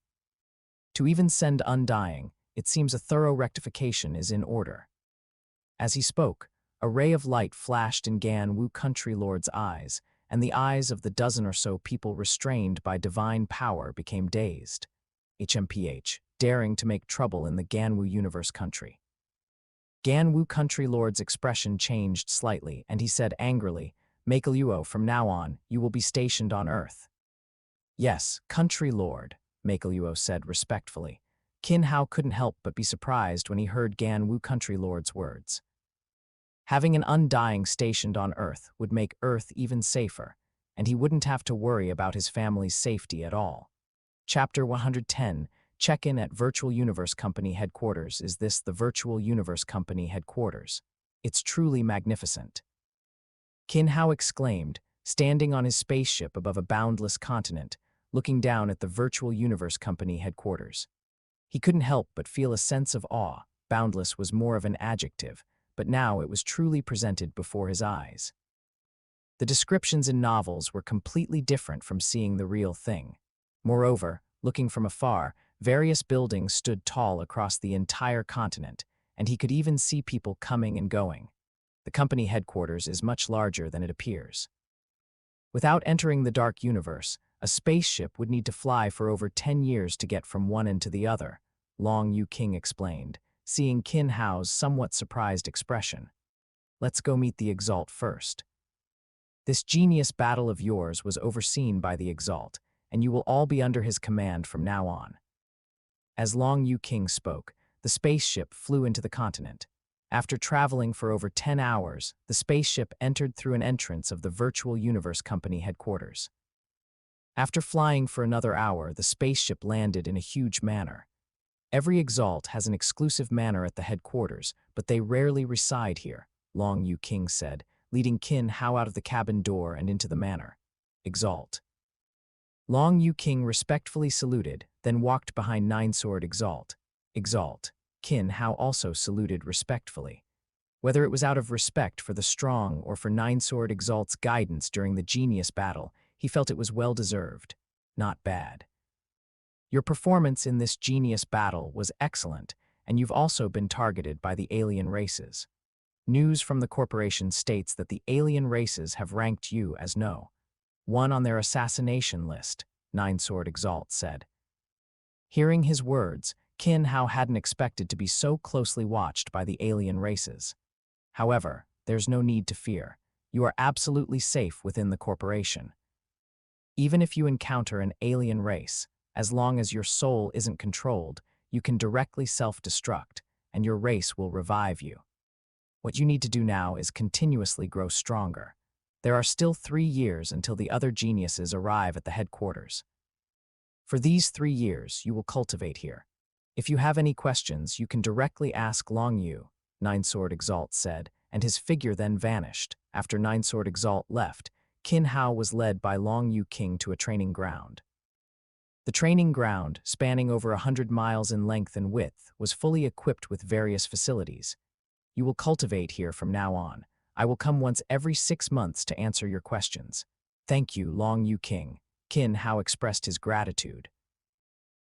S1: To even send Undying, it seems a thorough rectification is in order. As he spoke, a ray of light flashed in Gan Wu Country Lord's eyes, and the eyes of the dozen or so people restrained by divine power became dazed. HMPH, daring to make trouble in the Gan Wu universe country. Gan Wu Country Lord's expression changed slightly, and he said angrily, Makeluo, from now on, you will be stationed on Earth. Yes, Country Lord, Makeluo said respectfully. Qin Hao couldn't help but be surprised when he heard Gan Wu Country Lord's words. Having an Undying stationed on Earth would make Earth even safer, and he wouldn't have to worry about his family's safety at all. Chapter 110, Check-in at Virtual Universe Company Headquarters. Is this the Virtual Universe Company Headquarters? It's truly magnificent. Qin Hao exclaimed, standing on his spaceship above a boundless continent, looking down at the Virtual Universe Company Headquarters. He couldn't help but feel a sense of awe. Boundless was more of an adjective, but now it was truly presented before his eyes. The descriptions in novels were completely different from seeing the real thing. Moreover, looking from afar, various buildings stood tall across the entire continent, and he could even see people coming and going. The company headquarters is much larger than it appears. Without entering the dark universe, a spaceship would need to fly for over 10 years to get from one end to the other, Long Yu King explained, seeing Qin Hao's somewhat surprised expression. Let's go meet the Exalt first. This genius battle of yours was overseen by the Exalt, and you will all be under his command from now on. As Long Yu King spoke, the spaceship flew into the continent. After traveling for over 10 hours, the spaceship entered through an entrance of the Virtual Universe Company headquarters. After flying for another hour, the spaceship landed in a huge manor. Every Exalt has an exclusive manor at the headquarters, but they rarely reside here, Long Yu King said, leading Qin Hao out of the cabin door and into the manor. Exalt. Long Yu King respectfully saluted, then walked behind Nine-Sword Exalt. Exalt. Qin Hao also saluted respectfully. Whether it was out of respect for the strong or for Nine-Sword Exalt's guidance during the genius battle, he felt it was well-deserved. Not bad. Your performance in this genius battle was excellent, and you've also been targeted by the alien races. News from the corporation states that the alien races have ranked you as No. 1 on their assassination list, Nine-Sword Exalt said. Hearing his words, Qin Hao hadn't expected to be so closely watched by the alien races. However, there's no need to fear. You are absolutely safe within the corporation. Even if you encounter an alien race, as long as your soul isn't controlled, you can directly self-destruct, and your race will revive you. What you need to do now is continuously grow stronger. There are still 3 years until the other geniuses arrive at the headquarters. For these 3 years, you will cultivate here. If you have any questions, you can directly ask Long Yu, Nine-Sword Exalt said, and his figure then vanished. After Nine-Sword Exalt left, Qin Hao was led by Long Yu King to a training ground. The training ground, spanning over 100 miles in length and width, was fully equipped with various facilities. You will cultivate here from now on. I will come once every 6 months to answer your questions. Thank you, Long Yu King. Qin Hao expressed his gratitude.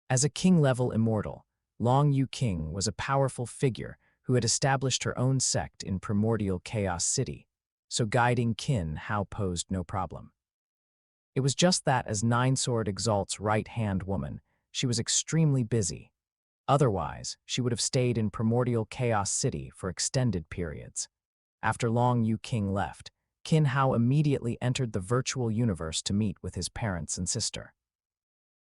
S1: As a king-level immortal, Long Yu King was a powerful figure who had established her own sect in Primordial Chaos City, so guiding Qin Hao posed no problem. It was just that as Ninesword Exalt's right-hand woman, she was extremely busy. Otherwise, she would have stayed in Primordial Chaos City for extended periods. After Long Yu King left, Qin Hao immediately entered the virtual universe to meet with his parents and sister.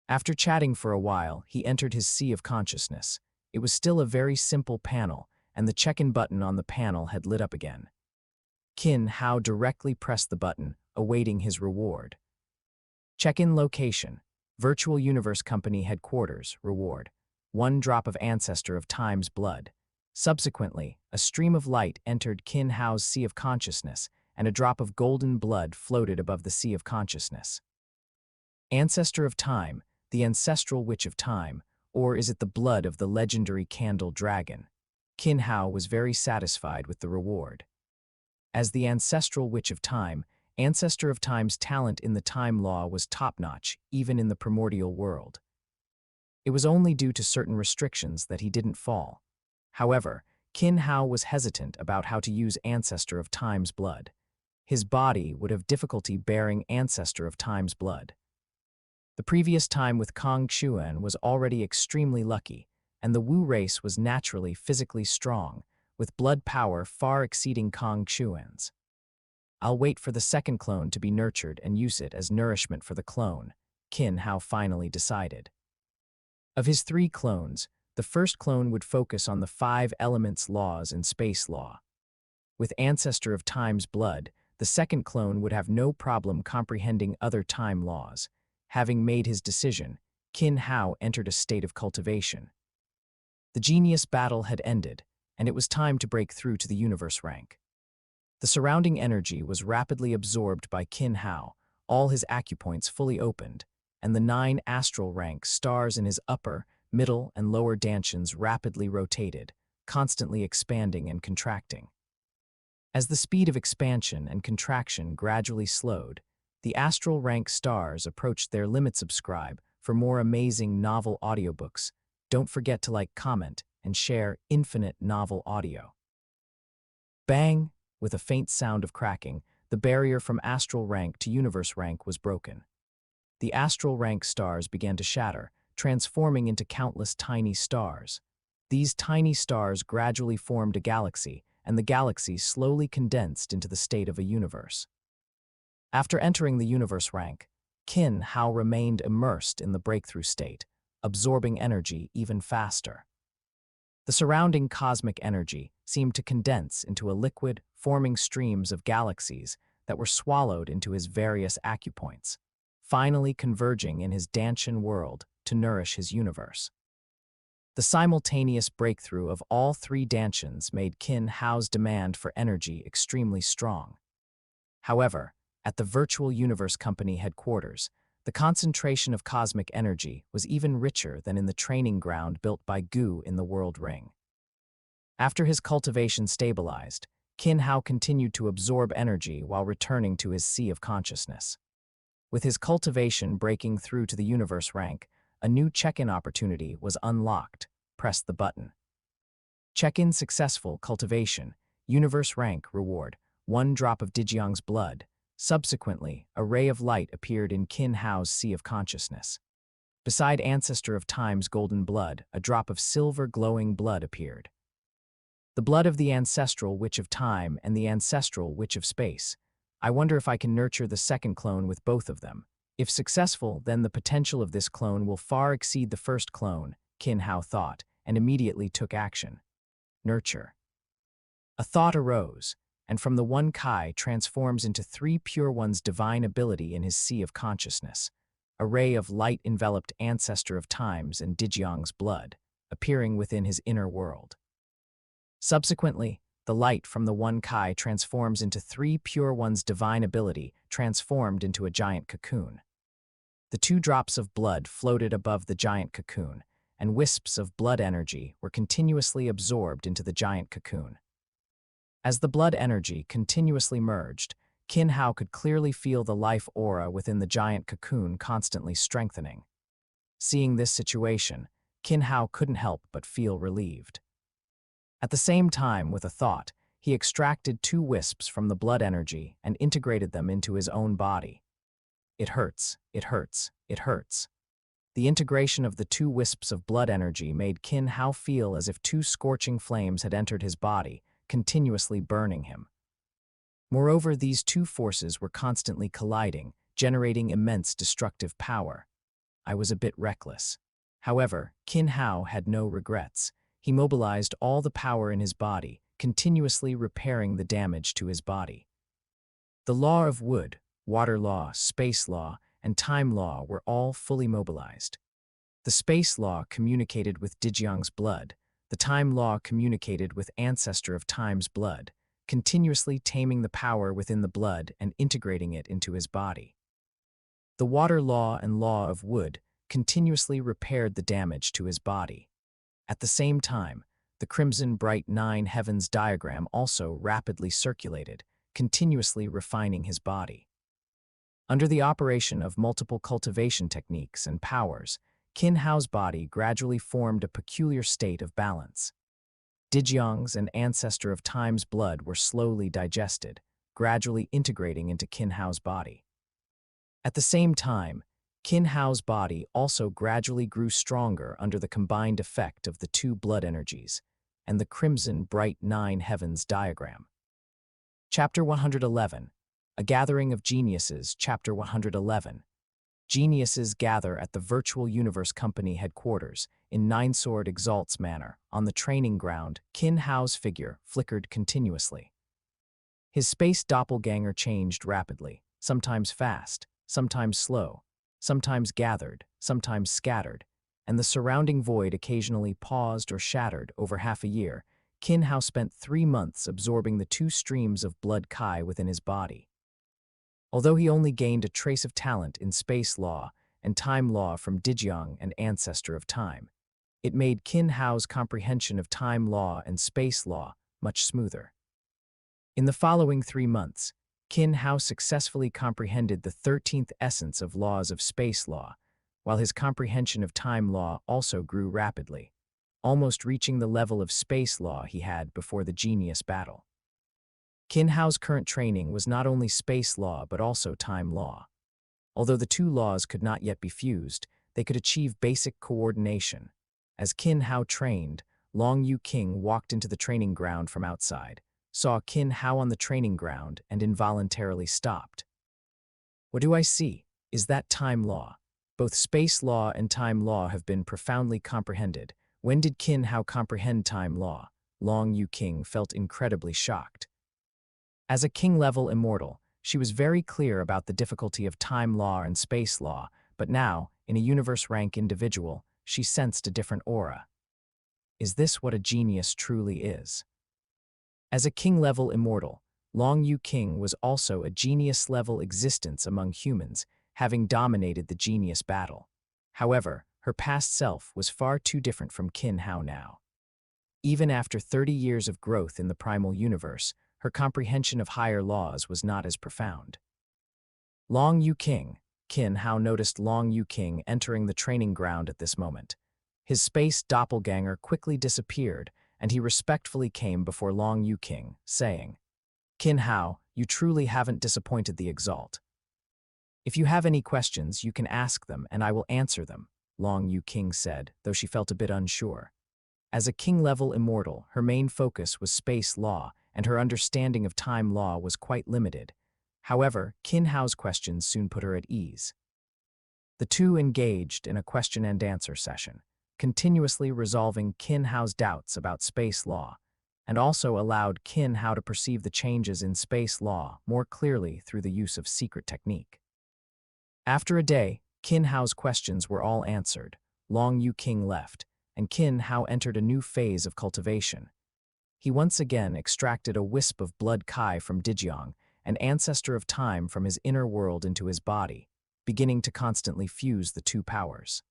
S1: After chatting for a while, he entered his sea of consciousness. It was still a very simple panel, and the check-in button on the panel had lit up again. Qin Hao directly pressed the button, awaiting his reward. Check-in location, Virtual Universe Company Headquarters, reward, 1 drop of Ancestor of Time's blood. Subsequently, a stream of light entered Qin Hao's sea of consciousness, and a drop of golden blood floated above the sea of consciousness. Ancestor of Time, the ancestral witch of time, or is it the blood of the legendary candle dragon? Qin Hao was very satisfied with the reward. As the ancestral witch of time, Ancestor of Time's talent in the time law was top-notch, even in the primordial world. It was only due to certain restrictions that he didn't fall. However, Qin Hao was hesitant about how to use Ancestor of Time's blood. His body would have difficulty bearing Ancestor of Time's blood. The previous time with Kong Chuan was already extremely lucky, and the Wu race was naturally physically strong, with blood power far exceeding Kong Chuan's. I'll wait for the second clone to be nurtured and use it as nourishment for the clone, Qin Hao finally decided. Of his 3 clones, the first clone would focus on the 5 elements laws in space law. With Ancestor of Time's blood, the second clone would have no problem comprehending other time laws. Having made his decision, Qin Hao entered a state of cultivation. The genius battle had ended, and it was time to break through to the universe rank. The surrounding energy was rapidly absorbed by Qin Hao, all his acupoints fully opened, and the 9 astral rank stars in his upper, middle, and lower dantians rapidly rotated, constantly expanding and contracting. As the speed of expansion and contraction gradually slowed, the astral rank stars approached their limit. Subscribe for more amazing novel audiobooks. Don't forget to like, comment, and share Infinite Novel Audio. Bang! With a faint sound of cracking, the barrier from astral rank to universe rank was broken. The astral rank stars began to shatter, transforming into countless tiny stars. These tiny stars gradually formed a galaxy, and the galaxy slowly condensed into the state of a universe. After entering the universe rank, Qin Hao remained immersed in the breakthrough state, absorbing energy even faster. The surrounding cosmic energy seemed to condense into a liquid, forming streams of galaxies that were swallowed into his various acupoints, finally converging in his dantian world to nourish his universe. The simultaneous breakthrough of all 3 dantians made Qin Hao's demand for energy extremely strong. However, at the Virtual Universe Company headquarters, the concentration of cosmic energy was even richer than in the training ground built by Gu in the World Ring. After his cultivation stabilized, Qin Hao continued to absorb energy while returning to his sea of consciousness. With his cultivation breaking through to the universe rank, a new check-in opportunity was unlocked. Press the button. Check-in successful. Cultivation, universe rank reward, 1 drop of Dijiang's blood. Subsequently, a ray of light appeared in Qin Hao's sea of consciousness. Beside Ancestor of Time's golden blood, a drop of silver glowing blood appeared. The blood of the ancestral witch of time and the ancestral witch of space. I wonder if I can nurture the second clone with both of them. If successful, then the potential of this clone will far exceed the first clone, Qin Hao thought, and immediately took action. Nurture. A thought arose, and from the 1 Kai transforms into 3 pure one's divine ability in his sea of consciousness. A ray of light enveloped Ancestor of Time's and Dijiang's blood, appearing within his inner world. Subsequently, the light from the 1 Kai transforms into 3 pure one's divine ability, transformed into a giant cocoon. The 2 drops of blood floated above the giant cocoon, and wisps of blood energy were continuously absorbed into the giant cocoon. As the blood energy continuously merged, Qin Hao could clearly feel the life aura within the giant cocoon constantly strengthening. Seeing this situation, Qin Hao couldn't help but feel relieved. At the same time, with a thought, he extracted 2 wisps from the blood energy and integrated them into his own body. It hurts, it hurts, it hurts. The integration of the 2 wisps of blood energy made Qin Hao feel as if 2 scorching flames had entered his body, continuously burning him. Moreover, these 2 forces were constantly colliding, generating immense destructive power. I was a bit reckless. However, Qin Hao had no regrets. He mobilized all the power in his body, continuously repairing the damage to his body. The law of wood, water law, space law, and time law were all fully mobilized. The space law communicated with Dijiang's blood. The time law communicated with Ancestor of Time's blood, continuously taming the power within the blood and integrating it into his body. The water law and law of wood continuously repaired the damage to his body. At the same time, the crimson bright 9 heavens diagram also rapidly circulated, continuously refining his body. Under the operation of multiple cultivation techniques and powers, Qin Hao's body gradually formed a peculiar state of balance. Dijiang's and Ancestor of Time's blood were slowly digested, gradually integrating into Qin Hao's body. At the same time, Qin Hao's body also gradually grew stronger under the combined effect of the 2 blood energies and the crimson bright 9 heavens diagram. Chapter 111. A Gathering of Geniuses. Chapter 111. Geniuses gather at the Virtual Universe Company headquarters in Ninesword Exalt's manor. On the training ground, Qin Hao's figure flickered continuously. His space doppelganger changed rapidly, sometimes fast, sometimes slow, sometimes gathered, sometimes scattered, and the surrounding void occasionally paused or shattered. Over half a year, Qin Hao spent 3 months absorbing the 2 streams of blood Kai within his body. Although he only gained a trace of talent in space law and time law from Dijiang and Ancestor of Time, it made Qin Hao's comprehension of time law and space law much smoother. In the following 3 months, Qin Hao successfully comprehended the 13th essence of laws of space law, while his comprehension of time law also grew rapidly, almost reaching the level of space law he had before the genius battle. Qin Hao's current training was not only space law but also time law. Although the 2 laws could not yet be fused, they could achieve basic coordination. As Qin Hao trained, Long Yu King walked into the training ground from outside, saw Qin Hao on the training ground, and involuntarily stopped. What do I see? Is that time law? Both space law and time law have been profoundly comprehended. When did Qin Hao comprehend time law? Long Yu King felt incredibly shocked. As a king-level immortal, she was very clear about the difficulty of time law and space law, but now, in a universe-rank individual, she sensed a different aura. Is this what a genius truly is? As a king-level immortal, Long Yu King was also a genius-level existence among humans, having dominated the genius battle. However, her past self was far too different from Qin Hao now. Even after 30 years of growth in the primal universe, her comprehension of higher laws was not as profound. Long Yu King. Qin Hao noticed Long Yu King entering the training ground at this moment. His space doppelganger quickly disappeared, and he respectfully came before Long Yu King, saying, "Qin Hao, you truly haven't disappointed the Exalt. If you have any questions, you can ask them, and I will answer them," Long Yu King said, though she felt a bit unsure. As a king-level immortal, her main focus was space law, and her understanding of time law was quite limited. However, Qin Hao's questions soon put her at ease. The 2 engaged in a question-and-answer session, continuously resolving Qin Hao's doubts about space law, and also allowed Qin Hao to perceive the changes in space law more clearly through the use of secret technique. After a day, Qin Hao's questions were all answered. Long Yu King left, and Qin Hao entered a new phase of cultivation. He once again extracted a wisp of blood Kai from Dijiang, an Ancestor of Time, from his inner world into his body, beginning to constantly fuse the 2 powers.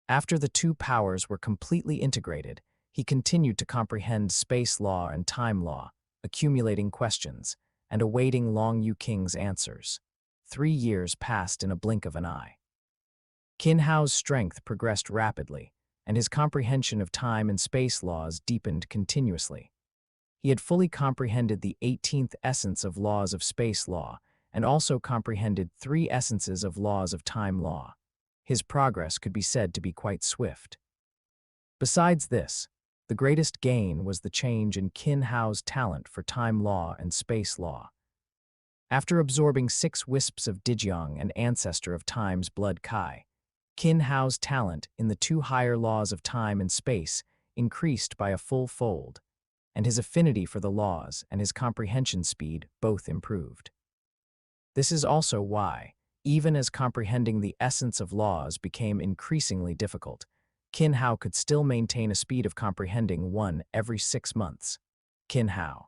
S1: After the 2 powers were completely integrated, he continued to comprehend space law and time law, accumulating questions, and awaiting Long Yu King's answers. 3 years passed in a blink of an eye. Qin Hao's strength progressed rapidly, and his comprehension of time and space laws deepened continuously. He had fully comprehended the 18th essence of laws of space law, and also comprehended 3 essences of laws of time law. His progress could be said to be quite swift. Besides this, the greatest gain was the change in Qin Hao's talent for time law and space law. After absorbing 6 wisps of Dijiang and ancestor of time's blood Kai, Qin Hao's talent in the 2 higher laws of time and space increased by a full fold, and his affinity for the laws and his comprehension speed both improved. This is also why, even as comprehending the essence of laws became increasingly difficult, Qin Hao could still maintain a speed of comprehending 1 every 6 months. Qin Hao.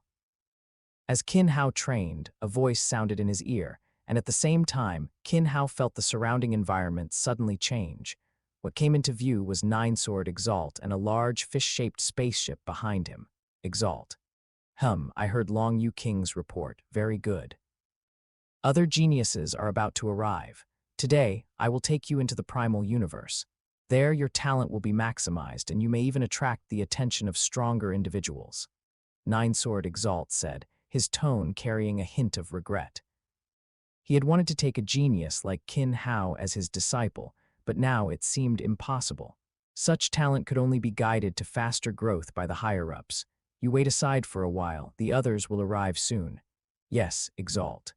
S1: As Qin Hao trained, a voice sounded in his ear, and at the same time, Qin Hao felt the surrounding environment suddenly change. What came into view was Nine-Sword Exalt and a large fish-shaped spaceship behind him. Exalt. I heard Long Yu King's report. Very good. Other geniuses are about to arrive. Today, I will take you into the primal universe. There, your talent will be maximized, and you may even attract the attention of stronger individuals. Nine-Sword Exalt said, his tone carrying a hint of regret. He had wanted to take a genius like Qin Hao as his disciple, but now it seemed impossible. Such talent could only be guided to faster growth by the higher-ups. You wait aside for a while, the others will arrive soon. Yes, Exalt.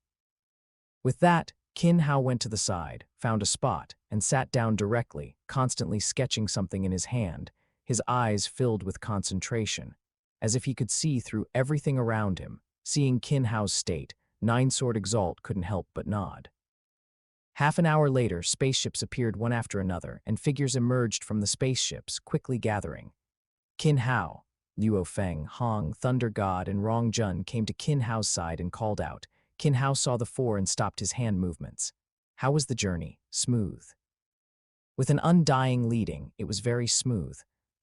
S1: With that, Qin Hao went to the side, found a spot, and sat down directly, constantly sketching something in his hand, his eyes filled with concentration, as if he could see through everything around him. Seeing Qin Hao's state, Nine-Sword Exalt couldn't help but nod. Half an hour later, spaceships appeared one after another, and figures emerged from the spaceships, quickly gathering. Qin Hao, Luo Feng, Hong, Thunder God, and Rong Jun came to Qin Hao's side and called out. Qin Hao saw the 4 and stopped his hand movements. How was the journey? Smooth. With an undying leading, it was very smooth.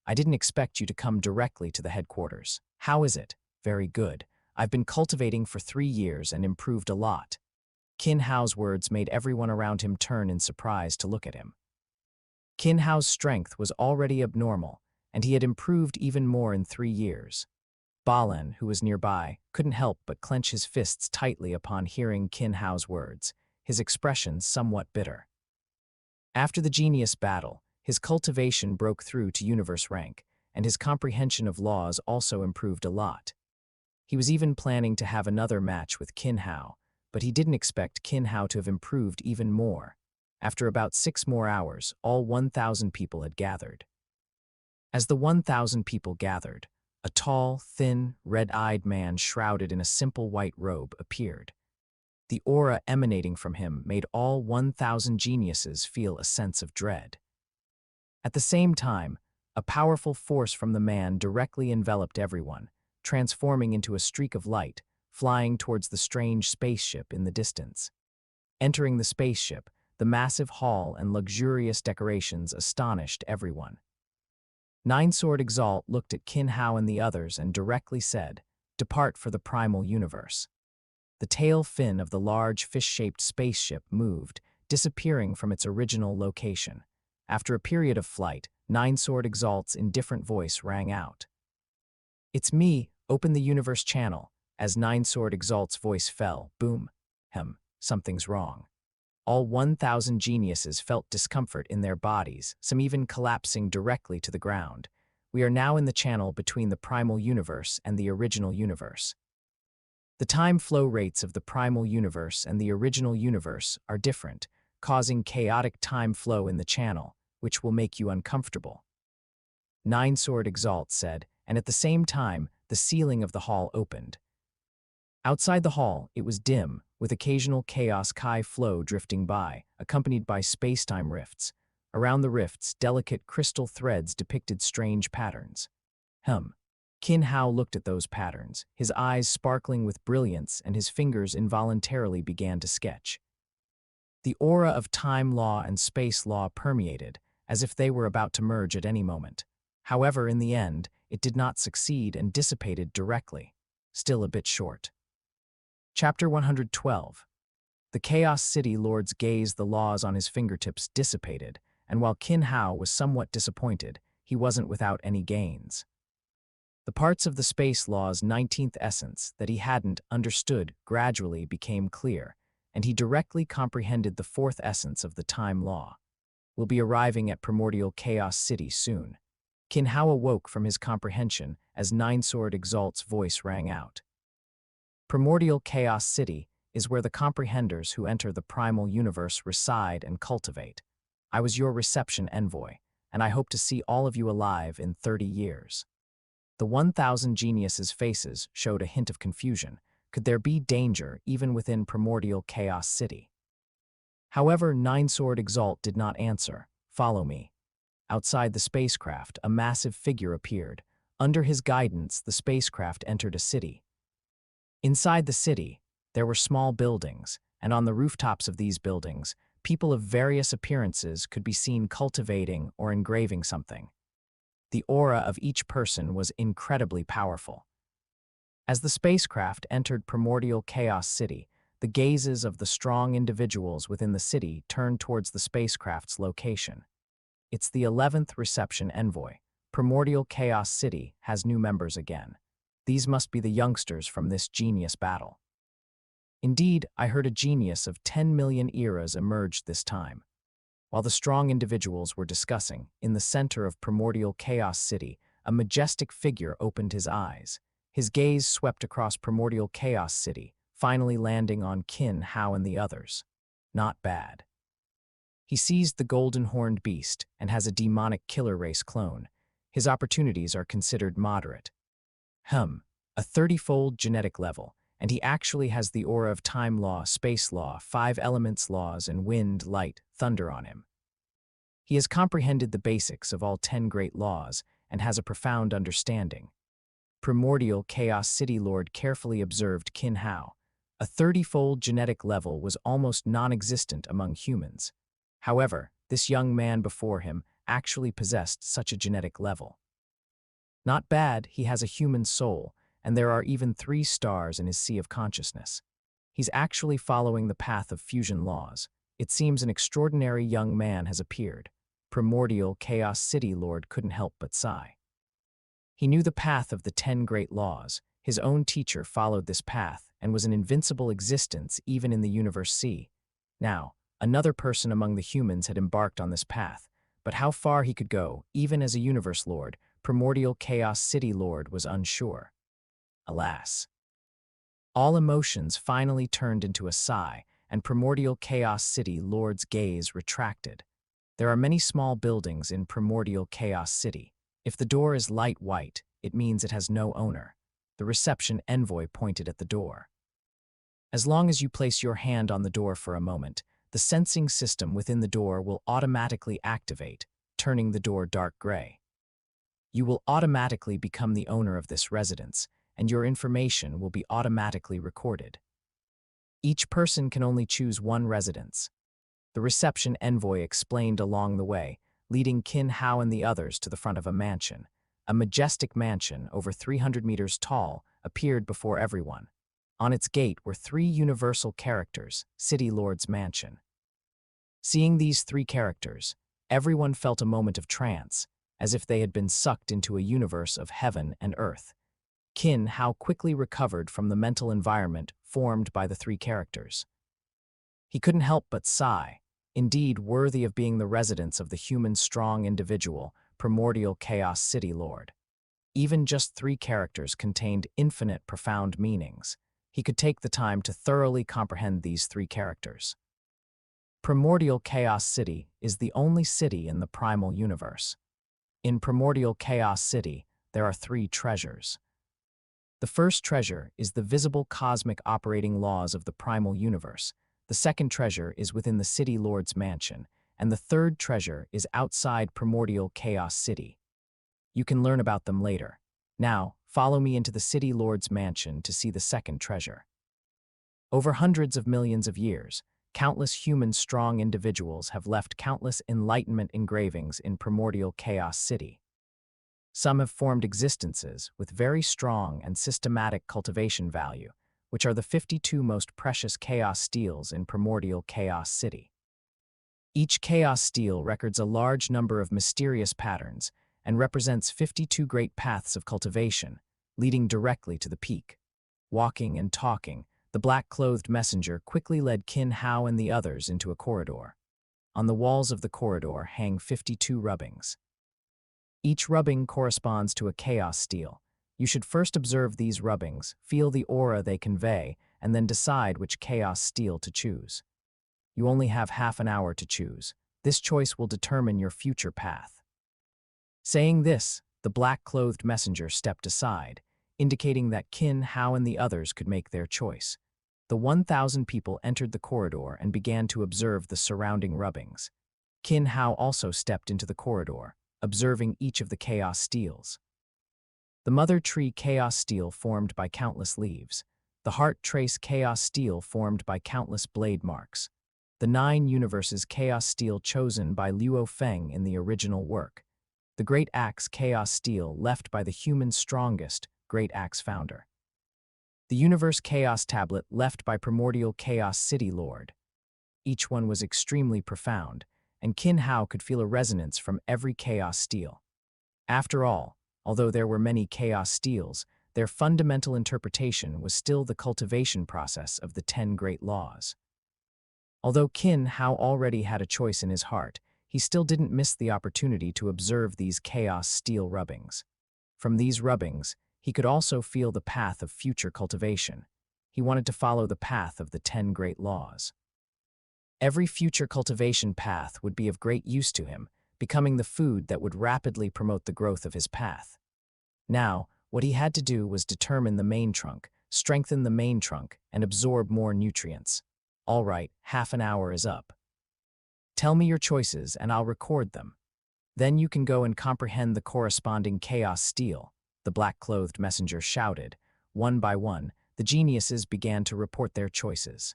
S1: I didn't expect you to come directly to the headquarters. How is it? Very good. I've been cultivating for 3 years and improved a lot. Qin Hao's words made everyone around him turn in surprise to look at him. Qin Hao's strength was already abnormal, and he had improved even more in 3 years. Balen, who was nearby, couldn't help but clench his fists tightly upon hearing Qin Hao's words, his expressions somewhat bitter. After the genius battle, his cultivation broke through to universe rank, and his comprehension of laws also improved a lot. He was even planning to have another match with Qin Hao, but he didn't expect Qin Hao to have improved even more. After about 6 more hours, all 1,000 people had gathered. As the 1,000 people gathered, a tall, thin, red-eyed man shrouded in a simple white robe appeared. The aura emanating from him made all 1,000 geniuses feel a sense of dread. At the same time, a powerful force from the man directly enveloped everyone, transforming into a streak of light, flying towards the strange spaceship in the distance. Entering the spaceship, the massive hall and luxurious decorations astonished everyone. Nine-Sword Exalt looked at Qin Hao and the others and directly said, "Depart for the primal universe." The tail fin of the large fish-shaped spaceship moved, disappearing from its original location. After a period of flight, Nine-Sword Exalt's indifferent voice rang out. "It's me, open the universe channel." As Nine-Sword Exalt's voice fell, boom, something's wrong. All 1,000 geniuses felt discomfort in their bodies, some even collapsing directly to the ground. We are now in the channel between the primal universe and the original universe. The time flow rates of the primal universe and the original universe are different, causing chaotic time flow in the channel, which will make you uncomfortable. Nine-Sword Exalt said, and at the same time, the ceiling of the hall opened. Outside the hall, it was dim, with occasional chaos chi flow drifting by, accompanied by space-time rifts. Around the rifts, delicate crystal threads depicted strange patterns. Qin Hao looked at those patterns, his eyes sparkling with brilliance, and his fingers involuntarily began to sketch. The aura of time law and space law permeated, as if they were about to merge at any moment. However, in the end, it did not succeed and dissipated directly, still a bit short. Chapter 112. The Chaos City Lord's gaze the laws on his fingertips dissipated, and while Qin Hao was somewhat disappointed, he wasn't without any gains. The parts of the space law's 19th essence that he hadn't understood gradually became clear, and he directly comprehended the fourth essence of the time law. We'll be arriving at primordial Chaos City soon. Qin Hao awoke from his comprehension as Ninesword Exalt's voice rang out. Primordial Chaos City is where the comprehenders who enter the primal universe reside and cultivate. I was your reception envoy, and I hope to see all of you alive in 30 years. The 1,000 geniuses' faces showed a hint of confusion. Could there be danger even within Primordial Chaos City? However, Ninesword Exalt did not answer. Follow me. Outside the spacecraft, a massive figure appeared. Under his guidance, the spacecraft entered a city. Inside the city, there were small buildings, and on the rooftops of these buildings, people of various appearances could be seen cultivating or engraving something. The aura of each person was incredibly powerful. As the spacecraft entered Primordial Chaos City, the gazes of the strong individuals within the city turned towards the spacecraft's location. It's the 11th reception envoy. Primordial Chaos City has new members again. These must be the youngsters from this genius battle. Indeed, I heard a genius of 10 million eras emerged this time. While the strong individuals were discussing, in the center of Primordial Chaos City, a majestic figure opened his eyes. His gaze swept across Primordial Chaos City, finally landing on Qin Hao and the others. Not bad. He seized the golden-horned beast and has a demonic killer race clone. His opportunities are considered moderate. A 30-fold genetic level, and he actually has the aura of time law, space law, 5 elements laws, and wind, light, thunder on him. He has comprehended the basics of all 10 great laws and has a profound understanding. Primordial Chaos City Lord carefully observed Qin Hao. A 30-fold genetic level was almost non-existent among humans. However, this young man before him actually possessed such a genetic level. Not bad, he has a human soul, and there are even 3 stars in his sea of consciousness. He's actually following the path of fusion laws. It seems an extraordinary young man has appeared. Primordial Chaos City Lord couldn't help but sigh. He knew the path of the 10 great laws. His own teacher followed this path and was an invincible existence even in the universe C. Now, another person among the humans had embarked on this path, but how far he could go, even as a universe lord, Primordial Chaos City Lord was unsure. Alas. All emotions finally turned into a sigh, and Primordial Chaos City Lord's gaze retracted. There are many small buildings in Primordial Chaos City. If the door is light white, it means it has no owner. The reception envoy pointed at the door. As long as you place your hand on the door for a moment, the sensing system within the door will automatically activate, turning the door dark gray. You will automatically become the owner of this residence, and your information will be automatically recorded. Each person can only choose one residence. The reception envoy explained along the way, leading Qin Hao and the others to the front of a mansion. A majestic mansion, over 300 meters tall, appeared before everyone. On its gate were 3 universal characters, City Lord's mansion. Seeing these 3 characters, everyone felt a moment of trance, as if they had been sucked into a universe of heaven and earth. Qin Hao quickly recovered from the mental environment formed by the 3 characters. He couldn't help but sigh, indeed worthy of being the residence of the human strong individual, Primordial Chaos City Lord. Even just 3 characters contained infinite profound meanings. He could take the time to thoroughly comprehend these 3 characters. Primordial Chaos City is the only city in the primal universe. In Primordial Chaos City, there are 3 treasures. The first treasure is the visible cosmic operating laws of the primal universe. The second treasure is within the City Lord's mansion, and the third treasure is outside Primordial Chaos City. You can learn about them later. Now, follow me into the City Lord's mansion to see the second treasure. Over hundreds of millions of years, countless human strong individuals have left countless enlightenment engravings in Primordial Chaos City. Some have formed existences with very strong and systematic cultivation value, which are the 52 most precious chaos steels in Primordial Chaos City. Each chaos steel records a large number of mysterious patterns, and represents 52 great paths of cultivation, leading directly to the peak. Walking and talking, the black-clothed messenger quickly led Qin Hao and the others into a corridor. On the walls of the corridor hang 52 rubbings. Each rubbing corresponds to a chaos steel. You should first observe these rubbings, feel the aura they convey, and then decide which chaos steel to choose. You only have half an hour to choose. This choice will determine your future path. Saying this, the black-clothed messenger stepped aside, indicating that Qin Hao and the others could make their choice. The 1,000 people entered the corridor and began to observe the surrounding rubbings. Qin Hao also stepped into the corridor, observing each of the chaos steels. The mother tree chaos steel formed by countless leaves. The heart trace chaos steel formed by countless blade marks. The 9 universes chaos steel chosen by Luo Feng in the original work. The great axe chaos steel left by the human strongest great axe founder. The universe chaos tablet left by primordial chaos city lord. Each one was extremely profound, and Qin Hao could feel a resonance from every chaos steel. After all, although there were many chaos steels, their fundamental interpretation was still the cultivation process of the 10 great laws. Although Qin Hao already had a choice in his heart, he still didn't miss the opportunity to observe these chaos steel rubbings. From these rubbings, he could also feel the path of future cultivation. He wanted to follow the path of the 10 great laws. Every future cultivation path would be of great use to him, becoming the food that would rapidly promote the growth of his path. Now, what he had to do was determine the main trunk, strengthen the main trunk, and absorb more nutrients. All right, half an hour is up. Tell me your choices and I'll record them. Then you can go and comprehend the corresponding chaos steel, the black-clothed messenger shouted. One by one, the geniuses began to report their choices.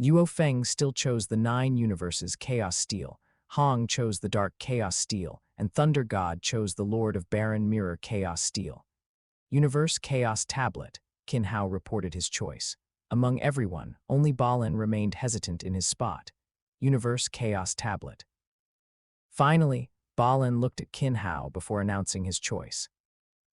S1: Luo Feng still chose the 9 universes chaos steel, Hong chose the dark chaos steel, and Thunder God chose the Lord of Barren Mirror chaos steel. Universe chaos tablet, Qin Hao reported his choice. Among everyone, only Balin remained hesitant in his spot. Universe chaos tablet. Finally, Balin looked at Qin Hao before announcing his choice.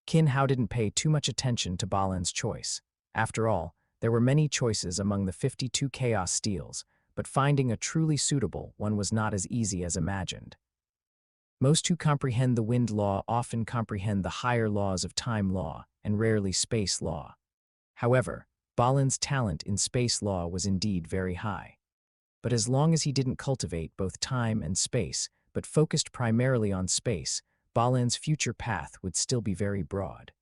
S1: Qin Hao didn't pay too much attention to Balin's choice. After all, there were many choices among the 52 chaos steels, but finding a truly suitable one was not as easy as imagined. Most who comprehend the wind law often comprehend the higher laws of time law and rarely space law. However, Balin's talent in space law was indeed very high. But as long as he didn't cultivate both time and space, but focused primarily on space, Balin's future path would still be very broad.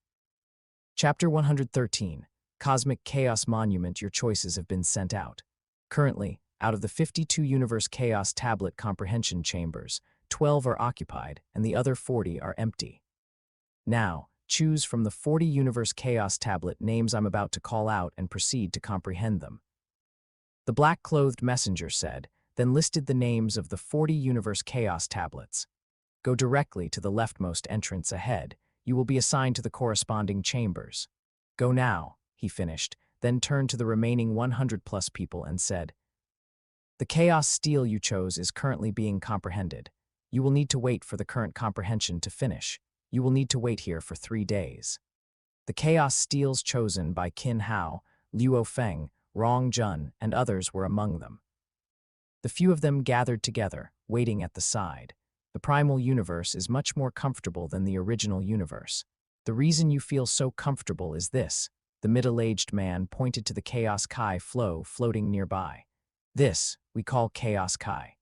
S1: Chapter 113, Cosmic Chaos Monument. Your choices have been sent out. Currently, out of the 52 Universe Chaos Tablet comprehension chambers, 12 are occupied and the other 40 are empty. Now, choose from the 40 Universe Chaos Tablet names I'm about to call out and proceed to comprehend them. The black-clothed messenger said, then listed the names of the 40 Universe Chaos Tablets. Go directly to the leftmost entrance ahead. You will be assigned to the corresponding chambers. Go now, he finished, then turned to the remaining 100+ people and said, the chaos steel you chose is currently being comprehended. You will need to wait for the current comprehension to finish. You will need to wait here for 3 days. The chaos steels chosen by Qin Hao, Luo Feng, Rong Jun, and others were among them. The few of them gathered together, waiting at the side. The primal universe is much more comfortable than the original universe. The reason you feel so comfortable is this. The middle-aged man pointed to the Chaos Kai flow floating nearby. This we call Chaos Kai.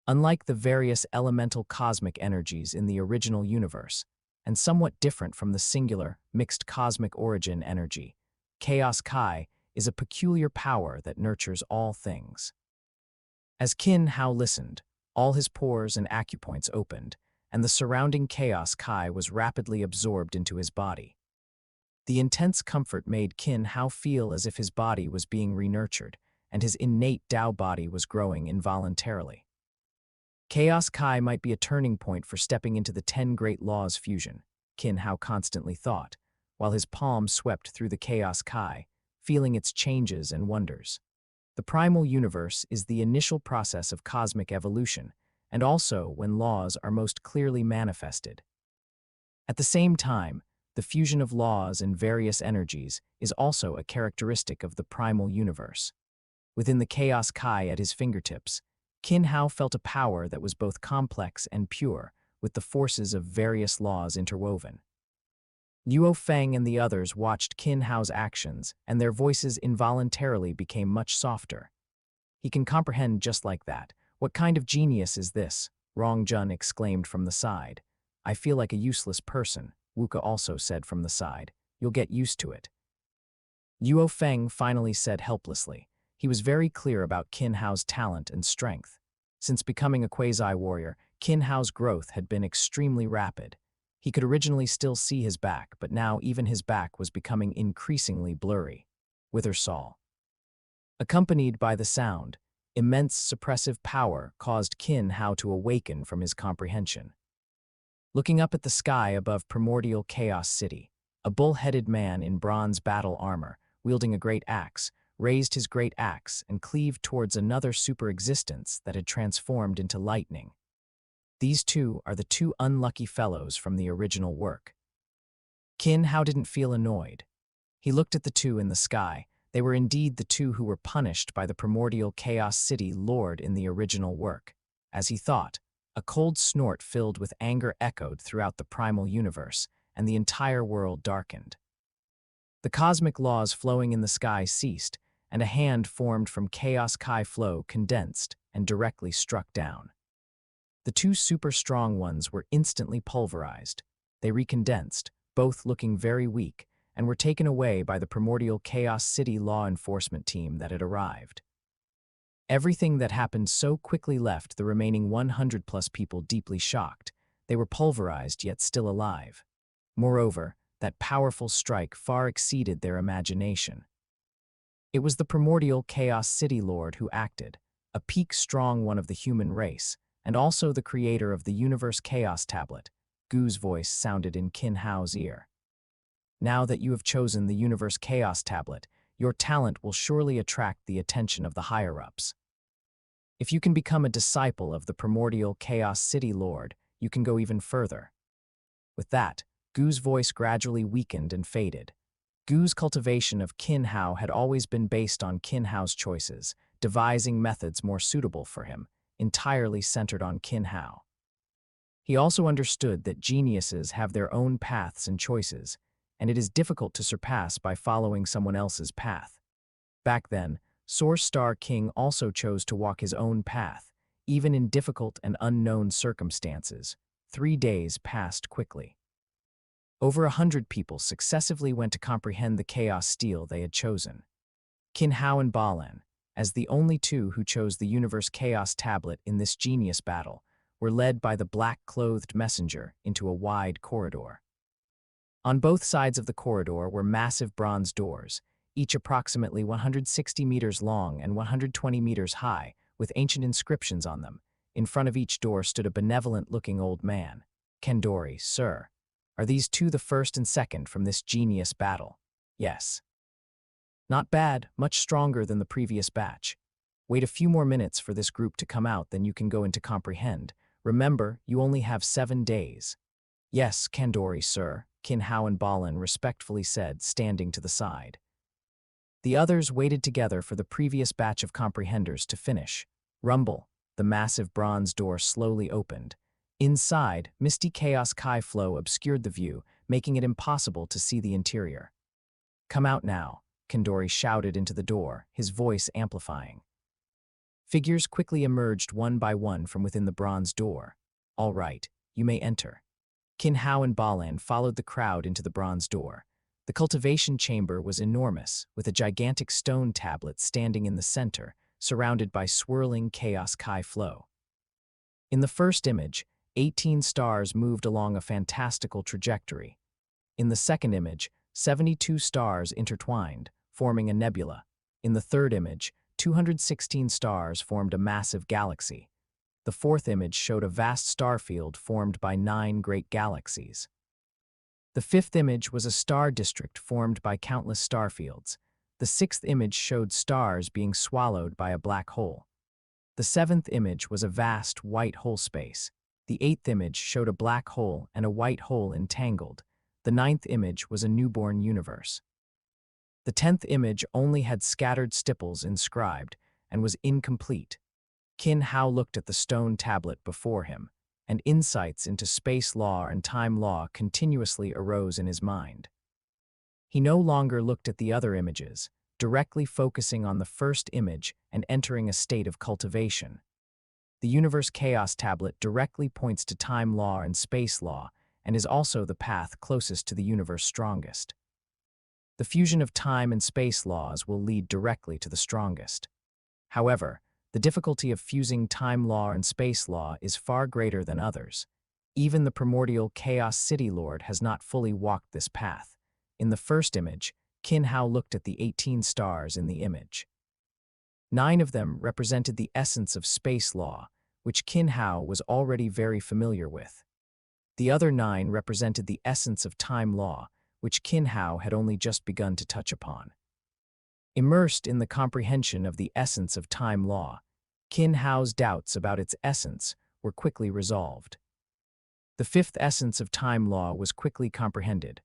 S1: Unlike the various elemental cosmic energies in the original universe, and somewhat different from the singular, mixed cosmic origin energy, Chaos Kai is a peculiar power that nurtures all things. As Qin Hao listened, all his pores and acupoints opened, and the surrounding Chaos Kai was rapidly absorbed into his body. The intense comfort made Qin Hao feel as if his body was being renurtured, and his innate Tao body was growing involuntarily. Chaos Kai might be a turning point for stepping into the 10 Great Laws fusion, Qin Hao constantly thought, while his palm swept through the Chaos Kai, feeling its changes and wonders. The primal universe is the initial process of cosmic evolution, and also when laws are most clearly manifested. At the same time, the fusion of laws and various energies is also a characteristic of the primal universe. Within the chaos Kai at his fingertips, Qin Hao felt a power that was both complex and pure, with the forces of various laws interwoven. Luo Feng and the others watched Qin Hao's actions, and their voices involuntarily became much softer. He can comprehend just like that. What kind of genius is this? Rong Jun exclaimed from the side. I feel like a useless person, Wuka also said from the side. You'll get used to it. Luo Feng finally said helplessly. He was very clear about Qin Hao's talent and strength. Since becoming a quasi-warrior, Qin Hao's growth had been extremely rapid. He could originally still see his back, but now even his back was becoming increasingly blurry. Withersall. Accompanied by the sound, immense suppressive power caused Qin Hao to awaken from his comprehension. Looking up at the sky above primordial Chaos City, a bull-headed man in bronze battle armor, wielding a great axe, raised his great axe and cleaved towards another super-existence that had transformed into lightning. These two are the two unlucky fellows from the original work. Qin Hao didn't feel annoyed. He looked at the two in the sky. They were indeed the two who were punished by the primordial Chaos City Lord in the original work. As he thought, a cold snort filled with anger echoed throughout the primal universe, and the entire world darkened. The cosmic laws flowing in the sky ceased, and a hand formed from Chaos Kai flow condensed and directly struck down. The two super strong ones were instantly pulverized. They recondensed, both looking very weak, and were taken away by the primordial Chaos City law enforcement team that had arrived. Everything that happened so quickly left the remaining 100+ people deeply shocked. They were pulverized yet still alive. Moreover, that powerful strike far exceeded their imagination. It was the primordial Chaos City Lord who acted, a peak-strong one of the human race, and also the creator of the Universe Chaos Tablet. Gu's voice sounded in Qin Hao's ear. Now that you have chosen the Universe Chaos Tablet, your talent will surely attract the attention of the higher-ups. If you can become a disciple of the primordial Chaos City Lord, you can go even further. With that, Gu's voice gradually weakened and faded. Gu's cultivation of Qin Hao had always been based on Qin Hao's choices, devising methods more suitable for him, entirely centered on Qin Hao. He also understood that geniuses have their own paths and choices, and it is difficult to surpass by following someone else's path. Back then, Source Star King also chose to walk his own path, even in difficult and unknown circumstances. 3 days passed quickly. Over 100 people successively went to comprehend the chaos steel they had chosen. Qin Hao and Balan, as the only two who chose the Universe Chaos Tablet in this genius battle, were led by the black-clothed messenger into a wide corridor. On both sides of the corridor were massive bronze doors, each approximately 160 meters long and 120 meters high, with ancient inscriptions on them. In front of each door stood a benevolent-looking old man. Kendori, sir. Are these two the first and second from this genius battle? Yes. Not bad, much stronger than the previous batch. Wait a few more minutes for this group to come out, then you can go into comprehend. Remember, you only have 7 days. Yes, Kendori, sir, Qin Hao and Balan respectfully said, standing to the side. The others waited together for the previous batch of comprehenders to finish. Rumble, the massive bronze door slowly opened. Inside, misty chaos Kai flow obscured the view, making it impossible to see the interior. Come out now, Kendori shouted into the door, his voice amplifying. Figures quickly emerged one by one from within the bronze door. All right, you may enter. Qin Hao and Balan followed the crowd into the bronze door. The cultivation chamber was enormous, with a gigantic stone tablet standing in the center, surrounded by swirling chaos Kai flow. In the first image, 18 stars moved along a fantastical trajectory. In the second image, 72 stars intertwined, forming a nebula. In the third image, 216 stars formed a massive galaxy. The fourth image showed a vast star field formed by 9 great galaxies. The fifth image was a star district formed by countless star fields. The sixth image showed stars being swallowed by a black hole. The seventh image was a vast white hole space. The eighth image showed a black hole and a white hole entangled. The ninth image was a newborn universe. The 10th image only had scattered stipples inscribed and was incomplete. Qin Hao looked at the stone tablet before him, and insights into space law and time law continuously arose in his mind. He no longer looked at the other images, directly focusing on the first image and entering a state of cultivation. The Universe Chaos Tablet directly points to time law and space law and is also the path closest to the universe strongest. The fusion of time and space laws will lead directly to the strongest. However, the difficulty of fusing time law and space law is far greater than others. Even the primordial Chaos City Lord has not fully walked this path. In the first image, Qin Hao looked at the 18 stars in the image. 9 of them represented the essence of space law, which Qin Hao was already very familiar with. The other 9 represented the essence of time law, which Qin Hao had only just begun to touch upon. Immersed in the comprehension of the essence of time law, Qin Hao's doubts about its essence were quickly resolved. The fifth essence of time law was quickly comprehended.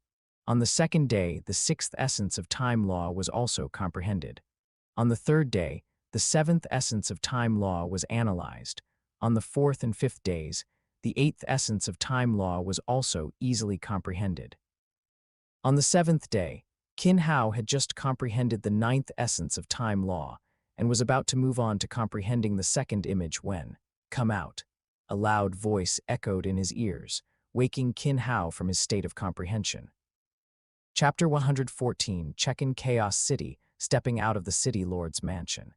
S1: On the second day, the sixth essence of time law was also comprehended. On the third day, the seventh essence of time law was analyzed. On the fourth and fifth days, the eighth essence of time law was also easily comprehended. On the seventh day, Qin Hao had just comprehended the ninth essence of time law and was about to move on to comprehending the second image when, "Come out," a loud voice echoed in his ears, waking Qin Hao from his state of comprehension. Chapter 114, Check-in Chaos City, stepping out of the City Lord's mansion.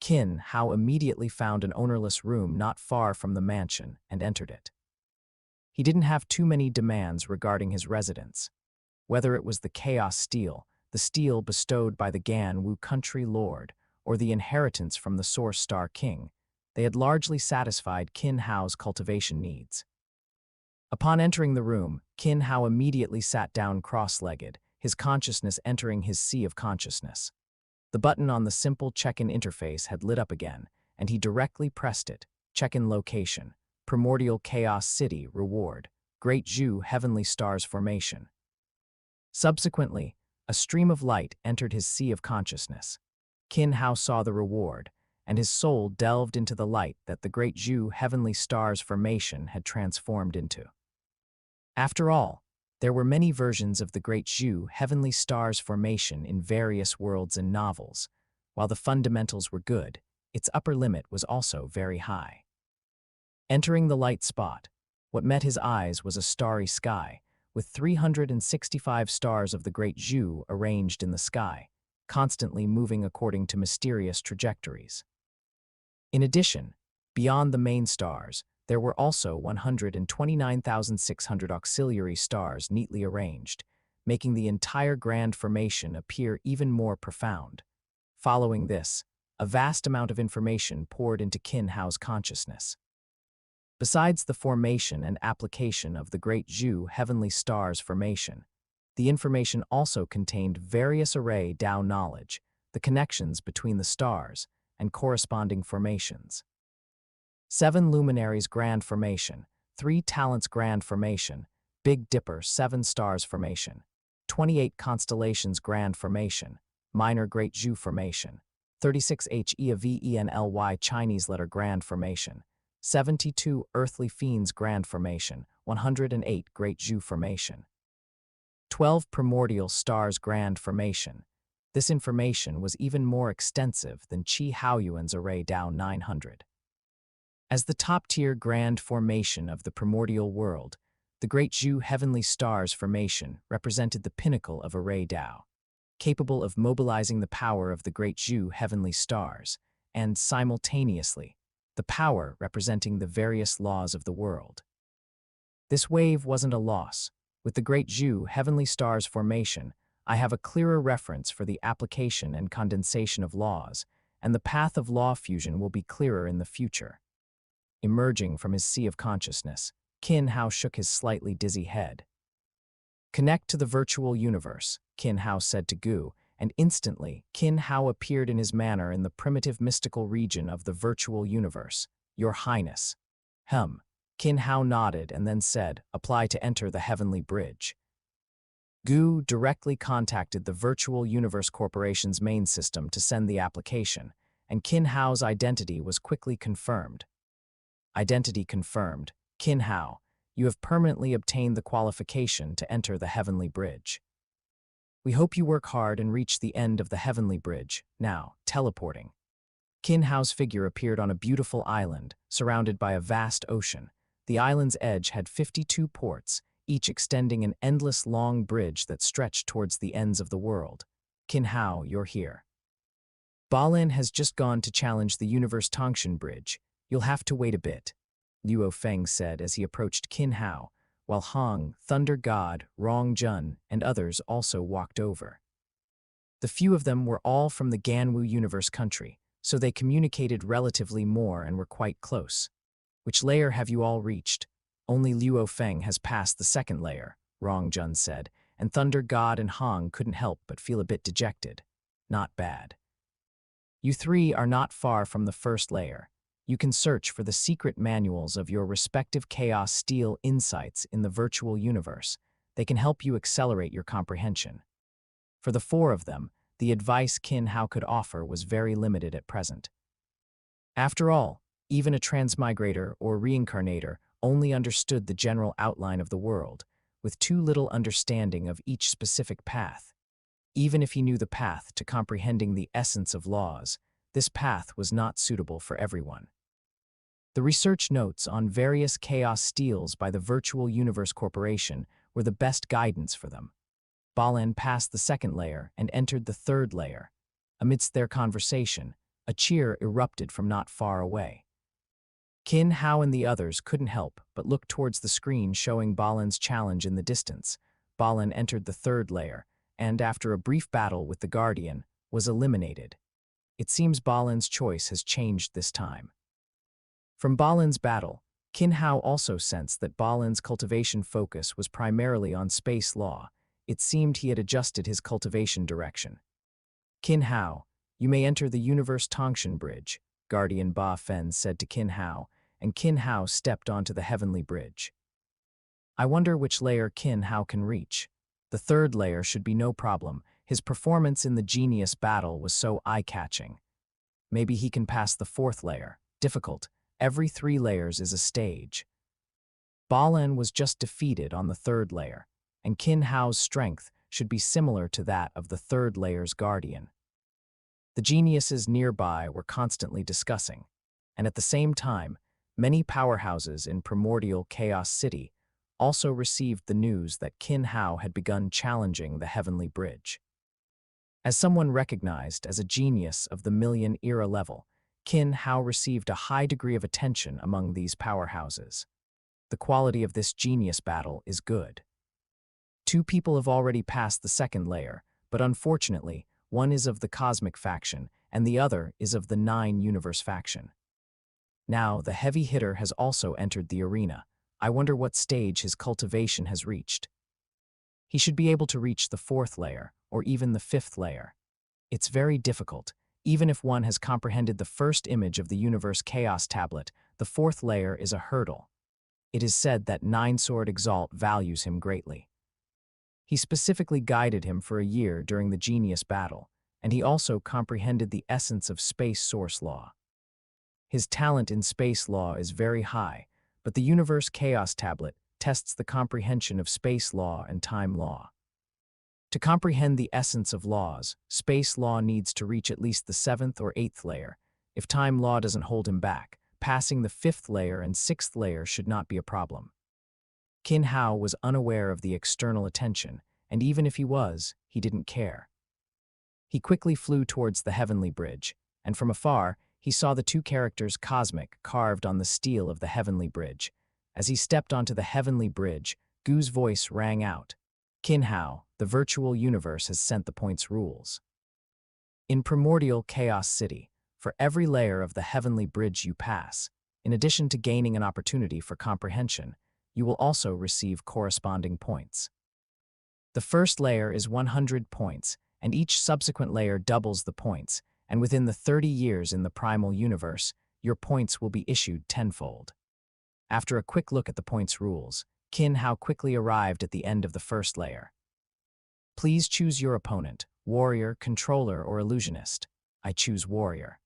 S1: Qin Hao immediately found an ownerless room not far from the mansion and entered it. He didn't have too many demands regarding his residence. Whether it was the Chaos Steel, the steel bestowed by the Gan Wu country lord, or the inheritance from the Source Star King, they had largely satisfied Qin Hao's cultivation needs. Upon entering the room, Qin Hao immediately sat down cross-legged, his consciousness entering his sea of consciousness. The button on the simple check-in interface had lit up again, and he directly pressed it. Check-in location, Primordial Chaos City, reward, Great Zhu Heavenly Stars formation. Subsequently, a stream of light entered his sea of consciousness. Qin Hao saw the reward, and his soul delved into the light that the Great Zhu Heavenly Stars formation had transformed into. After all, there were many versions of the Great Zhu Heavenly Stars formation in various worlds and novels. While the fundamentals were good, its upper limit was also very high. Entering the light spot, what met his eyes was a starry sky, with 365 stars of the Great Zhu arranged in the sky, constantly moving according to mysterious trajectories. In addition, beyond the main stars, there were also 129,600 auxiliary stars neatly arranged, making the entire grand formation appear even more profound. Following this, a vast amount of information poured into Qin Hao's consciousness. Besides the formation and application of the Great Zhu Heavenly Stars formation, the information also contained various array Dao knowledge, the connections between the stars, and corresponding formations. 7 Luminaries Grand Formation, 3 Talents Grand Formation, Big Dipper 7 Stars Formation, 28 Constellations Grand Formation, Minor Great Zhu Formation, 36 HEAVENLY Chinese Letter Grand Formation, 72 Earthly Fiends Grand Formation, 108 Great Zhu Formation. 12 Primordial Stars Grand Formation. This information was even more extensive than Qi Haoyuan's array Dao 900. As the top-tier grand formation of the primordial world, the Great Zhu Heavenly Stars formation represented the pinnacle of array Dao, capable of mobilizing the power of the Great Zhu Heavenly Stars, and simultaneously, the power representing the various laws of the world. This wave wasn't a loss. With the Great Zhu Heavenly Stars formation, I have a clearer reference for the application and condensation of laws, and the path of law fusion will be clearer in the future. Emerging from his sea of consciousness, Qin Hao shook his slightly dizzy head. Connect to the virtual universe, Qin Hao said to Gu, and instantly, Qin Hao appeared in his manner in the primitive mystical region of the virtual universe. Your Highness. Qin Hao nodded and then said, apply to enter the heavenly bridge. Gu directly contacted the Virtual Universe Corporation's main system to send the application, and Qin Hao's identity was quickly confirmed. Identity confirmed. Qin Hao, you have permanently obtained the qualification to enter the heavenly bridge. We hope you work hard and reach the end of the heavenly bridge. Now, teleporting. Qin Hao's figure appeared on a beautiful island, surrounded by a vast ocean. The island's edge had 52 ports, each extending an endless long bridge that stretched towards the ends of the world. Qin Hao, you're here. Balin has just gone to challenge the Universe Tongshan Bridge. You'll have to wait a bit, Luo Feng said as he approached Qin Hao, while Hong, Thunder God, Rong Jun, and others also walked over. The few of them were all from the Ganwu Universe country, so they communicated relatively more and were quite close. Which layer have you all reached? Only Luo Feng has passed the second layer, Rong Jun said, and Thunder God and Hong couldn't help but feel a bit dejected. Not bad. You three are not far from the first layer. You can search for the secret manuals of your respective Chaos Steel insights in the virtual universe. They can help you accelerate your comprehension. For the four of them, the advice Qin Hao could offer was very limited at present. After all, even a transmigrator or reincarnator only understood the general outline of the world, with too little understanding of each specific path. Even if he knew the path to comprehending the essence of laws, this path was not suitable for everyone. The research notes on various chaos steels by the Virtual Universe Corporation were the best guidance for them. Balin passed the second layer and entered the third layer. Amidst their conversation, a cheer erupted from not far away. Qin Hao and the others couldn't help but look towards the screen showing Balin's challenge in the distance. Balin entered the third layer, and after a brief battle with the Guardian, was eliminated. It seems Balin's choice has changed this time. From Balin's battle, Qin Hao also sensed that Balin's cultivation focus was primarily on space law. It seemed he had adjusted his cultivation direction. Qin Hao, you may enter the Universe Tongshan Bridge, Guardian Ba Fen said to Qin Hao, and Qin Hao stepped onto the heavenly bridge. I wonder which layer Qin Hao can reach. The third layer should be no problem. His performance in the genius battle was so eye-catching. Maybe he can pass the fourth layer. Difficult. Every 3 layers is a stage. Balin was just defeated on the third layer, and Qin Hao's strength should be similar to that of the third layer's guardian. The geniuses nearby were constantly discussing, and at the same time, many powerhouses in primordial Chaos City also received the news that Qin Hao had begun challenging the heavenly bridge. As someone recognized as a genius of the million-era level, Qin Hao received a high degree of attention among these powerhouses. The quality of this genius battle is good. 2 people have already passed the second layer, but unfortunately, one is of the Cosmic faction and the other is of the 9 Universe faction. Now, the heavy hitter has also entered the arena. I wonder what stage his cultivation has reached. He should be able to reach the 4th layer, or even the 5th layer. It's very difficult. Even if one has comprehended the first image of the Universe Chaos Tablet, the 4th layer is a hurdle. It is said that 9-Sword Exalt values him greatly. He specifically guided him for a year during the Genius battle, and he also comprehended the essence of space source law. His talent in space law is very high, but the Universe Chaos Tablet tests the comprehension of space law and time law. To comprehend the essence of laws, space law needs to reach at least the 7th or 8th layer. If time law doesn't hold him back, passing the 5th layer and 6th layer should not be a problem. Qin Hao was unaware of the external attention, and even if he was, he didn't care. He quickly flew towards the heavenly bridge, and from afar, he saw the 2 characters Cosmic carved on the steel of the heavenly bridge. As he stepped onto the heavenly bridge, Gu's voice rang out. Qin Hao, the virtual universe has sent the points rules. In primordial Chaos City, for every layer of the heavenly bridge you pass, in addition to gaining an opportunity for comprehension, you will also receive corresponding points. The first layer is 100 points, and each subsequent layer doubles the points, and within the 30 years in the primal universe, your points will be issued tenfold. After a quick look at the points rules, Qin Hao quickly arrived at the end of the first layer. Please choose your opponent, warrior, controller, or illusionist. I choose warrior.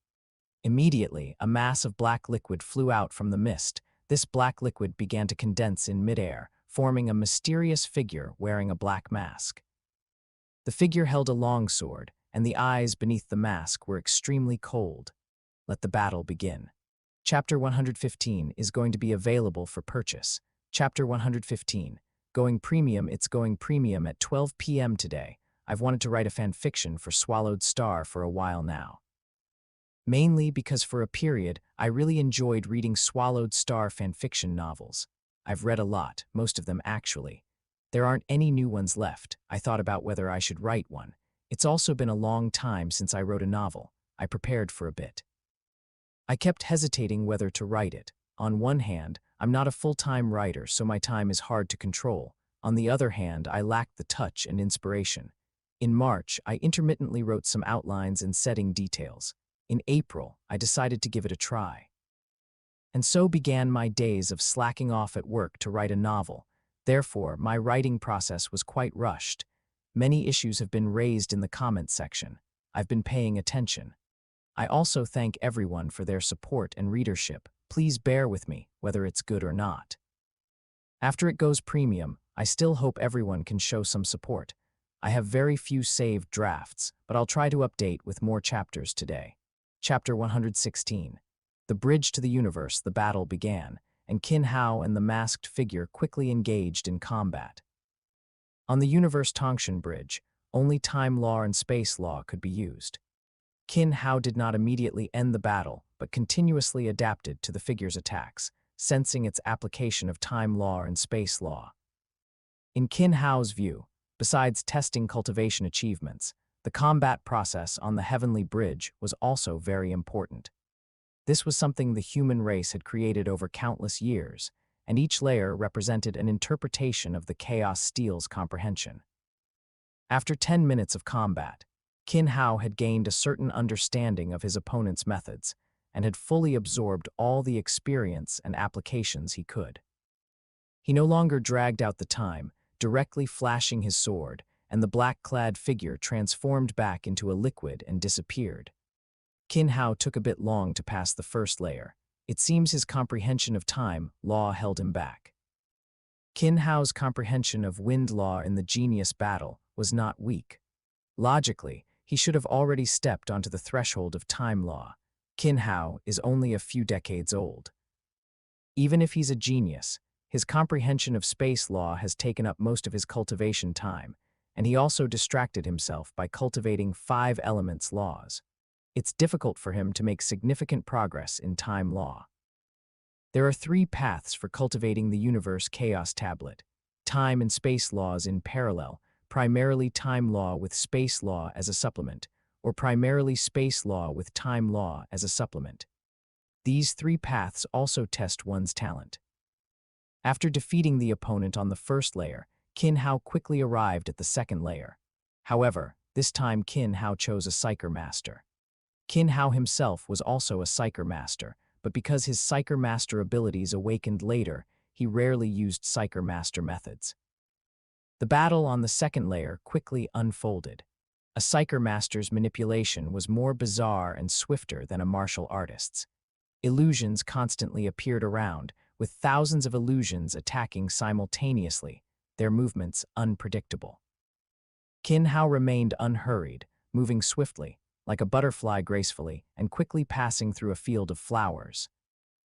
S1: Immediately, a mass of black liquid flew out from the mist. This black liquid began to condense in midair, forming a mysterious figure wearing a black mask. The figure held a long sword, and the eyes beneath the mask were extremely cold. Let the battle begin. Chapter 115 is going to be available for purchase. Chapter 115. Going premium. It's going premium at 12 p.m. today. I've wanted to write a fanfiction for Swallowed Star for a while now. Mainly because for a period, I really enjoyed reading Swallowed Star fanfiction novels. I've read a lot, most of them actually. There aren't any new ones left. I thought about whether I should write one. It's also been a long time since I wrote a novel. I prepared for a bit. I kept hesitating whether to write it. On one hand, I'm not a full-time writer, so my time is hard to control. On the other hand, I lacked the touch and inspiration. In March, I intermittently wrote some outlines and setting details. In April, I decided to give it a try. And so began my days of slacking off at work to write a novel. Therefore, my writing process was quite rushed. Many issues have been raised in the comments section. I've been paying attention. I also thank everyone for their support and readership. Please bear with me, whether it's good or not. After it goes premium, I still hope everyone can show some support. I have very few saved drafts, but I'll try to update with more chapters today. Chapter 116. The bridge to the universe. The battle began, and Qin Hao and the masked figure quickly engaged in combat. On the universe Tongshan Bridge, only time law and space law could be used. Qin Hao did not immediately end the battle, but continuously adapted to the figure's attacks, sensing its application of time law and space law. In Qin Hao's view, besides testing cultivation achievements, the combat process on the Heavenly Bridge was also very important. This was something the human race had created over countless years, and each layer represented an interpretation of the Chaos Steel's comprehension. After 10 minutes of combat, Qin Hao had gained a certain understanding of his opponent's methods and had fully absorbed all the experience and applications he could. He no longer dragged out the time, directly flashing his sword, and the black-clad figure transformed back into a liquid and disappeared. Qin Hao took a bit long to pass the first layer. It seems his comprehension of time law held him back. Qin Hao's comprehension of wind law in the genius battle was not weak. Logically, he should have already stepped onto the threshold of time law. Qin Hao is only a few decades old. Even if he's a genius, his comprehension of space law has taken up most of his cultivation time, and he also distracted himself by cultivating 5 elements laws. It's difficult for him to make significant progress in time law. There are 3 paths for cultivating the universe chaos tablet: time and space laws in parallel, primarily time law with space law as a supplement, or primarily space law with time law as a supplement. These 3 paths also test one's talent. After defeating the opponent on the first layer, Qin Hao quickly arrived at the second layer. However, this time Qin Hao chose a Psyker Master. Qin Hao himself was also a Psyker Master, but because his Psyker Master abilities awakened later, he rarely used Psyker Master methods. The battle on the second layer quickly unfolded. A Psyker Master's manipulation was more bizarre and swifter than a martial artist's. Illusions constantly appeared around, with thousands of illusions attacking simultaneously, their movements unpredictable. Qin Hao remained unhurried, moving swiftly, like a butterfly gracefully, and quickly passing through a field of flowers.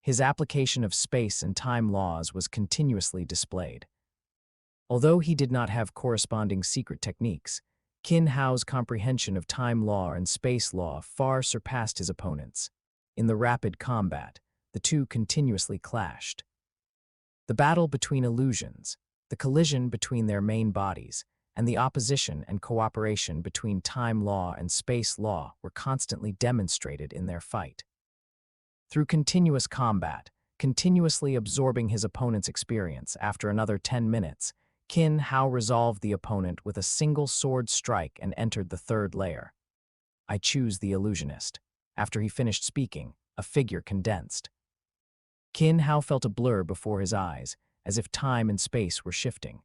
S1: His application of space and time laws was continuously displayed. Although he did not have corresponding secret techniques, Qin Hao's comprehension of time law and space law far surpassed his opponent's. In the rapid combat, the two continuously clashed. The battle between illusions, the collision between their main bodies, and the opposition and cooperation between time law and space law were constantly demonstrated in their fight. Through continuous combat, continuously absorbing his opponent's experience, after another 10 minutes, Qin Hao resolved the opponent with a single sword strike and entered the third layer. I choose the illusionist. After he finished speaking, a figure condensed. Qin Hao felt a blur before his eyes, as if time and space were shifting.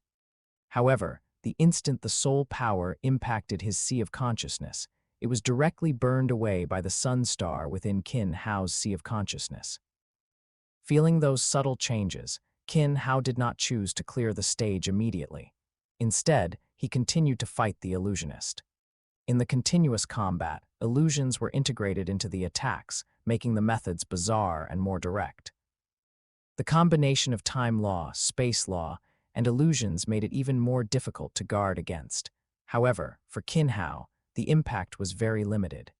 S1: However, the instant the soul power impacted his sea of consciousness, it was directly burned away by the sun star within Qin Hao's sea of consciousness. Feeling those subtle changes, Qin Hao did not choose to clear the stage immediately. Instead, he continued to fight the illusionist. In the continuous combat, illusions were integrated into the attacks, making the methods bizarre and more direct. The combination of time law, space law, and illusions made it even more difficult to guard against. However, for Qin Hao, the impact was very limited.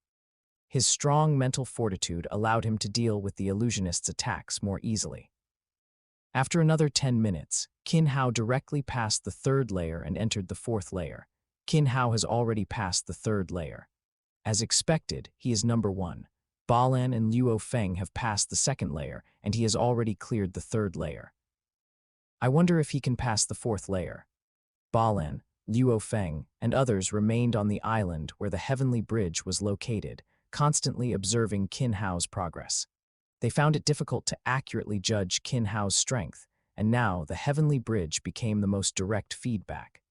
S1: His strong mental fortitude allowed him to deal with the illusionist's attacks more easily. After another 10 minutes, Qin Hao directly passed the third layer and entered the fourth layer. Qin Hao has already passed the third layer. As expected, he is number 1. Balan and Luo Feng have passed the second layer, and he has already cleared the third layer. I wonder if he can pass the fourth layer. Balan, Luo Feng, and others remained on the island where the heavenly bridge was located, constantly observing Qin Hao's progress. They found it difficult to accurately judge Qin Hao's strength, and now the heavenly bridge became the most direct feedback.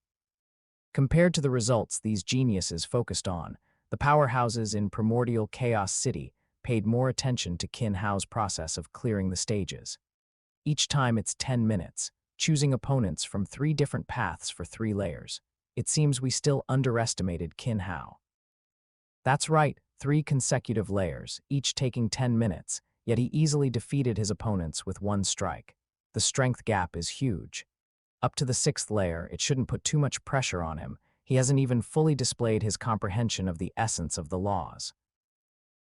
S1: Compared to the results these geniuses focused on, the powerhouses in Primordial Chaos City paid more attention to Qin Hao's process of clearing the stages. Each time it's 10 minutes, choosing opponents from 3 different paths for 3 layers. It seems we still underestimated Qin Hao. That's right, 3 consecutive layers, each taking 10 minutes, yet he easily defeated his opponents with 1 strike. The strength gap is huge. Up to the 6th layer, it shouldn't put too much pressure on him. He hasn't even fully displayed his comprehension of the essence of the laws.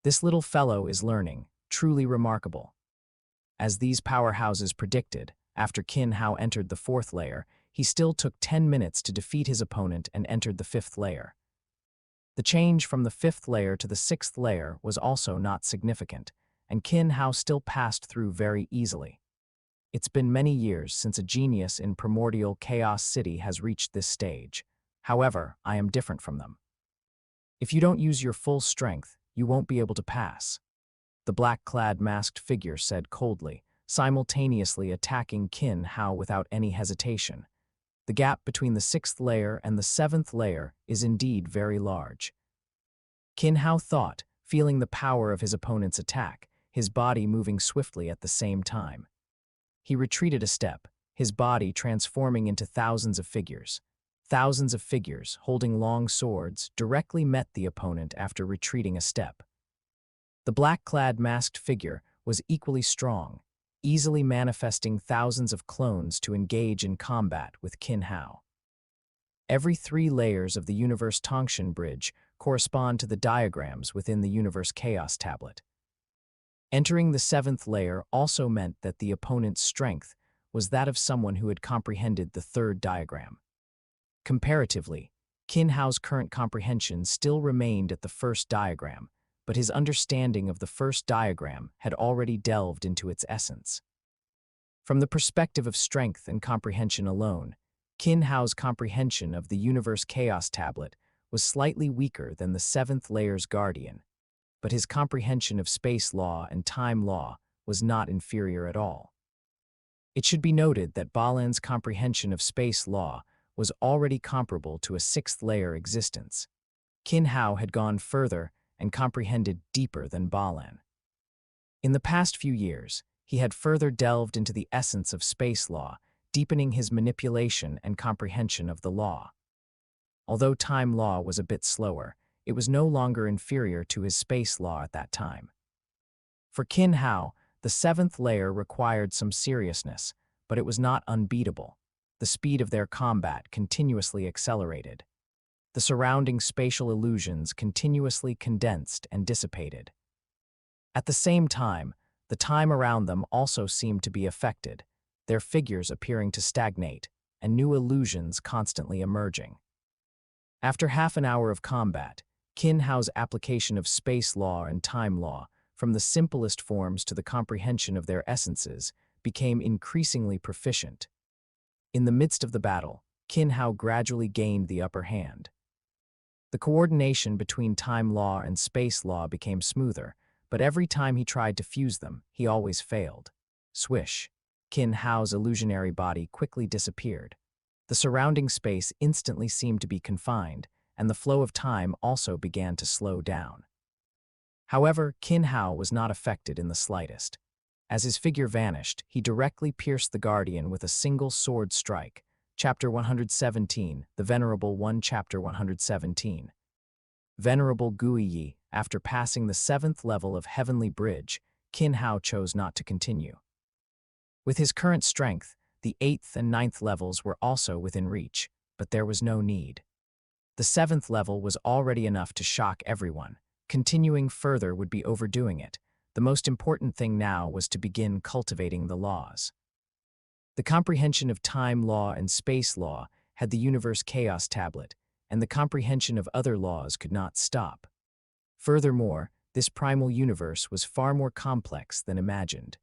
S1: This little fellow is learning, truly remarkable. As these powerhouses predicted, after Qin Hao entered the 4th layer, he still took 10 minutes to defeat his opponent and entered the 5th layer. The change from the 5th layer to the 6th layer was also not significant, and Qin Hao still passed through very easily. It's been many years since a genius in Primordial Chaos City has reached this stage. However, I am different from them. If you don't use your full strength, you won't be able to pass. The black-clad masked figure said coldly, simultaneously attacking Qin Hao without any hesitation. The gap between the 6th layer and the 7th layer is indeed very large. Qin Hao thought, feeling the power of his opponent's attack, his body moving swiftly at the same time. He retreated a step, his body transforming into thousands of figures. Thousands of figures, holding long swords, directly met the opponent after retreating a step. The black-clad masked figure was equally strong, easily manifesting thousands of clones to engage in combat with Qin Hao. Every 3 layers of the Universe Tongshan Bridge correspond to the diagrams within the Universe Chaos Tablet. Entering the 7th layer also meant that the opponent's strength was that of someone who had comprehended the 3rd diagram. Comparatively, Qin Hao's current comprehension still remained at the 1st diagram, but his understanding of the 1st diagram had already delved into its essence. From the perspective of strength and comprehension alone, Qin Hao's comprehension of the Universe Chaos Tablet was slightly weaker than the 7th layer's guardian, but his comprehension of space law and time law was not inferior at all. It should be noted that Balan's comprehension of space law was already comparable to a 6th layer existence. Qin Hao had gone further and comprehended deeper than Balan. In the past few years, he had further delved into the essence of space law, deepening his manipulation and comprehension of the law. Although time law was a bit slower, it was no longer inferior to his space law at that time. For Qin Hao, the 7th layer required some seriousness, but it was not unbeatable. The speed of their combat continuously accelerated. The surrounding spatial illusions continuously condensed and dissipated. At the same time, the time around them also seemed to be affected, their figures appearing to stagnate, and new illusions constantly emerging. After half an hour of combat, Qin Hao's application of space law and time law, from the simplest forms to the comprehension of their essences, became increasingly proficient. In the midst of the battle, Qin Hao gradually gained the upper hand. The coordination between time law and space law became smoother, but every time he tried to fuse them, he always failed. Swish. Qin Hao's illusionary body quickly disappeared. The surrounding space instantly seemed to be confined, and the flow of time also began to slow down. However, Qin Hao was not affected in the slightest. As his figure vanished, he directly pierced the Guardian with a single sword strike. Chapter 117, The Venerable One. Chapter 117. Venerable Guiyi, after passing the 7th level of Heavenly Bridge, Qin Hao chose not to continue. With his current strength, the 8th and 9th levels were also within reach, but there was no need. The 7th level was already enough to shock everyone. Continuing further would be overdoing it. The most important thing now was to begin cultivating the laws. The comprehension of time law and space law had the universe chaos tablet, and the comprehension of other laws could not stop. Furthermore, this primal universe was far more complex than imagined.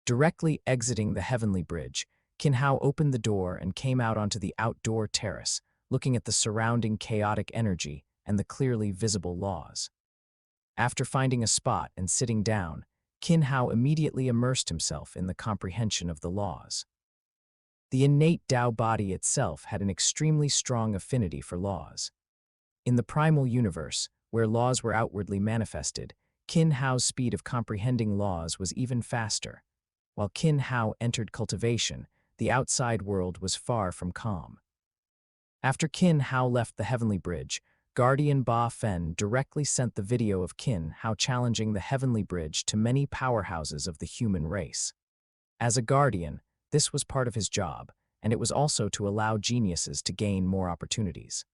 S1: Directly exiting the Heavenly Bridge, Qin Hao opened the door and came out onto the outdoor terrace, looking at the surrounding chaotic energy and the clearly visible laws. After finding a spot and sitting down, Qin Hao immediately immersed himself in the comprehension of the laws. The innate Tao body itself had an extremely strong affinity for laws. In the primal universe, where laws were outwardly manifested, Qin Hao's speed of comprehending laws was even faster. While Qin Hao entered cultivation, the outside world was far from calm. After Qin Hao left the Heavenly Bridge, Guardian Ba Fen directly sent the video of Qin Hao challenging the Heavenly Bridge to many powerhouses of the human race. As a guardian, this was part of his job, and it was also to allow geniuses to gain more opportunities.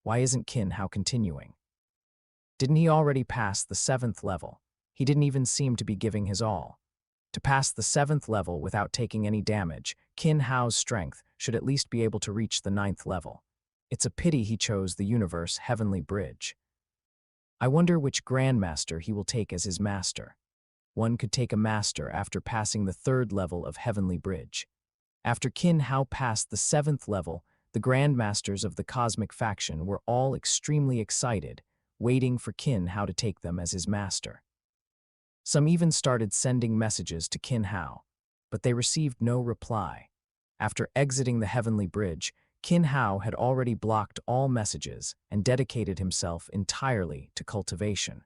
S1: Why isn't Qin Hao continuing? Didn't he already pass the 7th level? He didn't even seem to be giving his all. To pass the 7th level without taking any damage, Qin Hao's strength should at least be able to reach the 9th level. It's a pity he chose the universe Heavenly Bridge. I wonder which Grandmaster he will take as his master. One could take a master after passing the 3rd level of Heavenly Bridge. After Qin Hao passed the 7th level, the Grandmasters of the Cosmic Faction were all extremely excited, waiting for Qin Hao to take them as his master. Some even started sending messages to Qin Hao, but they received no reply. After exiting the Heavenly Bridge, Qin Hao had already blocked all messages and dedicated himself entirely to cultivation.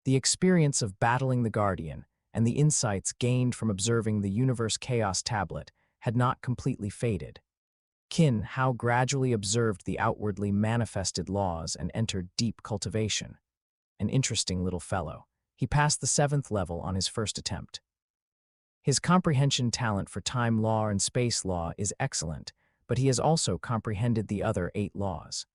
S1: The experience of battling the Guardian and the insights gained from observing the Universe Chaos Tablet had not completely faded. Qin Hao gradually observed the outwardly manifested laws and entered deep cultivation. An interesting little fellow. He passed the 7th level on his first attempt. His comprehension talent for time law and space law is excellent, but he has also comprehended the other 8 laws.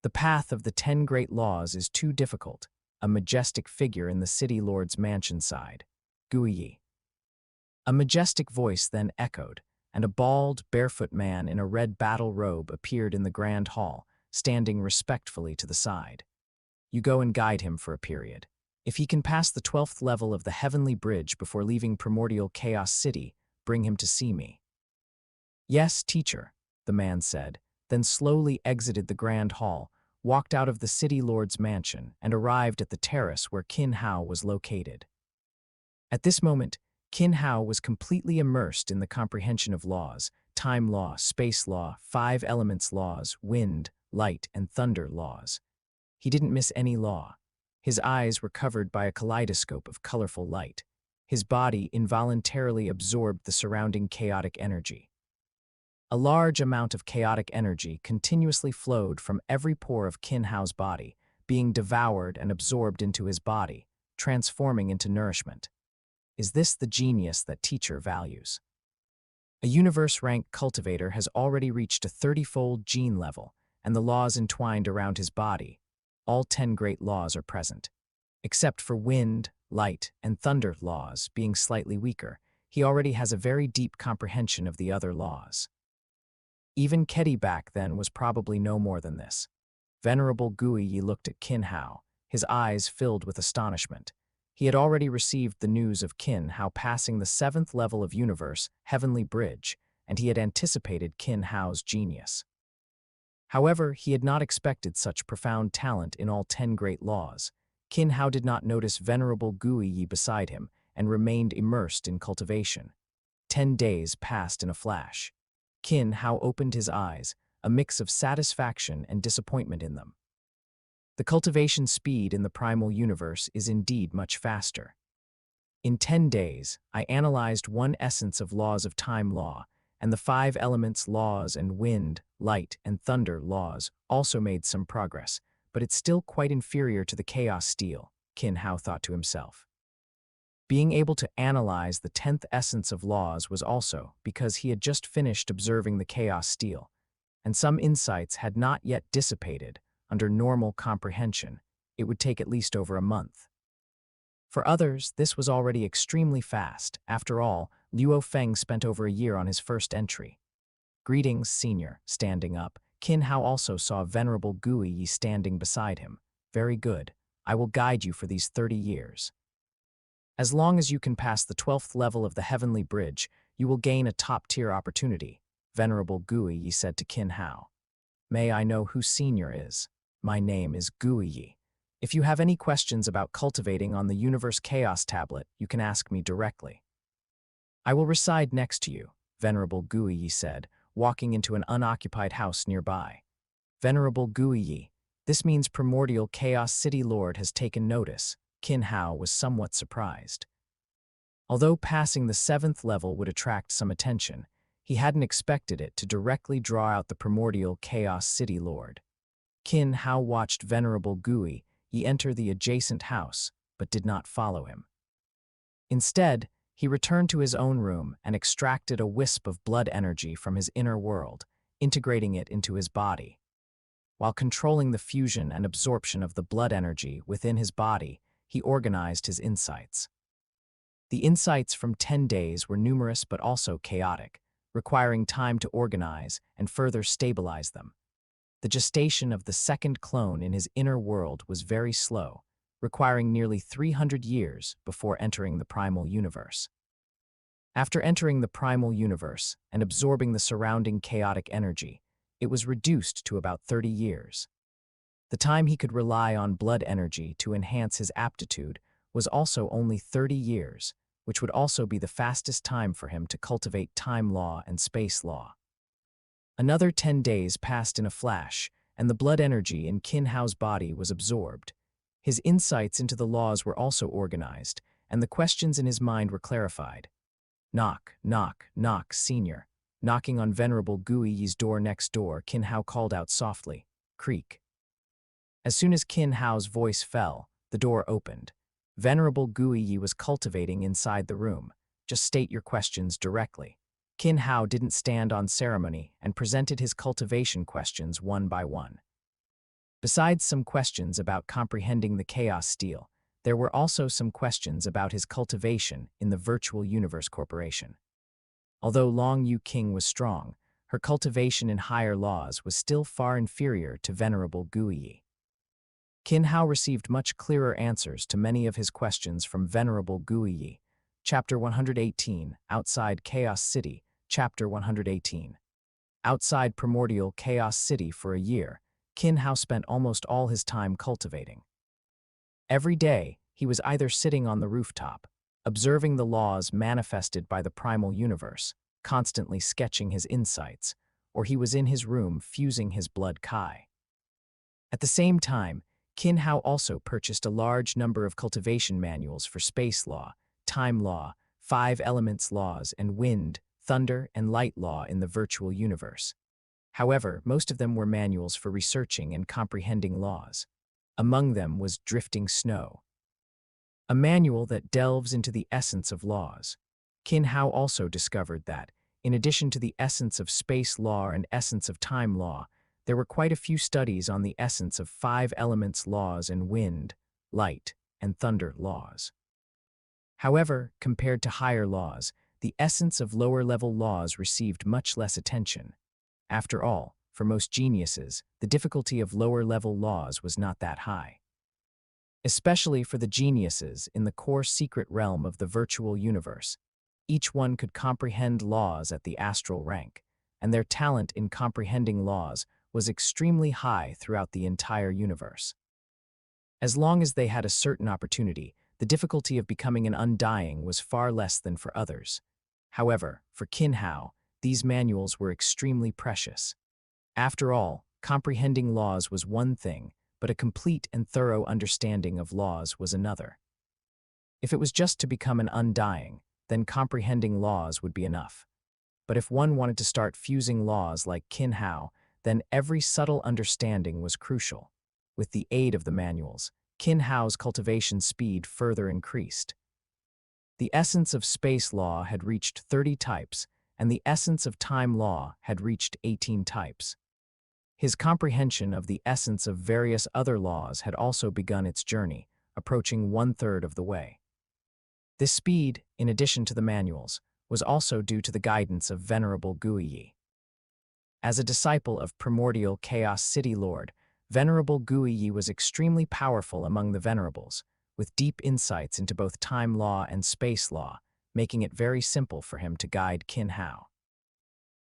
S1: The path of the 10 great laws is too difficult, a majestic figure in the city lord's mansion sighed. Guiyi. A majestic voice then echoed, and a bald, barefoot man in a red battle robe appeared in the grand hall, standing respectfully to the side. You go and guide him for a period. If he can pass the 12th level of the Heavenly Bridge before leaving Primordial Chaos City, bring him to see me. Yes, teacher, the man said, then slowly exited the grand hall, walked out of the city lord's mansion, and arrived at the terrace where Qin Hao was located. At this moment, Qin Hao was completely immersed in the comprehension of laws, time law, space law, 5 elements laws, wind, light, and thunder laws. He didn't miss any law. His eyes were covered by a kaleidoscope of colorful light. His body involuntarily absorbed the surrounding chaotic energy. A large amount of chaotic energy continuously flowed from every pore of Qin Hao's body, being devoured and absorbed into his body, transforming into nourishment. Is this the genius that teacher values? A universe-rank cultivator has already reached a 30-fold gene level, and the laws entwined around his body. All 10 great laws are present. Except for wind, light, and thunder laws being slightly weaker, he already has a very deep comprehension of the other laws. Even Kedi back then was probably no more than this. Venerable Guiyi looked at Qin Hao, his eyes filled with astonishment. He had already received the news of Qin Hao passing the 7th level of Universe, Heavenly Bridge, and he had anticipated Qin Hao's genius. However, he had not expected such profound talent in all 10 great laws. Qin Hao did not notice Venerable Guiyi beside him and remained immersed in cultivation. 10 days passed in a flash. Qin Hao opened his eyes, a mix of satisfaction and disappointment in them. The cultivation speed in the primal universe is indeed much faster. In 10 days, I analyzed one essence of laws of time law, and the 5 elements laws and wind, light, and thunder laws also made some progress, but it's still quite inferior to the chaos steel, Qin Hao thought to himself. Being able to analyze the 10th essence of laws was also because he had just finished observing the chaos steel, and some insights had not yet dissipated. Under normal comprehension, it would take at least over a month. For others, this was already extremely fast. After all, Luo Feng spent over a year on his first entry. Greetings, Senior. Standing up, Qin Hao also saw Venerable Guiyi standing beside him. Very good. I will guide you for these 30 years. As long as you can pass the 12th level of the Heavenly Bridge, you will gain a top-tier opportunity, Venerable Guiyi said to Qin Hao. May I know who Senior is? My name is Guiyi. If you have any questions about cultivating on the Universe Chaos Tablet, you can ask me directly. I will reside next to you, Venerable Guiyi said, walking into an unoccupied house nearby. Venerable Guiyi, this means Primordial Chaos City Lord has taken notice. Qin Hao was somewhat surprised. Although passing the 7th level would attract some attention, he hadn't expected it to directly draw out the Primordial Chaos City Lord. Qin Hao watched Venerable Guiyi enter the adjacent house, but did not follow him. Instead, he returned to his own room and extracted a wisp of blood energy from his inner world, integrating it into his body. While controlling the fusion and absorption of the blood energy within his body, he organized his insights. The insights from 10 days were numerous but also chaotic, requiring time to organize and further stabilize them. The gestation of the second clone in his inner world was very slow, requiring nearly 300 years before entering the primal universe. After entering the primal universe and absorbing the surrounding chaotic energy, it was reduced to about 30 years. The time he could rely on blood energy to enhance his aptitude was also only 30 years, which would also be the fastest time for him to cultivate time law and space law. Another 10 days passed in a flash, and the blood energy in Qin Hao's body was absorbed. His insights into the laws were also organized, and the questions in his mind were clarified. Knock, knock, knock, Senior. Knocking on Venerable Guiyi's door next door, Qin Hao called out softly, creak. As soon as Qin Hao's voice fell, the door opened. Venerable Guiyi was cultivating inside the room. Just state your questions directly. Qin Hao didn't stand on ceremony and presented his cultivation questions one by one. Besides some questions about comprehending the Chaos Steel, there were also some questions about his cultivation in the Virtual Universe Corporation. Although Long Yu King was strong, her cultivation in higher laws was still far inferior to Venerable Guiyi. Qin Hao received much clearer answers to many of his questions from Venerable Guiyi. Chapter 118, Outside Chaos City. Chapter 118. Outside Primordial Chaos City for a year, Qin Hao spent almost all his time cultivating. Every day, he was either sitting on the rooftop, observing the laws manifested by the primal universe, constantly sketching his insights, or he was in his room fusing his blood kai. At the same time, Qin Hao also purchased a large number of cultivation manuals for space law, time law, 5 elements laws, and wind, thunder, and light law in the virtual universe. However, most of them were manuals for researching and comprehending laws. Among them was Drifting Snow, a manual that delves into the essence of laws. Qin Hao also discovered that, in addition to the essence of space law and essence of time law, there were quite a few studies on the essence of 5 elements laws and wind, light, and thunder laws. However, compared to higher laws, the essence of lower-level laws received much less attention. After all, for most geniuses, the difficulty of lower-level laws was not that high. Especially for the geniuses in the core secret realm of the virtual universe. Each one could comprehend laws at the astral rank, and their talent in comprehending laws was extremely high throughout the entire universe. As long as they had a certain opportunity, the difficulty of becoming an undying was far less than for others. However, for Qin Hao, these manuals were extremely precious. After all, comprehending laws was one thing, but a complete and thorough understanding of laws was another. If it was just to become an undying, then comprehending laws would be enough. But if one wanted to start fusing laws like Qin Hao, then every subtle understanding was crucial. With the aid of the manuals, Qin Hao's cultivation speed further increased. The essence of space law had reached 30 types, and the essence of time law had reached 18 types. His comprehension of the essence of various other laws had also begun its journey, approaching 1/3 of the way. This speed, in addition to the manuals, was also due to the guidance of Venerable Guiyi. As a disciple of primordial Chaos City Lord, Venerable Guiyi was extremely powerful among the Venerables, with deep insights into both time law and space law, making it very simple for him to guide Qin Hao.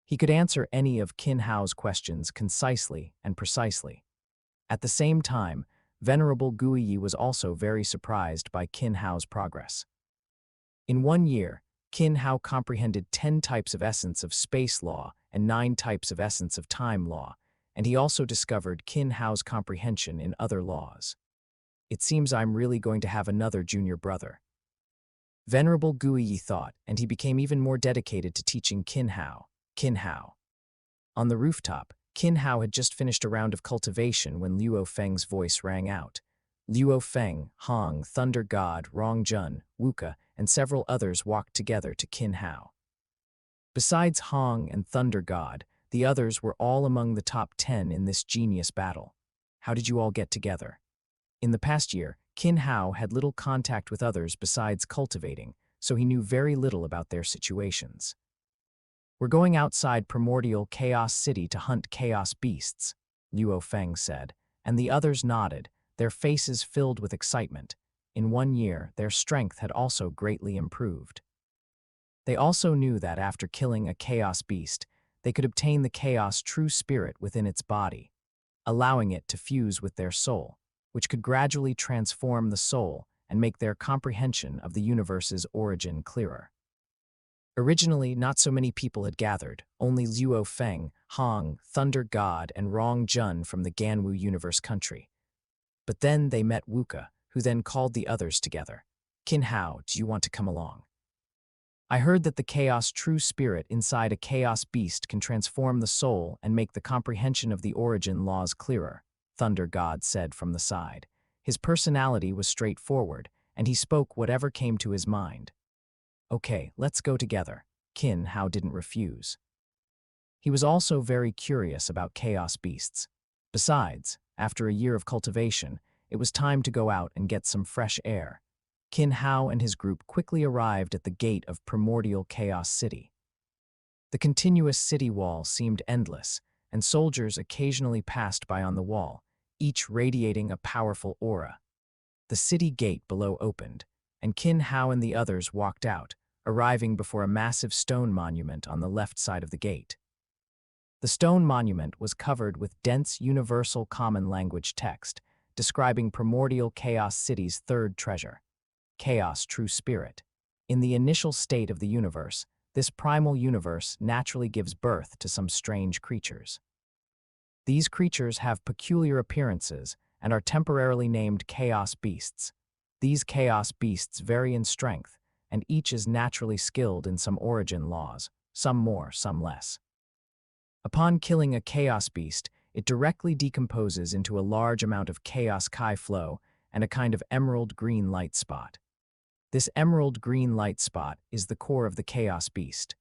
S1: He could answer any of Qin Hao's questions concisely and precisely. At the same time, Venerable Guiyi was also very surprised by Qin Hao's progress. In 1 year, Qin Hao comprehended 10 types of essence of space law and 9 types of essence of time law, and he also discovered Qin Hao's comprehension in other laws. It seems I'm really going to have another junior brother. Venerable Guiyi thought, and he became even more dedicated to teaching Qin Hao. Qin Hao. On the rooftop, Qin Hao had just finished a round of cultivation when Luo Feng's voice rang out. Luo Feng, Hong, Thunder God, Rongjun, Wuka, and several others walked together to Qin Hao. Besides Hong and Thunder God, the others were all among the top 10 in this genius battle. How did you all get together? In the past year, Qin Hao had little contact with others besides cultivating, so he knew very little about their situations. We're going outside primordial Chaos City to hunt chaos beasts, Luo Feng said, and the others nodded, their faces filled with excitement. In 1 year, their strength had also greatly improved. They also knew that after killing a chaos beast, they could obtain the chaos true spirit within its body, allowing it to fuse with their soul, which could gradually transform the soul and make their comprehension of the universe's origin clearer. Originally, not so many people had gathered, only Luo Feng, Hong, Thunder God, and Rongjun from the Ganwu universe country. But then they met Wuka, who then called the others together. Qin Hao, do you want to come along? I heard that the chaos true spirit inside a chaos beast can transform the soul and make the comprehension of the origin laws clearer, Thunder God said from the side. His personality was straightforward, and he spoke whatever came to his mind. Okay, let's go together. Qin Hao didn't refuse. He was also very curious about chaos beasts. Besides, after a year of cultivation, it was time to go out and get some fresh air. Qin Hao and his group quickly arrived at the gate of primordial Chaos City. The continuous city wall seemed endless, and soldiers occasionally passed by on the wall, each radiating a powerful aura. The city gate below opened, and Qin Hao and the others walked out, arriving before a massive stone monument on the left side of the gate. The stone monument was covered with dense universal common language text, describing primordial Chaos City's third treasure, Chaos True Spirit. In the initial state of the universe, this primal universe naturally gives birth to some strange creatures. These creatures have peculiar appearances and are temporarily named chaos beasts. These chaos beasts vary in strength, and each is naturally skilled in some origin laws, some more, some less. Upon killing a chaos beast, it directly decomposes into a large amount of chaos chi flow and a kind of emerald green light spot. This emerald green light spot is the core of the chaos beast.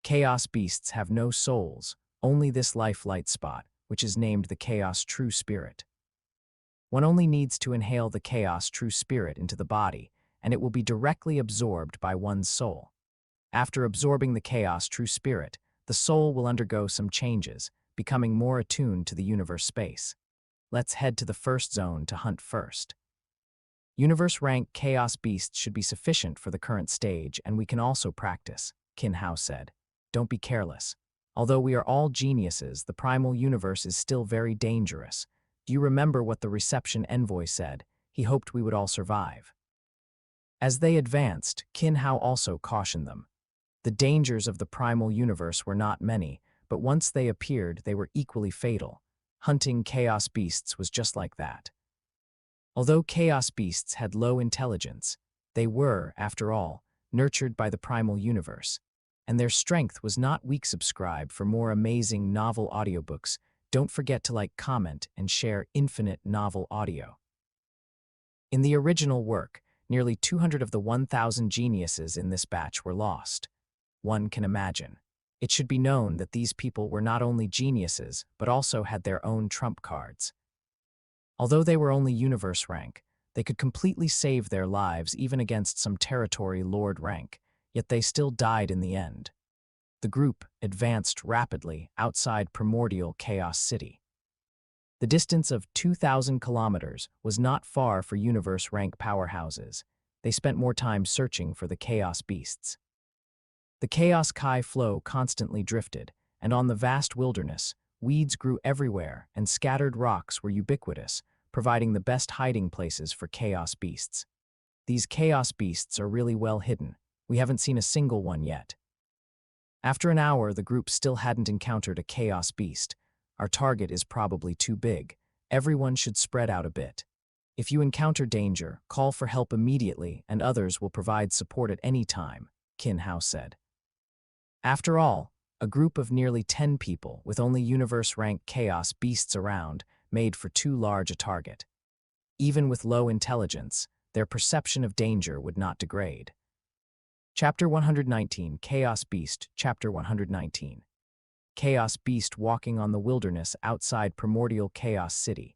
S1: Chaos beasts have no souls, only this life light spot, which is named the Chaos True Spirit. One only needs to inhale the Chaos True Spirit into the body, and it will be directly absorbed by one's soul. After absorbing the Chaos True Spirit, the soul will undergo some changes, becoming more attuned to the universe space. Let's head to the first zone to hunt first. Universe rank chaos beasts should be sufficient for the current stage, and we can also practice, Qin Hao said. Don't be careless. Although we are all geniuses, the primal universe is still very dangerous. Do you remember what the reception envoy said? He hoped we would all survive. As they advanced, Qin Hao also cautioned them. The dangers of the primal universe were not many, but once they appeared, they were equally fatal. Hunting chaos beasts was just like that. Although chaos beasts had low intelligence, they were, after all, nurtured by the primal universe, and their strength was not weak. Subscribe for more amazing novel audiobooks. Don't forget to like, comment, and share Infinite Novel Audio. In the original work, nearly 200 of the 1,000 geniuses in this batch were lost. One can imagine. It should be known that these people were not only geniuses, but also had their own trump cards. Although they were only universe rank, they could completely save their lives even against some territory lord rank, yet they still died in the end. The group advanced rapidly outside primordial Chaos City. The distance of 2,000 kilometers was not far for universe rank powerhouses. They spent more time searching for the chaos beasts. The Chaos Kai flow constantly drifted, and on the vast wilderness, weeds grew everywhere and scattered rocks were ubiquitous, providing the best hiding places for chaos beasts. These chaos beasts are really well hidden. We haven't seen a single one yet. After an hour, the group still hadn't encountered a chaos beast. Our target is probably too big. Everyone should spread out a bit. If you encounter danger, call for help immediately, and others will provide support at any time, Qin Hao said. After all, a group of nearly 10 people with only universe-rank chaos beasts around made for too large a target. Even with low intelligence, their perception of danger would not degrade. Chapter 119, Chaos Beast, Chapter 119. Chaos Beast walking on the wilderness outside primordial Chaos City.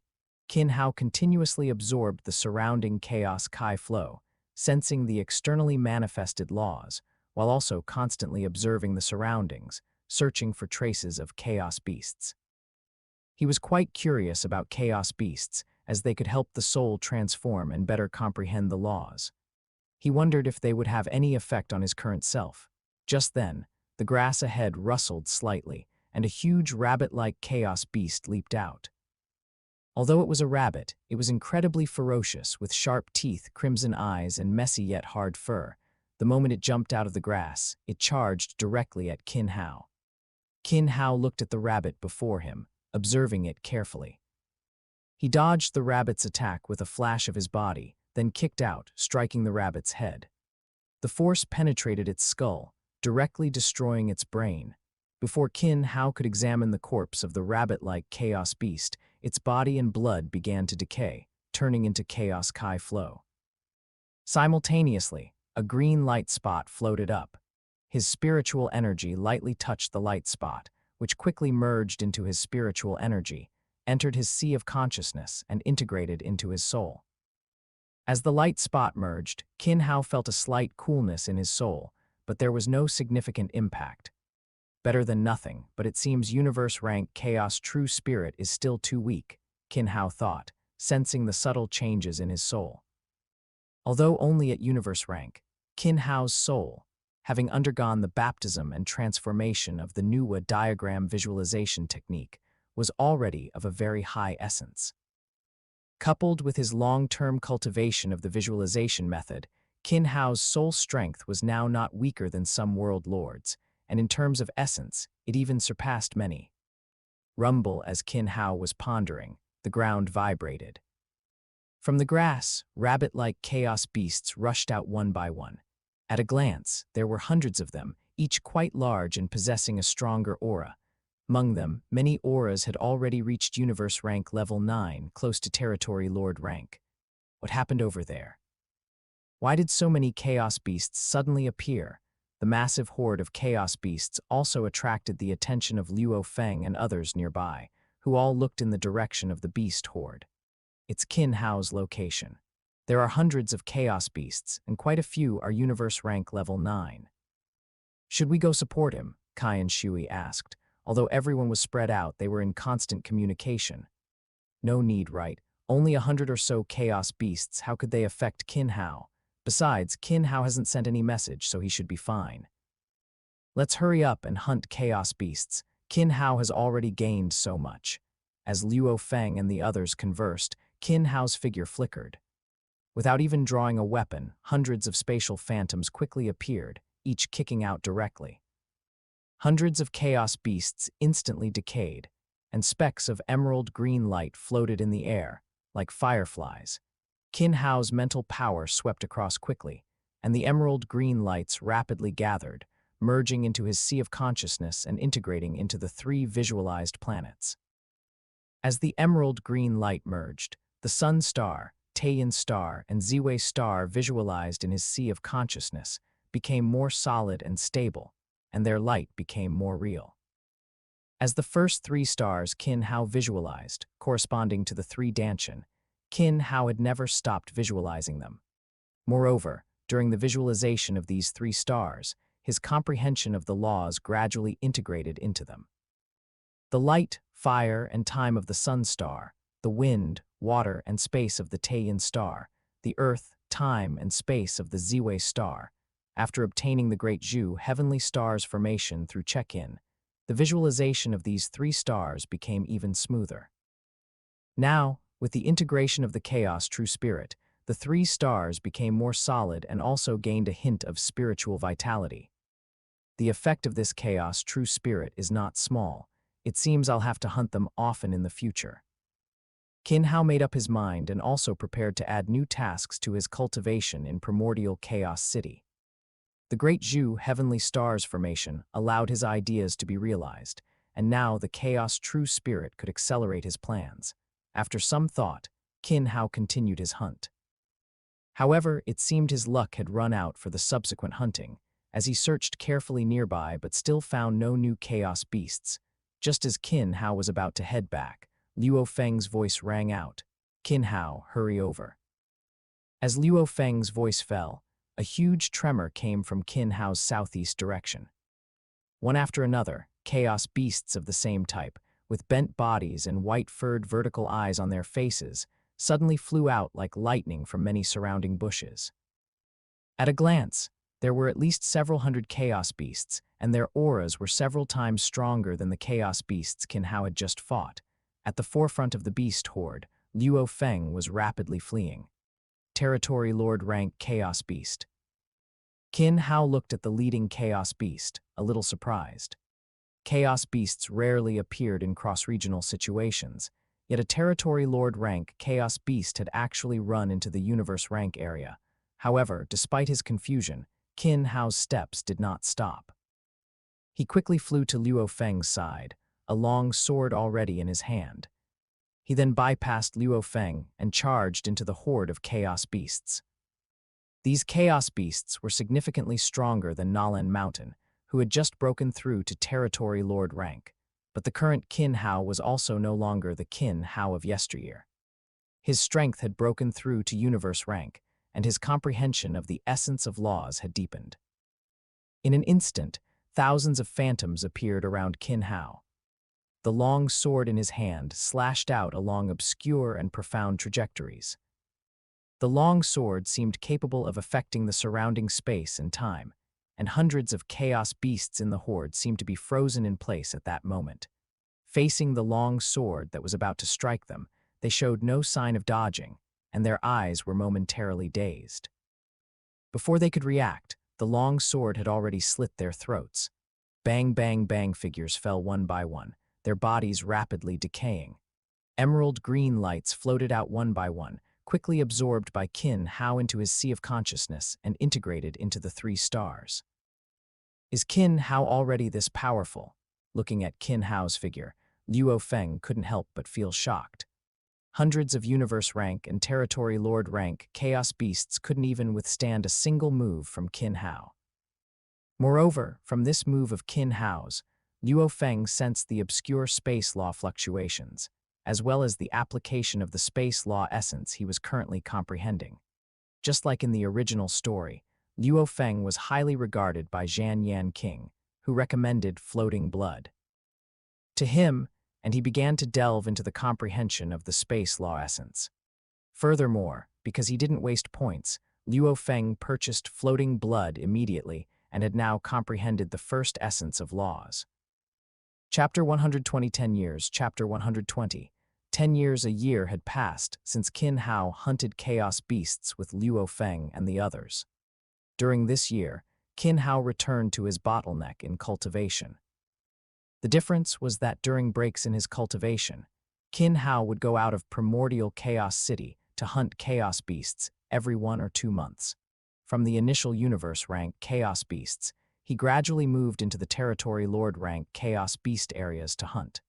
S1: Qin Hao continuously absorbed the surrounding Chaos Kai flow, sensing the externally manifested laws, while also constantly observing the surroundings, searching for traces of chaos beasts. He was quite curious about chaos beasts, as they could help the soul transform and better comprehend the laws. He wondered if they would have any effect on his current self. Just then, the grass ahead rustled slightly, and a huge rabbit-like chaos beast leaped out. Although it was a rabbit, it was incredibly ferocious, with sharp teeth, crimson eyes, and messy yet hard fur. The moment it jumped out of the grass, it charged directly at Qin Hao. Qin Hao looked at the rabbit before him, observing it carefully. He dodged the rabbit's attack with a flash of his body, then kicked out, striking the rabbit's head. The force penetrated its skull, directly destroying its brain. Before Qin Hao could examine the corpse of the rabbit-like chaos beast, its body and blood began to decay, turning into Chaos Kai flow. Simultaneously, a green light spot floated up. His spiritual energy lightly touched the light spot, which quickly merged into his spiritual energy, entered his sea of consciousness, and integrated into his soul. As the light spot merged, Qin Hao felt a slight coolness in his soul, but there was no significant impact. Better than nothing, but it seems universe-rank chaos true spirit is still too weak, Qin Hao thought, sensing the subtle changes in his soul. Although only at universe rank, Qin Hao's soul, having undergone the baptism and transformation of the Nuwa diagram visualization technique, was already of a very high essence. Coupled with his long-term cultivation of the visualization method, Qin Hao's soul strength was now not weaker than some world lords, and in terms of essence, it even surpassed many. Rumble as Qin Hao was pondering, the ground vibrated. From the grass, rabbit-like chaos beasts rushed out one by one. At a glance, there were hundreds of them, each quite large and possessing a stronger aura. Among them, many auras had already reached universe rank level 9, close to territory lord rank. What happened over there? Why did so many chaos beasts suddenly appear? The massive horde of chaos beasts also attracted the attention of Luo Feng and others nearby, who all looked in the direction of the beast horde. It's Qin Hao's location. There are hundreds of chaos beasts, and quite a few are universe rank level 9. Should we go support him? Kai and Shui asked. Although everyone was spread out, they were in constant communication. No need, right? Only 100 or so chaos beasts, how could they affect Qin Hao? Besides, Qin Hao hasn't sent any message, so he should be fine. Let's hurry up and hunt chaos beasts. Qin Hao has already gained so much. As Luo Feng and the others conversed, Qin Hao's figure flickered. Without even drawing a weapon, hundreds of spatial phantoms quickly appeared, each kicking out directly. Hundreds of chaos beasts instantly decayed, and specks of emerald green light floated in the air, like fireflies. Qin Hao's mental power swept across quickly, and the emerald green lights rapidly gathered, merging into his sea of consciousness and integrating into the 3 visualized planets. As the emerald green light merged, the Sun Star, Taiyan Star, and Ziwei Star visualized in his sea of consciousness became more solid and stable, and their light became more real. As the first 3 stars Qin Hao visualized, corresponding to the 3 Danshan, Qin Hao had never stopped visualizing them. Moreover, during the visualization of these 3 stars, his comprehension of the laws gradually integrated into them. The light, fire, and time of the Sun Star, the wind, water, and space of the Taiyan Star, the earth, time, and space of the Ziwei Star. After obtaining the Great Zhu Heavenly Star's formation through check-in, the visualization of these 3 stars became even smoother. Now, with the integration of the Chaos True Spirit, the 3 stars became more solid and also gained a hint of spiritual vitality. The effect of this Chaos True Spirit is not small. It seems I'll have to hunt them often in the future. Qin Hao made up his mind and also prepared to add new tasks to his cultivation in Primordial Chaos City. The Great Zhu Heavenly Star's formation allowed his ideas to be realized, and now the Chaos True Spirit could accelerate his plans. After some thought, Qin Hao continued his hunt. However, it seemed his luck had run out for the subsequent hunting, as he searched carefully nearby but still found no new chaos beasts. Just as Qin Hao was about to head back, Luo Feng's voice rang out, "Qin Hao, hurry over." As Luo Feng's voice fell, a huge tremor came from Qin Hao's southeast direction. One after another, chaos beasts of the same type, with bent bodies and white-furred vertical eyes on their faces, suddenly flew out like lightning from many surrounding bushes. At a glance, there were at least several hundred chaos beasts, and their auras were several times stronger than the chaos beasts Qin Hao had just fought. At the forefront of the beast horde, Luo Feng was rapidly fleeing. Territory Lord rank Chaos Beast. Qin Hao looked at the leading Chaos Beast, a little surprised. Chaos Beasts rarely appeared in cross-regional situations, yet a Territory Lord rank Chaos Beast had actually run into the Universe rank area. However, despite his confusion, Qin Hao's steps did not stop. He quickly flew to Luo Feng's side, a long sword already in his hand. He then bypassed Luo Feng and charged into the horde of Chaos Beasts. These Chaos Beasts were significantly stronger than Nalan Mountain, who had just broken through to Territory Lord rank, but the current Qin Hao was also no longer the Qin Hao of yesteryear. His strength had broken through to Universe rank, and his comprehension of the essence of laws had deepened. In an instant, thousands of phantoms appeared around Qin Hao. The long sword in his hand slashed out along obscure and profound trajectories. The long sword seemed capable of affecting the surrounding space and time, and hundreds of chaos beasts in the horde seemed to be frozen in place at that moment. Facing the long sword that was about to strike them, they showed no sign of dodging, and their eyes were momentarily dazed. Before they could react, the long sword had already slit their throats. Bang, bang, bang, figures fell one by one, their bodies rapidly decaying. Emerald green lights floated out one by one, quickly absorbed by Qin Hao into his sea of consciousness and integrated into the 3 stars. Is Qin Hao already this powerful? Looking at Qin Hao's figure, Luo Feng couldn't help but feel shocked. Hundreds of Universe rank and Territory Lord rank Chaos Beasts couldn't even withstand a single move from Qin Hao. Moreover, from this move of Qin Hao's, Luo Feng sensed the obscure space law fluctuations, as well as the application of the space law essence he was currently comprehending. Just like in the original story, Luo Feng was highly regarded by Zhan Yan King, who recommended floating blood to him, and he began to delve into the comprehension of the space law essence. Furthermore, because he didn't waste points, Luo Feng purchased floating blood immediately and had now comprehended the first essence of laws. Chapter 120 10 years Chapter 120 10 years a year had passed since Qin Hao hunted chaos beasts with Luo Feng and the others. During this year, Qin Hao returned to his bottleneck in cultivation. The difference was that during breaks in his cultivation, Qin Hao would go out of primordial Chaos City to hunt chaos beasts every 1 or 2 months. From the initial universe rank chaos beasts, he gradually moved into the territory lord rank chaos beast areas to hunt.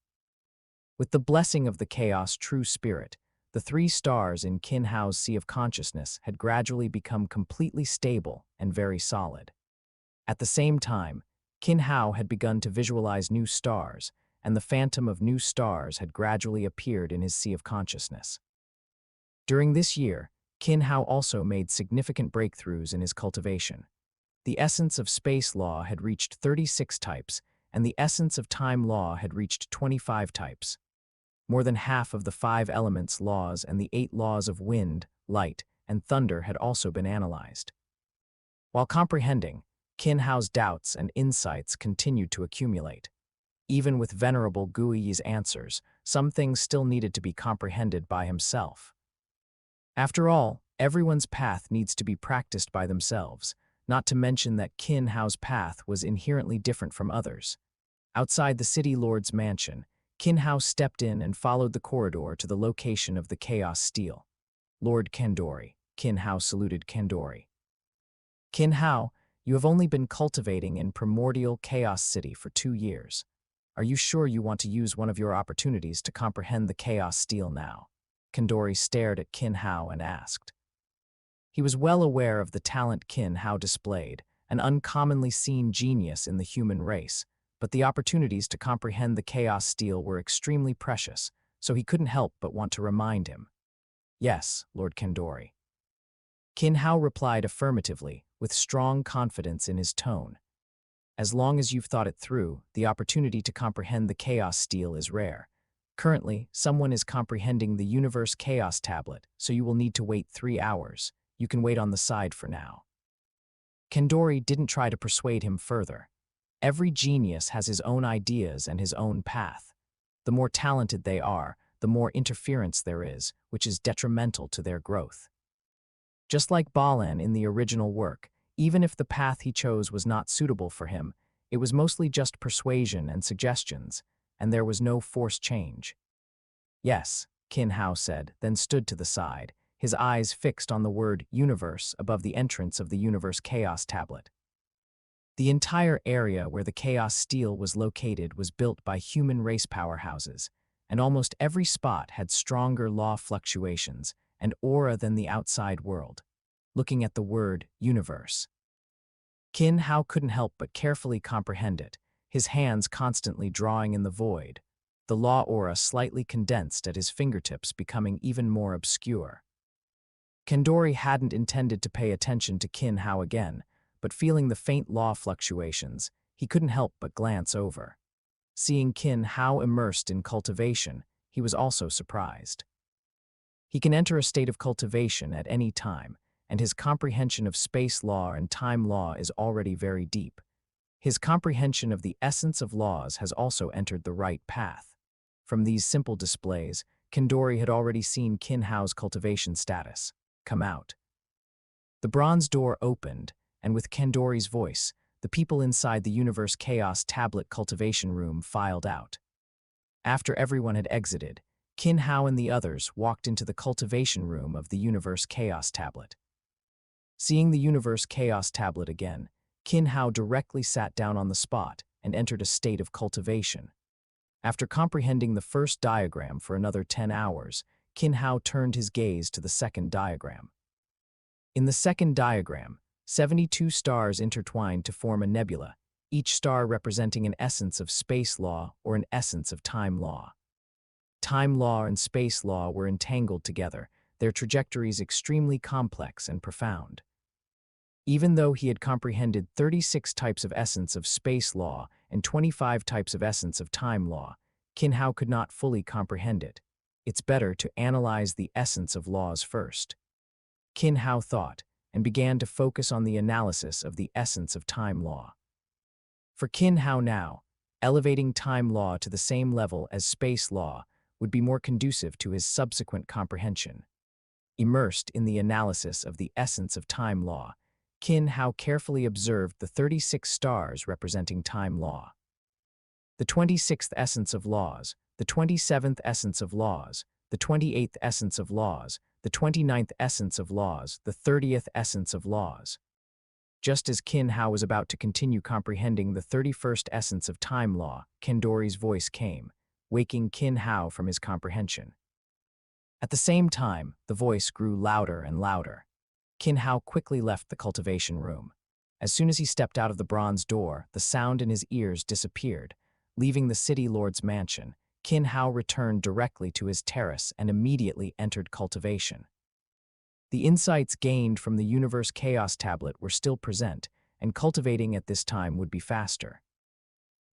S1: With the blessing of the chaos true spirit, the 3 stars in Qin Hao's Sea of Consciousness had gradually become completely stable and very solid. At the same time, Qin Hao had begun to visualize new stars, and the phantom of new stars had gradually appeared in his Sea of Consciousness. During this year, Qin Hao also made significant breakthroughs in his cultivation. The essence of space law had reached 36 types, and the essence of time law had reached 25 types. More than half of the 5 elements laws and the 8 laws of wind, light, and thunder had also been analyzed. While comprehending, Qin Hao's doubts and insights continued to accumulate. Even with Venerable Guiyi's answers, some things still needed to be comprehended by himself. After all, everyone's path needs to be practiced by themselves, not to mention that Qin Hao's path was inherently different from others. Outside the city lord's mansion, Qin Hao stepped in and followed the corridor to the location of the Chaos Steel. Lord Kandori, Qin Hao saluted Kandori. Qin Hao, you have only been cultivating in primordial Chaos City for 2 years. Are you sure you want to use one of your opportunities to comprehend the Chaos Steel now? Kandori stared at Qin Hao and asked. He was well aware of the talent Qin Hao displayed, an uncommonly seen genius in the human race, but the opportunities to comprehend the Chaos Steel were extremely precious, so he couldn't help but want to remind him. Yes, Lord Kandori. Qin Hao replied affirmatively, with strong confidence in his tone. As long as you've thought it through, the opportunity to comprehend the Chaos Steel is rare. Currently, someone is comprehending the Universe Chaos Tablet, so you will need to wait 3 hours. You can wait on the side for now. Kandori didn't try to persuade him further. Every genius has his own ideas and his own path. The more talented they are, the more interference there is, which is detrimental to their growth. Just like Balan in the original work, even if the path he chose was not suitable for him, it was mostly just persuasion and suggestions, and there was no forced change. Yes, Qin Hao said, then stood to the side, his eyes fixed on the word universe above the entrance of the Universe Chaos Tablet. The entire area where the Chaos Steel was located was built by human race powerhouses, and almost every spot had stronger law fluctuations and aura than the outside world. Looking at the word universe, Qin Hao couldn't help but carefully comprehend it, his hands constantly drawing in the void, the law aura slightly condensed at his fingertips, becoming even more obscure. Kandori hadn't intended to pay attention to Qin Hao again, but feeling the faint law fluctuations, he couldn't help but glance over. Seeing Qin Hao immersed in cultivation, he was also surprised. He can enter a state of cultivation at any time, and his comprehension of space law and time law is already very deep. His comprehension of the essence of laws has also entered the right path. From these simple displays, Kandori had already seen Qin Hao's cultivation status come out. The bronze door opened, and with Kandori's voice, the people inside the Universe Chaos Tablet cultivation room filed out. After everyone had exited, Qin Hao and the others walked into the cultivation room of the Universe Chaos Tablet. Seeing the Universe Chaos Tablet again, Qin Hao directly sat down on the spot and entered a state of cultivation. After comprehending the first diagram for another 10 hours, Qin Hao turned his gaze to the second diagram. In the second diagram, 72 stars intertwined to form a nebula, each star representing an essence of space law or an essence of time law. Time law and space law were entangled together, their trajectories extremely complex and profound. Even though he had comprehended 36 types of essence of space law and 25 types of essence of time law, Qin Hao could not fully comprehend it. it's better to analyze the essence of laws first. Qin Hao thought, and began to focus on the analysis of the essence of time law. For Qin Hao now, elevating time law to the same level as space law would be more conducive to his subsequent comprehension. Immersed in the analysis of the essence of time law, Qin Hao carefully observed the 36 stars representing time law. The 26th essence of laws, the 27th essence of laws, the 28th essence of laws, the 29th essence of laws, the 30th essence of laws. Just as Qin Hao was about to continue comprehending the 31st essence of time law, Kendori's voice came, waking Qin Hao from his comprehension. At the same time, the voice grew louder and louder. Qin Hao quickly left the cultivation room. As soon as he stepped out of the bronze door, the sound in his ears disappeared. Leaving the city lord's mansion, Qin Hao returned directly to his terrace and immediately entered cultivation. The insights gained from the Universe Chaos Tablet were still present, and cultivating at this time would be faster.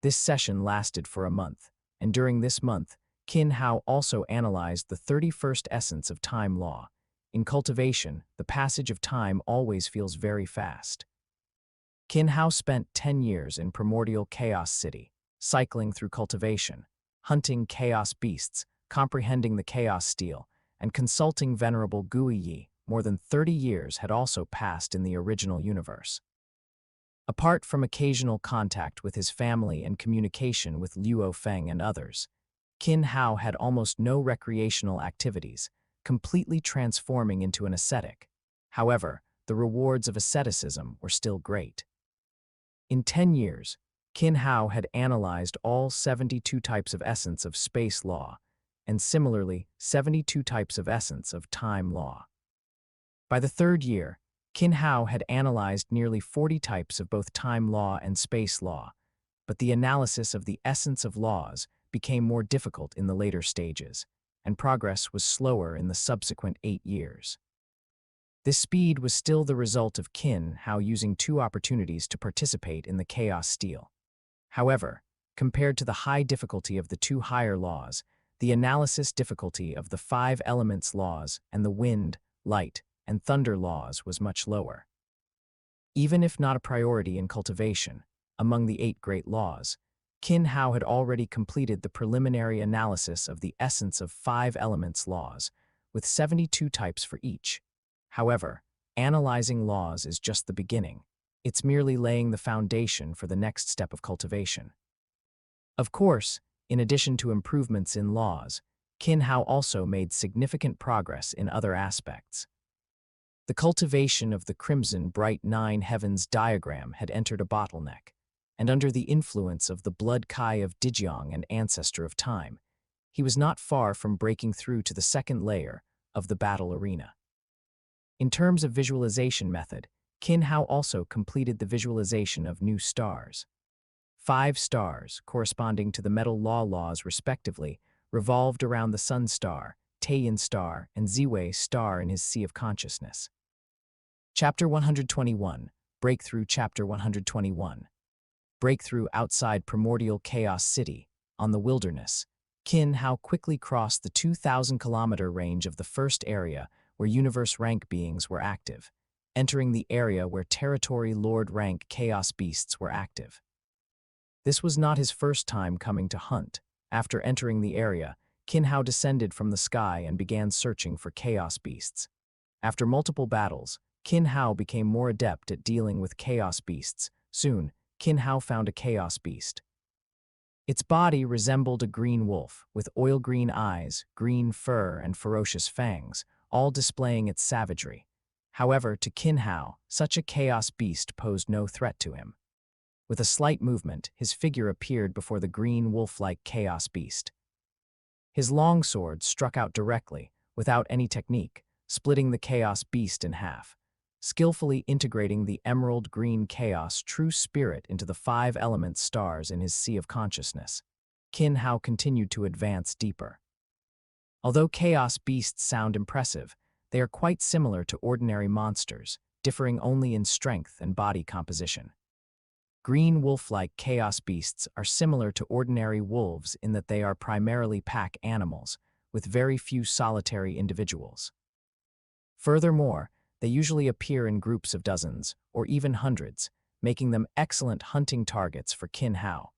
S1: This session lasted for a month, and during this month, Qin Hao also analyzed the 31st essence of time law. In cultivation, the passage of time always feels very fast. Qin Hao spent 10 years in Primordial Chaos City, cycling through cultivation, hunting chaos beasts, comprehending the chaos steel, and consulting Venerable Guiyi. More than 30 years had also passed in the original universe. Apart from occasional contact with his family and communication with Luo Feng and others, Qin Hao had almost no recreational activities, completely transforming into an ascetic. However, the rewards of asceticism were still great. In 10 years, Qin Hao had analyzed all 72 types of essence of space law, and similarly 72 types of essence of time law. By the third year, Qin Hao had analyzed nearly 40 types of both time law and space law, but the analysis of the essence of laws became more difficult in the later stages, and progress was slower in the subsequent 8 years. This speed was still the result of Qin Hao using 2 opportunities to participate in the chaos steel. However, compared to the high difficulty of the 2 higher laws, the analysis difficulty of the 5 elements laws and the wind, light, and thunder laws was much lower. Even if not a priority in cultivation, among the 8 great laws, Qin Hao had already completed the preliminary analysis of the essence of 5 elements laws, with 72 types for each. However, analyzing laws is just the beginning. It's merely laying the foundation for the next step of cultivation. Of course, in addition to improvements in laws, Qin Hao also made significant progress in other aspects. The cultivation of the Crimson Bright 9 Heavens diagram had entered a bottleneck, and under the influence of the Blood Kai of Dijiang and Ancestor of Time, he was not far from breaking through to the second layer of the battle arena. In terms of visualization method, Qin Hao also completed the visualization of new stars. 5 stars, corresponding to the metal laws respectively, revolved around the Sun Star, Taiyan Star, and Ziwei Star in his Sea of Consciousness. Chapter 121, Breakthrough. Chapter 121. Breakthrough. Outside Primordial Chaos City, on the wilderness, Qin Hao quickly crossed the 2,000-kilometer range of the first area where universe rank beings were active, entering the area where territory lord rank chaos beasts were active. This was not his first time coming to hunt. After entering the area, Qin Hao descended from the sky and began searching for chaos beasts. After multiple battles, Qin Hao became more adept at dealing with chaos beasts. Soon, Qin Hao found a chaos beast. Its body resembled a green wolf, with oil-green eyes, green fur, and ferocious fangs, all displaying its savagery. However, to Qin Hao, such a chaos beast posed no threat to him. With a slight movement, his figure appeared before the green wolf-like chaos beast. His long sword struck out directly, without any technique, splitting the chaos beast in half, skillfully integrating the emerald green chaos true spirit into the 5 element stars in his Sea of Consciousness. Qin Hao continued to advance deeper. Although chaos beasts sound impressive, they are quite similar to ordinary monsters, differing only in strength and body composition. Green wolf-like chaos beasts are similar to ordinary wolves in that they are primarily pack animals, with very few solitary individuals. Furthermore, they usually appear in groups of dozens, or even hundreds, making them excellent hunting targets for Qin Hao.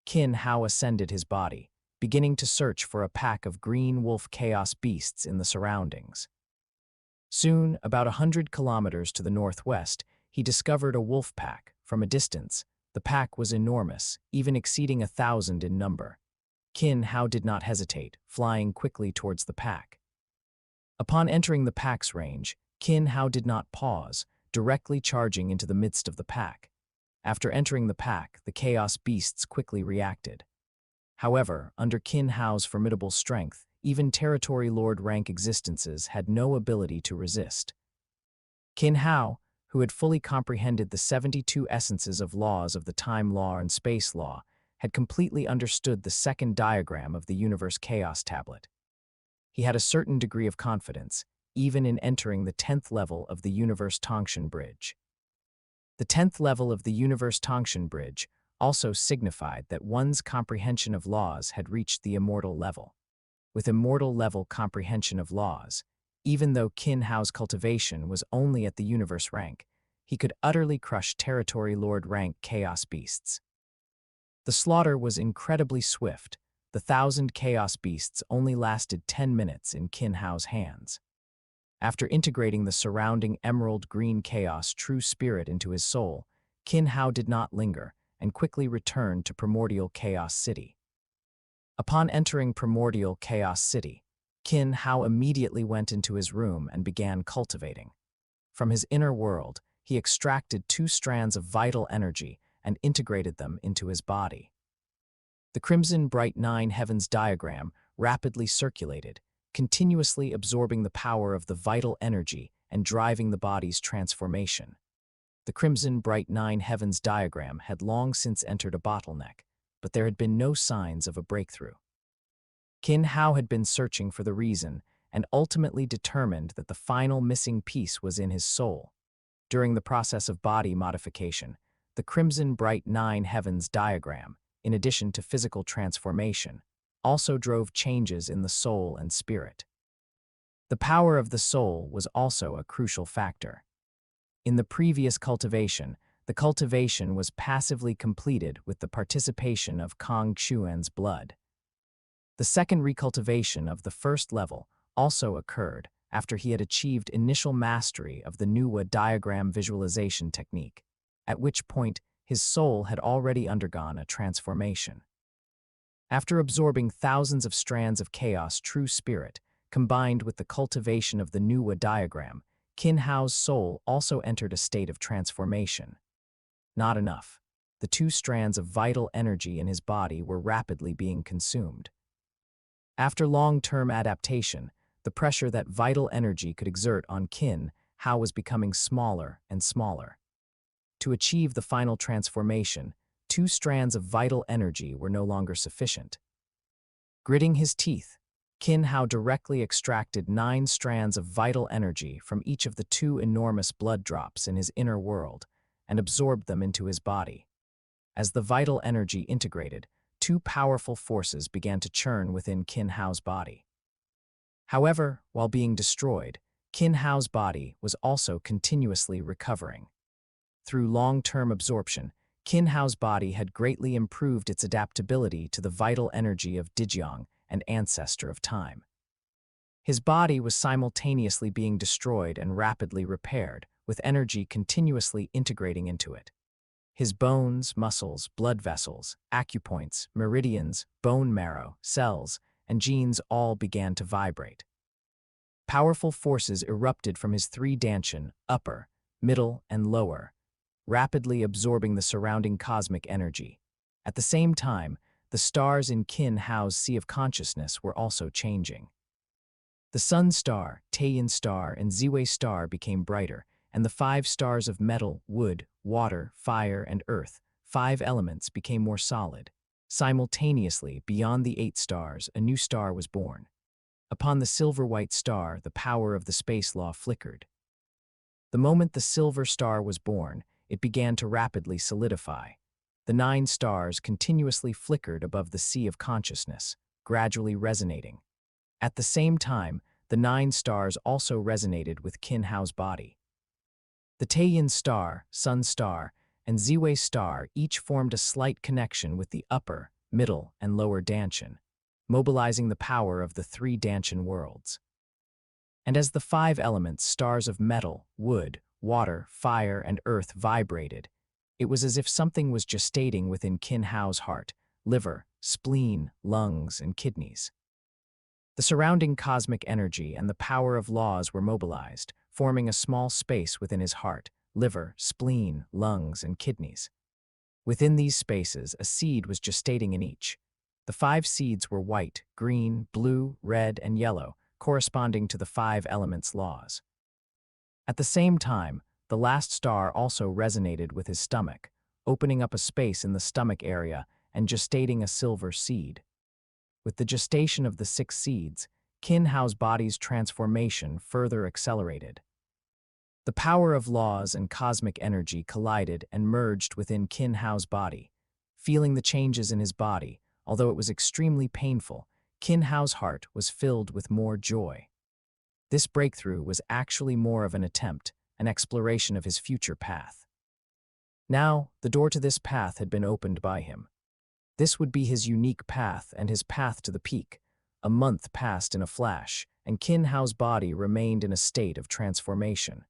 S1: Qin Hao ascended his body, beginning to search for a pack of green wolf chaos beasts in the surroundings. Soon, about 100 kilometers to the northwest, he discovered a wolf pack. From a distance, the pack was enormous, even exceeding 1,000 in number. Qin Hao did not hesitate, flying quickly towards the pack. Upon entering the pack's range, Qin Hao did not pause, directly charging into the midst of the pack. After entering the pack, the chaos beasts quickly reacted. However, under Qin Hao's formidable strength, even Territory Lord rank existences had no ability to resist. Qin Hao, who had fully comprehended the 72 essences of laws of the time law and space law, had completely understood the second diagram of the universe chaos tablet. He had a certain degree of confidence, even in entering the 10th level of the universe Tongshan Bridge. The 10th level of the universe Tongshan Bridge also signified that one's comprehension of laws had reached the immortal level. With immortal level comprehension of laws, even though Qin Hao's cultivation was only at the universe rank, he could utterly crush Territory Lord rank chaos beasts. The slaughter was incredibly swift. The 1,000 chaos beasts only lasted 10 minutes in Qin Hao's hands. After integrating the surrounding emerald green chaos true spirit into his soul, Qin Hao did not linger and quickly returned to Primordial Chaos City. Upon entering Primordial Chaos City, Qin Hao immediately went into his room and began cultivating. From his inner world, he extracted 2 strands of vital energy and integrated them into his body. The crimson bright 9 heavens diagram rapidly circulated, continuously absorbing the power of the vital energy and driving the body's transformation. The crimson bright 9 heavens diagram had long since entered a bottleneck, but there had been no signs of a breakthrough. Qin Hao had been searching for the reason and ultimately determined that the final missing piece was in his soul. During the process of body modification, the crimson bright 9 heavens diagram, in addition to physical transformation, also drove changes in the soul and spirit. The power of the soul was also a crucial factor. In the previous cultivation, the cultivation was passively completed with the participation of Kong Xuan's blood. The second recultivation of the first level also occurred after he had achieved initial mastery of the Nuwa diagram visualization technique, at which point his soul had already undergone a transformation. After absorbing thousands of strands of chaos true spirit, combined with the cultivation of the Nuwa diagram, Qin Hao's soul also entered a state of transformation. Not enough. The 2 strands of vital energy in his body were rapidly being consumed. After long-term adaptation, the pressure that vital energy could exert on Qin Hao was becoming smaller and smaller. To achieve the final transformation, 2 strands of vital energy were no longer sufficient. Gritting his teeth, Qin Hao directly extracted 9 strands of vital energy from each of the 2 enormous blood drops in his inner world and absorbed them into his body. As the vital energy integrated, 2 powerful forces began to churn within Qin Hao's body. However, while being destroyed, Qin Hao's body was also continuously recovering. Through long-term absorption, Qin Hao's body had greatly improved its adaptability to the vital energy of Dijiang, an ancestor of time. His body was simultaneously being destroyed and rapidly repaired, with energy continuously integrating into it. His bones, muscles, blood vessels, acupoints, meridians, bone marrow, cells, and genes all began to vibrate. Powerful forces erupted from his 3 danshan, upper, middle, and lower, rapidly absorbing the surrounding cosmic energy. At the same time, the stars in Qin Hao's Sea of Consciousness were also changing. The Sun Star, Taiyin Star, and Ziwei Star became brighter, and the 5 stars of metal, wood, water, fire, and earth, 5 elements, became more solid. Simultaneously, beyond the 8 stars, a new star was born. Upon the silver-white star, the power of the space law flickered. The moment the silver star was born, it began to rapidly solidify. The 9 stars continuously flickered above the Sea of Consciousness, gradually resonating. At the same time, the 9 stars also resonated with Qin Hao's body. The Taiyin star, Sun star, and Ziwei star each formed a slight connection with the upper, middle, and lower Danshan, mobilizing the power of the 3 Danshan worlds. And as the 5 elements, stars of metal, wood, water, fire, and earth vibrated, it was as if something was gestating within Qin Hao's heart, liver, spleen, lungs, and kidneys. The surrounding cosmic energy and the power of laws were mobilized, forming a small space within his heart, liver, spleen, lungs, and kidneys. Within these spaces, a seed was gestating in each. The 5 seeds were white, green, blue, red, and yellow, corresponding to the 5 elements' laws. At the same time, the last star also resonated with his stomach, opening up a space in the stomach area and gestating a silver seed. With the gestation of the 6 seeds, Qin Hao's body's transformation further accelerated. The power of laws and cosmic energy collided and merged within Qin Hao's body. Feeling the changes in his body, although it was extremely painful, Qin Hao's heart was filled with more joy. This breakthrough was actually more of an attempt, an exploration of his future path. Now, the door to this path had been opened by him. This would be his unique path and his path to the peak. A month passed in a flash, and Qin Hao's body remained in a state of transformation.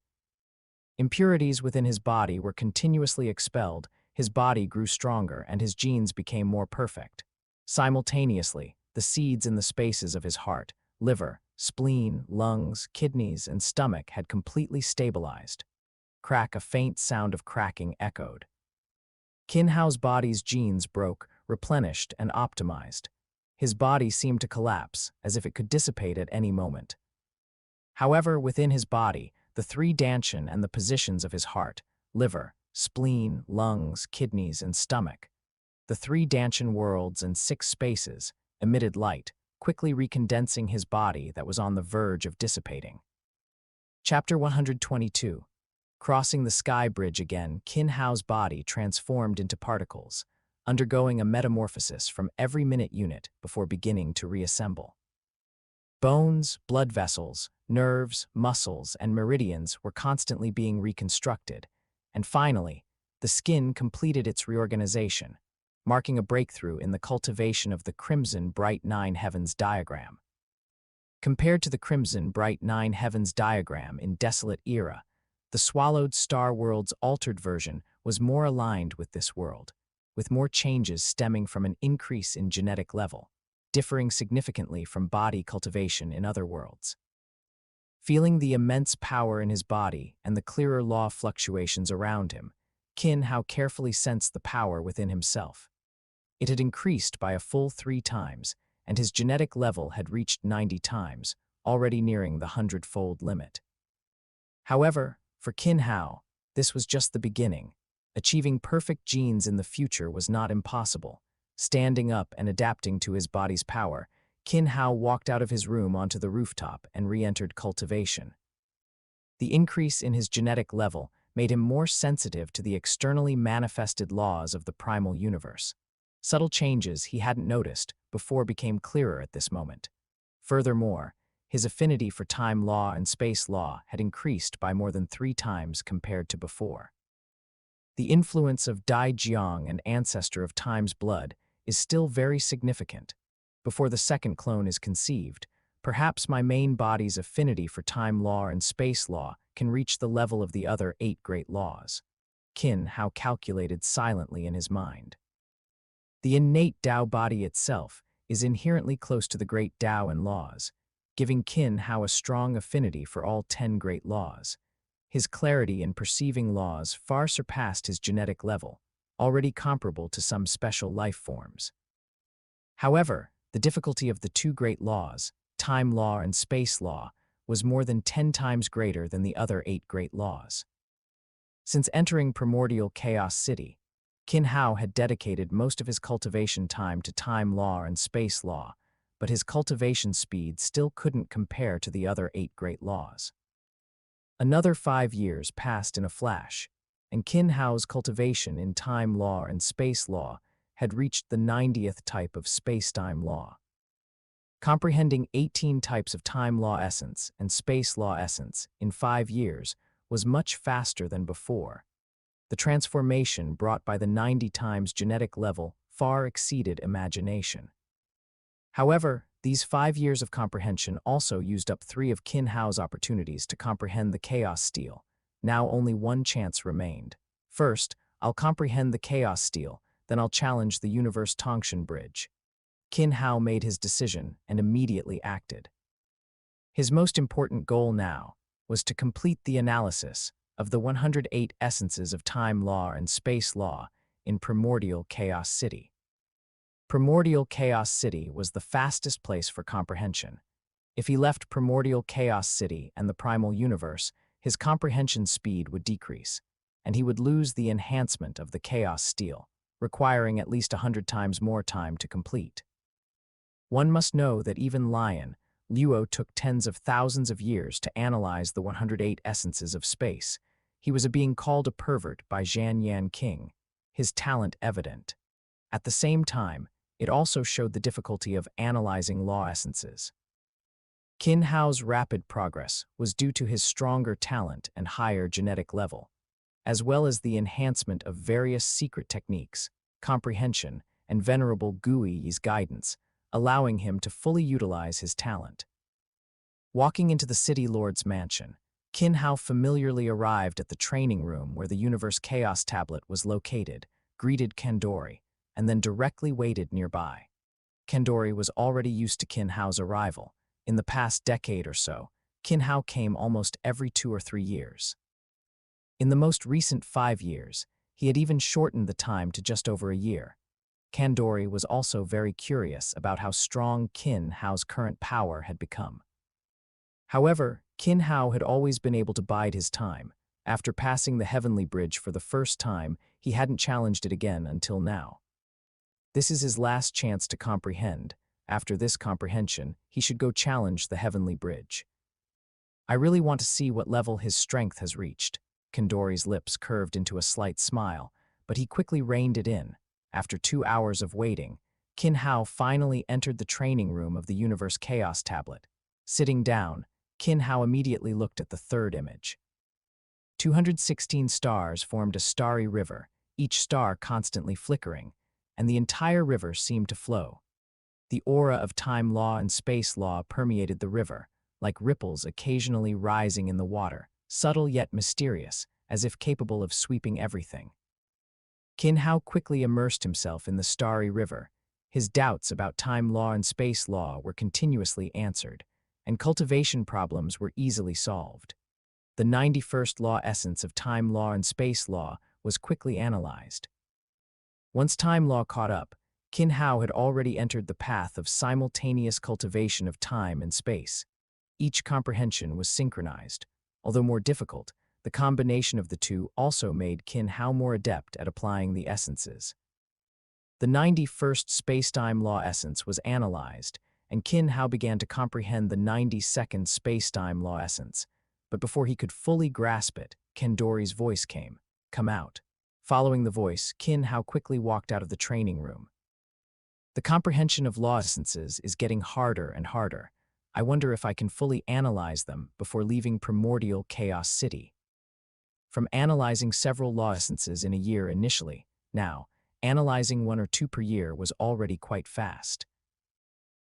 S1: Impurities within his body were continuously expelled, his body grew stronger, and his genes became more perfect. Simultaneously, the seeds in the spaces of his heart, liver, spleen, lungs, kidneys, and stomach had completely stabilized. A faint sound of cracking echoed. Qin Hao's body's genes broke, replenished, and optimized. His body seemed to collapse, as if it could dissipate at any moment. However, within his body, the 3 Danshan and the positions of his heart, liver, spleen, lungs, kidneys, and stomach, the 3 Danshan worlds and 6 spaces, emitted light, quickly recondensing his body that was on the verge of dissipating. Chapter 122. Crossing the sky bridge again, Qin Hao's body transformed into particles, undergoing a metamorphosis from every minute unit before beginning to reassemble. Bones, blood vessels, nerves, muscles, and meridians were constantly being reconstructed, and finally, the skin completed its reorganization, marking a breakthrough in the cultivation of the crimson bright 9 heavens diagram. Compared to the crimson bright 9 heavens diagram in Desolate Era, the swallowed star world's altered version was more aligned with this world, with more changes stemming from an increase in genetic level, differing significantly from body cultivation in other worlds. Feeling the immense power in his body and the clearer law fluctuations around him, Qin Hao carefully sensed the power within himself. It had increased by a full 3 times, and his genetic level had reached 90 times, already nearing the 100-fold limit. However, for Qin Hao, this was just the beginning. Achieving perfect genes in the future was not impossible. Standing up and adapting to his body's power, Qin Hao walked out of his room onto the rooftop and re-entered cultivation. The increase in his genetic level made him more sensitive to the externally manifested laws of the primal universe. Subtle changes he hadn't noticed before became clearer at this moment. Furthermore, his affinity for time law and space law had increased by more than 3 times compared to before. The influence of Dai Jiang, an ancestor of time's blood, is still very significant. Before the second clone is conceived, perhaps my main body's affinity for time law and space law can reach the level of the other 8 great laws. Qin Hao calculated silently in his mind. The innate Tao body itself is inherently close to the great Tao and laws, giving Qin Hao a strong affinity for all 10 great laws. His clarity in perceiving laws far surpassed his genetic level, already comparable to some special life forms. However, the difficulty of the 2 great laws, time law and space law, was more than 10 times greater than the other 8 great laws. Since entering Primordial Chaos City, Qin Hao had dedicated most of his cultivation time to time law and space law, but his cultivation speed still couldn't compare to the other 8 great laws. Another 5 years passed in a flash, and Qin Hao's cultivation in time law and space law had reached the 90th type of space-time law. Comprehending 18 types of time law essence and space law essence in 5 years was much faster than before. The transformation brought by the 90 times genetic level far exceeded imagination. However, these 5 years of comprehension also used up 3 of Qin Hao's opportunities to comprehend the Chaos Steel. Now only one chance remained. First, I'll comprehend the Chaos Steel, then I'll challenge the Universe Tongshan Bridge. Qin Hao made his decision and immediately acted. His most important goal now was to complete the analysis of the 108 essences of time law and space law in Primordial Chaos City. Primordial Chaos City was the fastest place for comprehension. If he left Primordial Chaos City and the Primal Universe, his comprehension speed would decrease, and he would lose the enhancement of the Chaos Steel, requiring at least 100 times more time to complete. One must know that even Luo took tens of thousands of years to analyze the 108 essences of space. He was a being called a pervert by Zhan Yan King, his talent evident. At the same time, it also showed the difficulty of analyzing law essences. Qin Hao's rapid progress was due to his stronger talent and higher genetic level, as well as the enhancement of various secret techniques, comprehension, and Venerable Gui's guidance, allowing him to fully utilize his talent. Walking into the City Lord's mansion, Qin Hao familiarly arrived at the training room where the Universe Chaos Tablet was located, greeted Kandori, and then directly waited nearby. Kandori was already used to Qin Hao's arrival. In the past decade or so, Qin Hao came almost every 2 or 3 years. In the most recent 5 years, he had even shortened the time to just over a year. Kandori was also very curious about how strong Qin Hao's current power had become. However, Qin Hao had always been able to bide his time. After passing the Heavenly Bridge for the first time, he hadn't challenged it again until now. This is his last chance to comprehend. After this comprehension, he should go challenge the Heavenly Bridge. I really want to see what level his strength has reached. Kandori's lips curved into a slight smile, but he quickly reined it in. After 2 hours of waiting, Qin Hao finally entered the training room of the Universe Chaos Tablet. Sitting down, Qin Hao immediately looked at the third image. 216 stars formed a starry river, each star constantly flickering, and the entire river seemed to flow. The aura of time law and space law permeated the river, like ripples occasionally rising in the water, subtle yet mysterious, as if capable of sweeping everything. Qin Hao quickly immersed himself in the starry river. His doubts about time law and space law were continuously answered, and cultivation problems were easily solved. The 91st law essence of time law and space law was quickly analyzed. Once time law caught up, Qin Hao had already entered the path of simultaneous cultivation of time and space. Each comprehension was synchronized. Although more difficult, the combination of the two also made Qin Hao more adept at applying the essences. The 91st space-time law essence was analyzed, and Qin Hao began to comprehend the 92nd space-time law essence. But before he could fully grasp it, Kandori's voice came. "Come out." Following the voice, Qin Hao quickly walked out of the training room. The comprehension of law essences is getting harder and harder. I wonder if I can fully analyze them before leaving Primordial Chaos City. From analyzing several law essences in a year initially, now, analyzing 1 or 2 per year was already quite fast.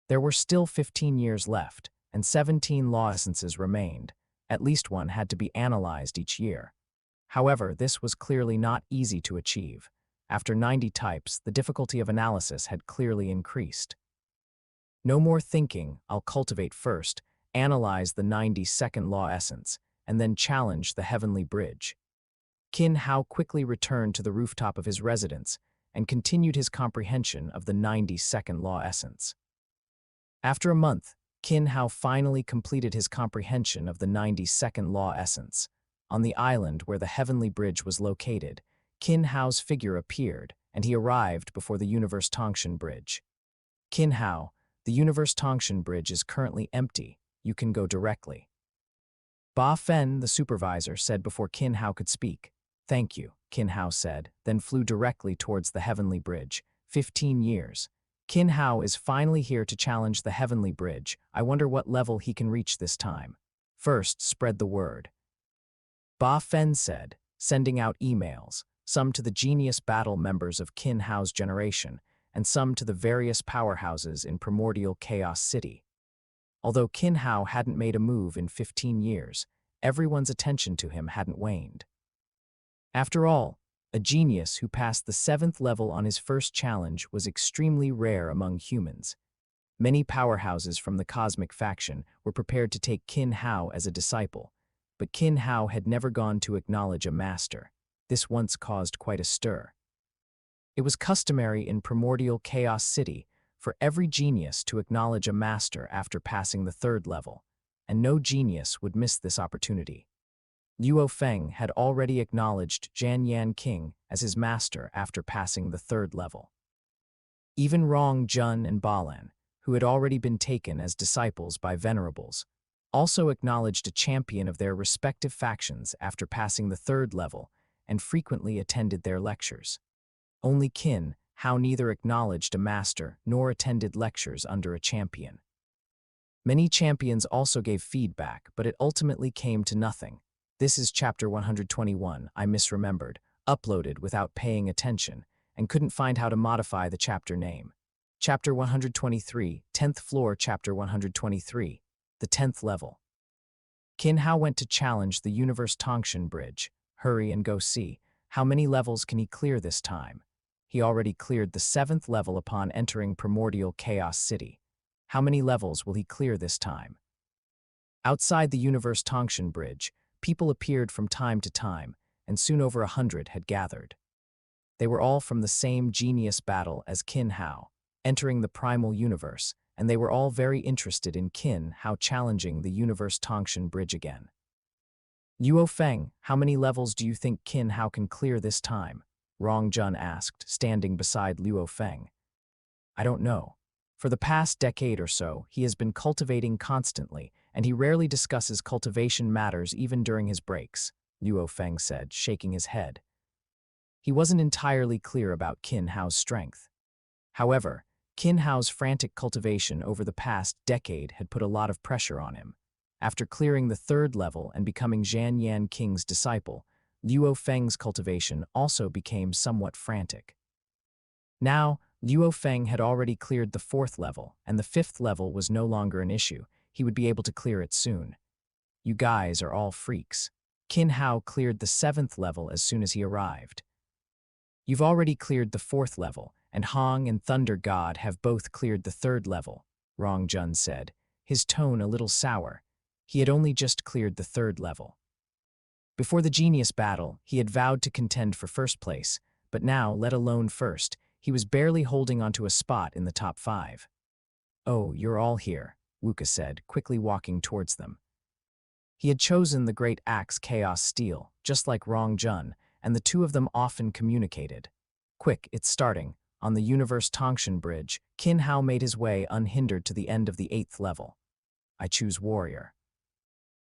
S1: There were still 15 years left, and 17 law essences remained. At least one had to be analyzed each year. However, this was clearly not easy to achieve. After 90 types, the difficulty of analysis had clearly increased. No more thinking, I'll cultivate first, analyze the 92nd law essence, and then challenge the Heavenly Bridge. Qin Hao quickly returned to the rooftop of his residence and continued his comprehension of the 92nd law essence. After a month, Qin Hao finally completed his comprehension of the 92nd law essence. On the island where the Heavenly Bridge was located, Qin Hao's figure appeared, and he arrived before the Universe Tongshan Bridge. "Qin Hao, the Universe Tongshan Bridge is currently empty. You can go directly." Ba Fen, the supervisor, said before Qin Hao could speak. "Thank you," Qin Hao said, then flew directly towards the Heavenly Bridge. 15 years. Qin Hao is finally here to challenge the Heavenly Bridge. I wonder what level he can reach this time. First, spread the word. Ba Fen said, sending out emails, some to the genius battle members of Qin Hao's generation, and some to the various powerhouses in Primordial Chaos City. Although Qin Hao hadn't made a move in 15 years, everyone's attention to him hadn't waned. After all, a genius who passed the 7th level on his first challenge was extremely rare among humans. Many powerhouses from the cosmic faction were prepared to take Qin Hao as a disciple, but Qin Hao had never gone to acknowledge a master. This once caused quite a stir. It was customary in Primordial Chaos City for every genius to acknowledge a master after passing the 3rd level, and no genius would miss this opportunity. Luo Feng had already acknowledged Jan Yan King as his master after passing the 3rd level. Even Rong Jun and Balan, who had already been taken as disciples by venerables, also acknowledged a champion of their respective factions after passing the 3rd level and frequently attended their lectures. Only Qin Hao neither acknowledged a master nor attended lectures under a champion. Many champions also gave feedback, but it ultimately came to nothing. This is Chapter 121, I misremembered, uploaded without paying attention, and couldn't find how to modify the chapter name. Chapter 123, 10th floor, Chapter 123, the 10th level. Qin Hao went to challenge the Universe Tongshan Bridge. Hurry and go see. How many levels can he clear this time? He already cleared the 7th level upon entering Primordial Chaos City. How many levels will he clear this time? Outside the Universe Tongshan Bridge, people appeared from time to time, and soon over 100 had gathered. They were all from the same genius battle as Qin Hao, entering the primal universe, and they were all very interested in Qin Hao challenging the Universe Tongshan Bridge again. Luo Feng, how many levels do you think Qin Hao can clear this time? Rong Jun asked, standing beside Luo Feng. I don't know. For the past decade or so, he has been cultivating constantly, and he rarely discusses cultivation matters even during his breaks, Luo Feng said, shaking his head. He wasn't entirely clear about Qin Hao's strength. However, Qin Hao's frantic cultivation over the past decade had put a lot of pressure on him. After clearing the 3rd level and becoming Jan Yan King's disciple, Luo Feng's cultivation also became somewhat frantic. Now, Luo Feng had already cleared the 4th level, and the 5th level was no longer an issue. He would be able to clear it soon. You guys are all freaks. Qin Hao cleared the 7th level as soon as he arrived. You've already cleared the 4th level, and Hong and Thunder God have both cleared the 3rd level, Rong Jun said, his tone a little sour. He had only just cleared the 3rd level. Before the genius battle, he had vowed to contend for first place, but now, let alone first, he was barely holding onto a spot in the top 5. Oh, you're all here, Wuka said, quickly walking towards them. He had chosen the great axe Chaos Steel, just like Rong Jun, and the two of them often communicated. Quick, it's starting. On the Universe Tongshan Bridge, Qin Hao made his way unhindered to the end of the 8th level. I choose warrior.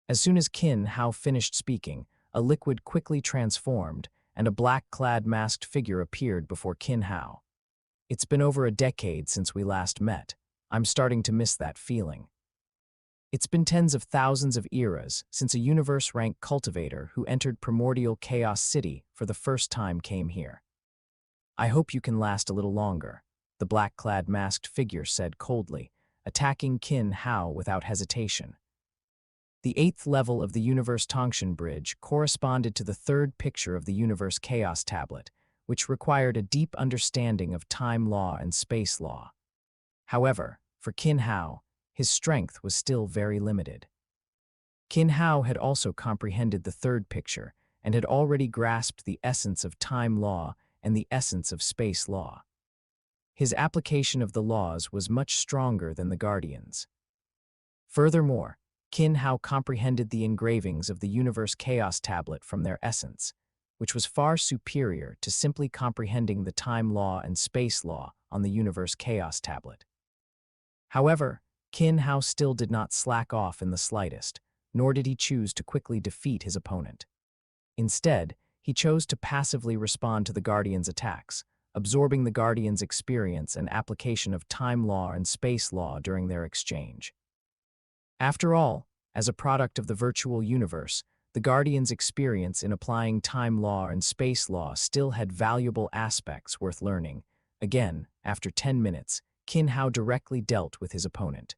S1: As soon as Qin Hao finished speaking, a liquid quickly transformed, and a black-clad masked figure appeared before Qin Hao. It's been over a decade since we last met. I'm starting to miss that feeling. It's been tens of thousands of eras since a universe-rank cultivator who entered Primordial Chaos City for the first time came here. I hope you can last a little longer, the black-clad masked figure said coldly, attacking Qin Hao without hesitation. The 8th level of the Universe Tongshan Bridge corresponded to the 3rd picture of the Universe Chaos Tablet, which required a deep understanding of time law and space law. However, for Qin Hao, his strength was still very limited. Qin Hao had also comprehended the 3rd picture and had already grasped the essence of time law and the essence of space law. His application of the laws was much stronger than the Guardians. Furthermore, Qin Hao comprehended the engravings of the Universe Chaos Tablet from their essence, which was far superior to simply comprehending the time law and space law on the Universe Chaos Tablet. However, Qin Hao still did not slack off in the slightest, nor did he choose to quickly defeat his opponent. Instead, he chose to passively respond to the Guardian's attacks, absorbing the Guardians' experience and application of time law and space law during their exchange. After all, as a product of the virtual universe, the Guardians' experience in applying time law and space law still had valuable aspects worth learning. Again, after 10 minutes, Qin Hao directly dealt with his opponent.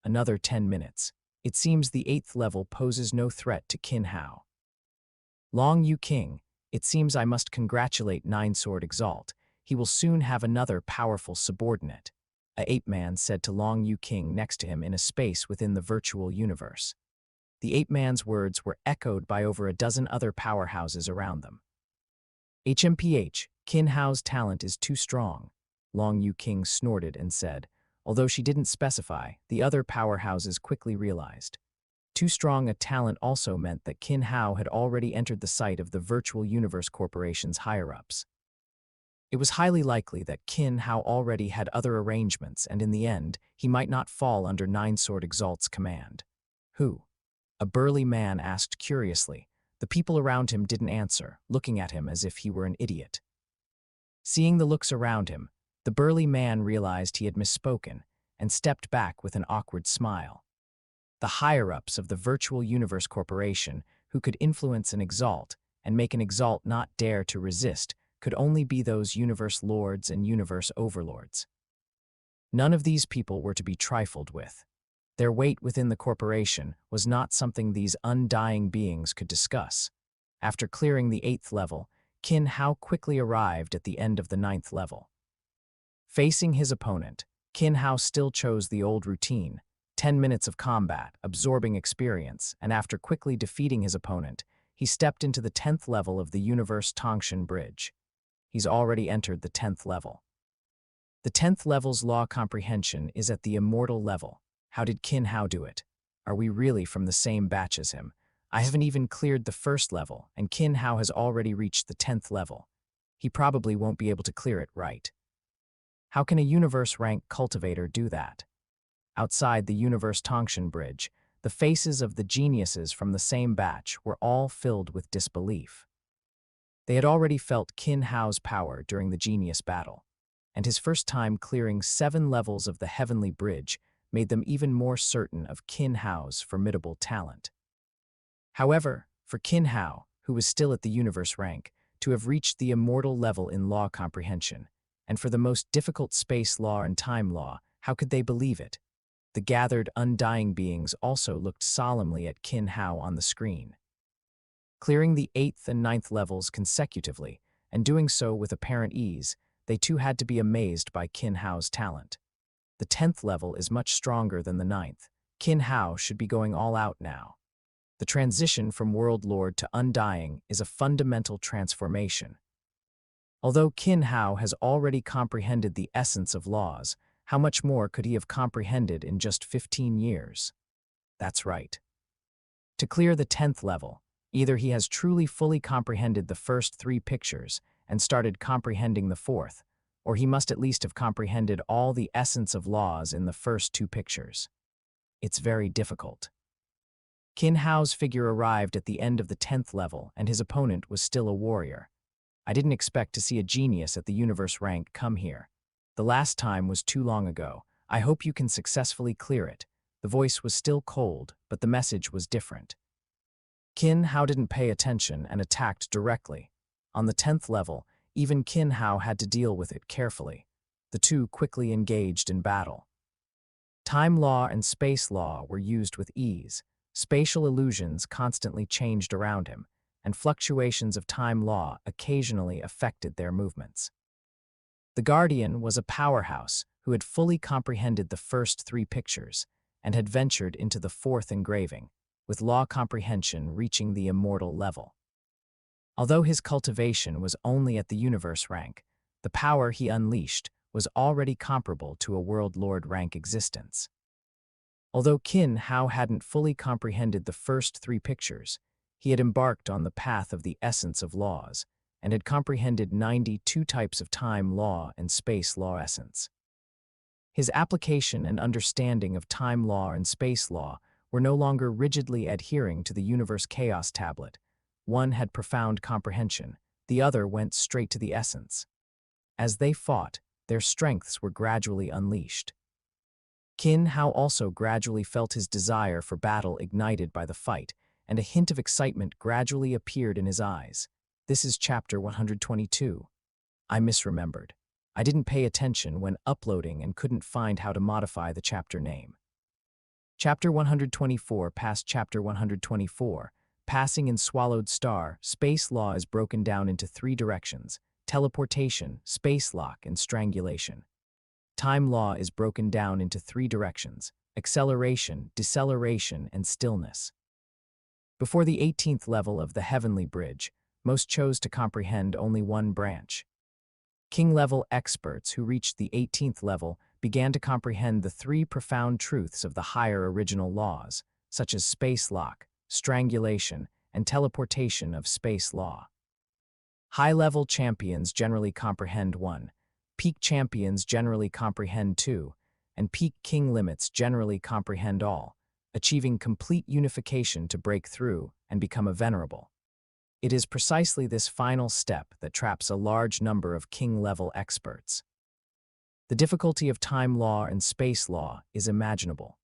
S1: Another 10 minutes. It seems the 8th level poses no threat to Qin Hao. Long Yu King, it seems I must congratulate Nine-Sword Exalt. He will soon have another powerful subordinate, a ape-man said to Long Yu King next to him in a space within the virtual universe. The ape-man's words were echoed by over a dozen other powerhouses around them. HMPH, Qin Hao's talent is too strong, Long Yu King snorted and said. Although she didn't specify, the other powerhouses quickly realized. Too strong a talent also meant that Qin Hao had already entered the sight of the Virtual Universe Corporation's higher-ups. It was highly likely that Qin Hao already had other arrangements, and in the end, he might not fall under Nine-Sword Exalt's command. Who? A burly man asked curiously. The people around him didn't answer, looking at him as if he were an idiot. Seeing the looks around him, the burly man realized he had misspoken and stepped back with an awkward smile. The higher-ups of the Virtual Universe Corporation, who could influence an Exalt and make an Exalt not dare to resist, could only be those Universe Lords and Universe Overlords. None of these people were to be trifled with. Their weight within the corporation was not something these undying beings could discuss. After clearing the 8th level, Qin Hao quickly arrived at the end of the 9th level. Facing his opponent, Qin Hao still chose the old routine, 10 minutes of combat, absorbing experience, and after quickly defeating his opponent, he stepped into the 10th level of the Universe Tongshan Bridge. He's already entered the 10th level. The 10th level's law comprehension is at the immortal level. How did Qin Hao do it? Are we really from the same batch as him? I haven't even cleared the 1st level, and Qin Hao has already reached the 10th level. He probably won't be able to clear it, right? How can a universe rank cultivator do that? Outside the Universe Tongshan Bridge, the faces of the geniuses from the same batch were all filled with disbelief. They had already felt Qin Hao's power during the genius battle, and his first time clearing 7 levels of the Heavenly Bridge made them even more certain of Qin Hao's formidable talent. However, for Qin Hao, who was still at the universe rank, to have reached the immortal level in law comprehension, and for the most difficult space law and time law, how could they believe it? The gathered, undying beings also looked solemnly at Qin Hao on the screen. Clearing the 8th and 9th levels consecutively, and doing so with apparent ease, they too had to be amazed by Qin Hao's talent. The 10th level is much stronger than the 9th. Qin Hao should be going all out now. The transition from World Lord to Undying is a fundamental transformation. Although Qin Hao has already comprehended the essence of laws, how much more could he have comprehended in just 15 years? That's right. To clear the 10th level, either he has truly fully comprehended the first 3 pictures and started comprehending the 4th, or he must at least have comprehended all the essence of laws in the first 2 pictures. It's very difficult. Qin Hao's figure arrived at the end of the 10th level, and his opponent was still a warrior. I didn't expect to see a genius at the universe rank come here. The last time was too long ago. I hope you can successfully clear it. The voice was still cold, but the message was different. Qin Hao didn't pay attention and attacked directly. On the 10th level, even Qin Hao had to deal with it carefully. The two quickly engaged in battle. Time law and space law were used with ease. Spatial illusions constantly changed around him, and fluctuations of time law occasionally affected their movements. The Guardian was a powerhouse who had fully comprehended the first 3 pictures and had ventured into the 4th engraving, with law comprehension reaching the immortal level. Although his cultivation was only at the universe rank, the power he unleashed was already comparable to a World Lord rank existence. Although Qin Hao hadn't fully comprehended the first 3 pictures, he had embarked on the path of the essence of laws and had comprehended 92 types of time law and space law essence. His application and understanding of time law and space law were no longer rigidly adhering to the universe chaos tablet. One had profound comprehension, the other went straight to the essence. As they fought, their strengths were gradually unleashed. Qin Hao also gradually felt his desire for battle ignited by the fight, and a hint of excitement gradually appeared in his eyes. This is chapter 122. I misremembered. I didn't pay attention when uploading and couldn't find how to modify the chapter name. Chapter 124 past chapter 124. Passing in Swallowed Star, space law is broken down into 3 directions: teleportation, space lock, and strangulation. Time law is broken down into 3 directions: acceleration, deceleration, and stillness. Before the 18th level of the Heavenly Bridge, most chose to comprehend only one branch. King-level experts who reached the 18th level began to comprehend the 3 profound truths of the higher original laws, such as space lock, strangulation, and teleportation of space law. High-level champions generally comprehend 1, peak champions generally comprehend 2, and peak king limits generally comprehend all, achieving complete unification to break through and become a venerable. It is precisely this final step that traps a large number of king-level experts. The difficulty of time law and space law is imaginable.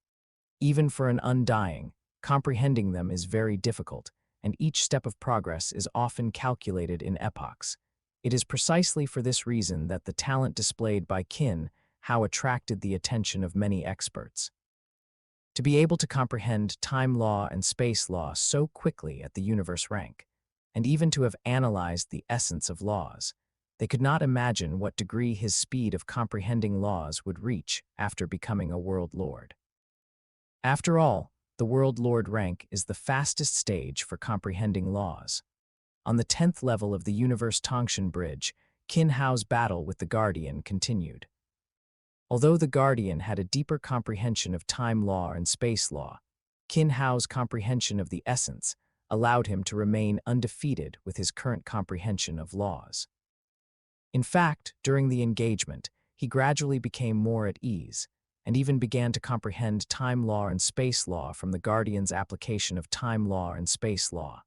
S1: Even for an undying, comprehending them is very difficult, and each step of progress is often calculated in epochs. It is precisely for this reason that the talent displayed by Qin Hao attracted the attention of many experts. To be able to comprehend time law and space law so quickly at the universe rank, and even to have analyzed the essence of laws, they could not imagine what degree his speed of comprehending laws would reach after becoming a world lord. After all, the world lord rank is the fastest stage for comprehending laws. On the 10th level of the Universe Tongshan Bridge, Qin Hao's battle with the Guardian continued. Although the Guardian had a deeper comprehension of time law and space law, Qin Hao's comprehension of the essence allowed him to remain undefeated with his current comprehension of laws. In fact, during the engagement, he gradually became more at ease, and even began to comprehend time law and space law from the Guardian's application of time law and space law.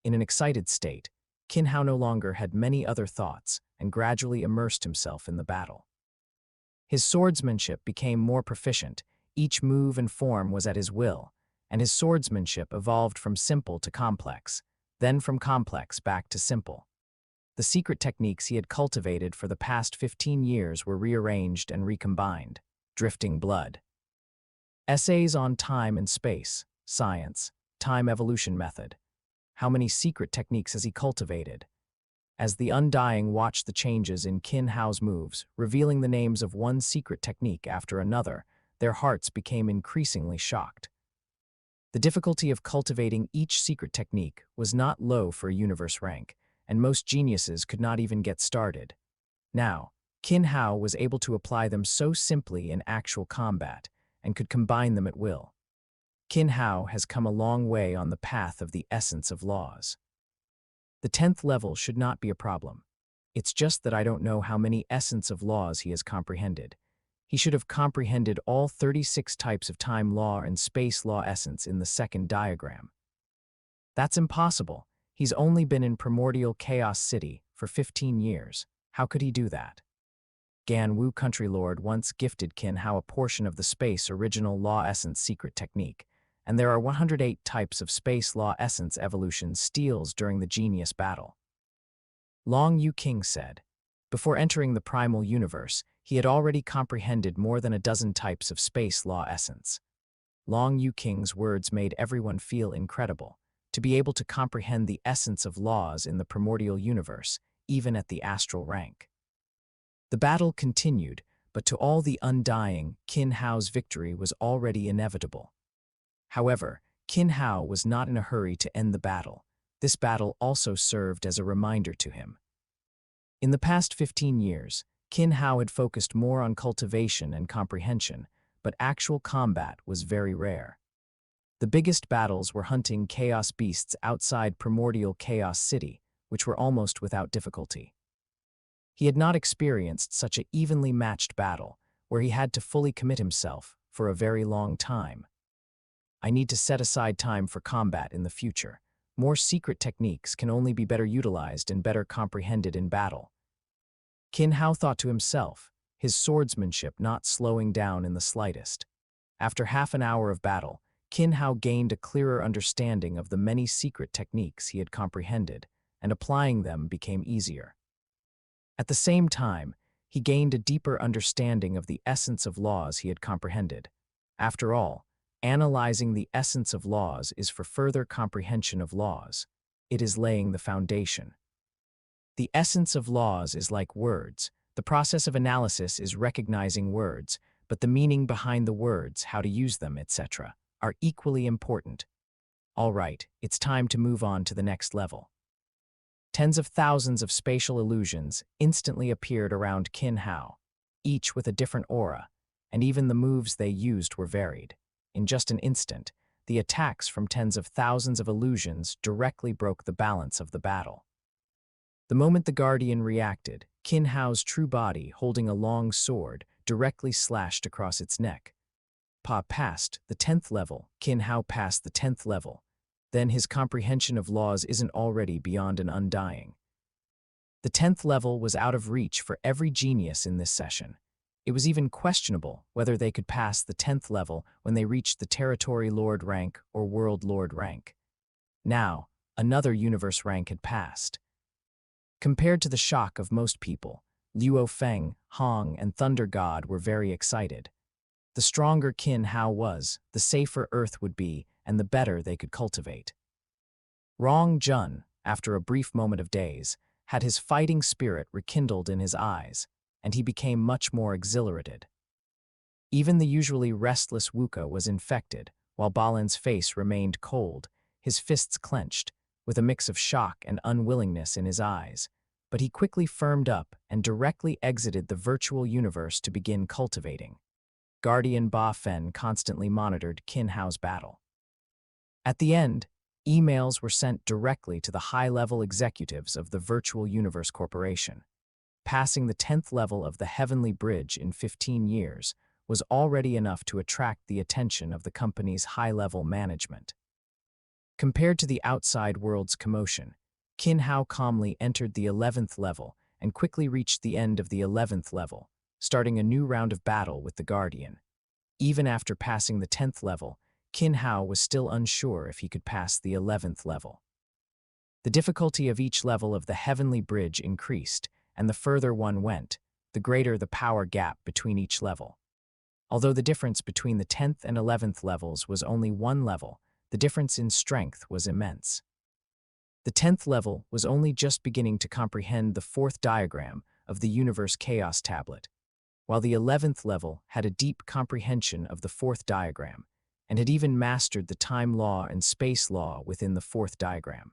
S1: In an excited state, Qin Hao no longer had many other thoughts and gradually immersed himself in the battle. His swordsmanship became more proficient, each move and form was at his will, and his swordsmanship evolved from simple to complex, then from complex back to simple. The secret techniques he had cultivated for the past 15 years were rearranged and recombined. Drifting blood. Essays on time and space, science, time evolution method. How many secret techniques has he cultivated? As the undying watched the changes in Qin Hao's moves, revealing the names of one secret technique after another, their hearts became increasingly shocked. The difficulty of cultivating each secret technique was not low for a universe rank, and most geniuses could not even get started. Now, Qin Hao was able to apply them so simply in actual combat, and could combine them at will. Qin Hao has come a long way on the path of the essence of laws. The 10th level should not be a problem. It's just that I don't know how many essence of laws he has comprehended. He should have comprehended all 36 types of time law and space law essence in the second diagram. That's impossible. He's only been in Primordial Chaos City for 15 years. How could he do that? Gan Wu Country Lord once gifted Qin Hao a portion of the space original law essence secret technique, and there are 108 types of space law essence evolution steals during the genius battle. Long Yu King said, before entering the primal universe, he had already comprehended more than a dozen types of space law essence. Long Yu King's words made everyone feel incredible, to be able to comprehend the essence of laws in the primordial universe, even at the astral rank. The battle continued, but to all the undying, Qin Hao's victory was already inevitable. However, Qin Hao was not in a hurry to end the battle. This battle also served as a reminder to him. In the past 15 years, Qin Hao had focused more on cultivation and comprehension, but actual combat was very rare. The biggest battles were hunting chaos beasts outside Primordial Chaos City, which were almost without difficulty. He had not experienced such an evenly matched battle, where he had to fully commit himself for a very long time. I need to set aside time for combat in the future. More secret techniques can only be better utilized and better comprehended in battle. Qin Hao thought to himself, his swordsmanship not slowing down in the slightest. After half an hour of battle, Qin Hao gained a clearer understanding of the many secret techniques he had comprehended, and applying them became easier. At the same time, he gained a deeper understanding of the essence of laws he had comprehended. After all, analyzing the essence of laws is for further comprehension of laws. It is laying the foundation. The essence of laws is like words. The process of analysis is recognizing words, but the meaning behind the words, how to use them, etc., are equally important. All right, it's time to move on to the next level. Tens of thousands of spatial illusions instantly appeared around Qin Hao, each with a different aura, and even the moves they used were varied. In just an instant, the attacks from tens of thousands of illusions directly broke the balance of the battle. The moment the Guardian reacted, Qin Hao's true body, holding a long sword, directly slashed across its neck. Passed the 10th level. Qin Hao passed the 10th level. Then his comprehension of laws isn't already beyond an undying. The 10th level was out of reach for every genius in this session. It was even questionable whether they could pass the 10th level when they reached the Territory Lord rank or World Lord rank. Now, another universe rank had passed. Compared to the shock of most people, Luo Feng, Hong, and Thunder God were very excited. The stronger Qin Hao was, the safer Earth would be, and the better they could cultivate. Rong Jun, after a brief moment of daze, had his fighting spirit rekindled in his eyes, and he became much more exhilarated. Even the usually restless Wuka was infected, while Balin's face remained cold, his fists clenched, with a mix of shock and unwillingness in his eyes, but he quickly firmed up and directly exited the virtual universe to begin cultivating. Guardian Ba Fen constantly monitored Qin Hao's battle. At the end, emails were sent directly to the high-level executives of the Virtual Universe Corporation. Passing the 10th level of the Heavenly Bridge in 15 years was already enough to attract the attention of the company's high-level management. Compared to the outside world's commotion, Qin Hao calmly entered the 11th level and quickly reached the end of the 11th level, starting a new round of battle with the Guardian. Even after passing the 10th level, Qin Hao was still unsure if he could pass the 11th level. The difficulty of each level of the Heavenly Bridge increased, and the further one went, the greater the power gap between each level. Although the difference between the 10th and 11th levels was only one level, the difference in strength was immense. The 10th level was only just beginning to comprehend the fourth diagram of the Universe Chaos Tablet, while the 11th level had a deep comprehension of the fourth diagram, and had even mastered the time law and space law within the fourth diagram.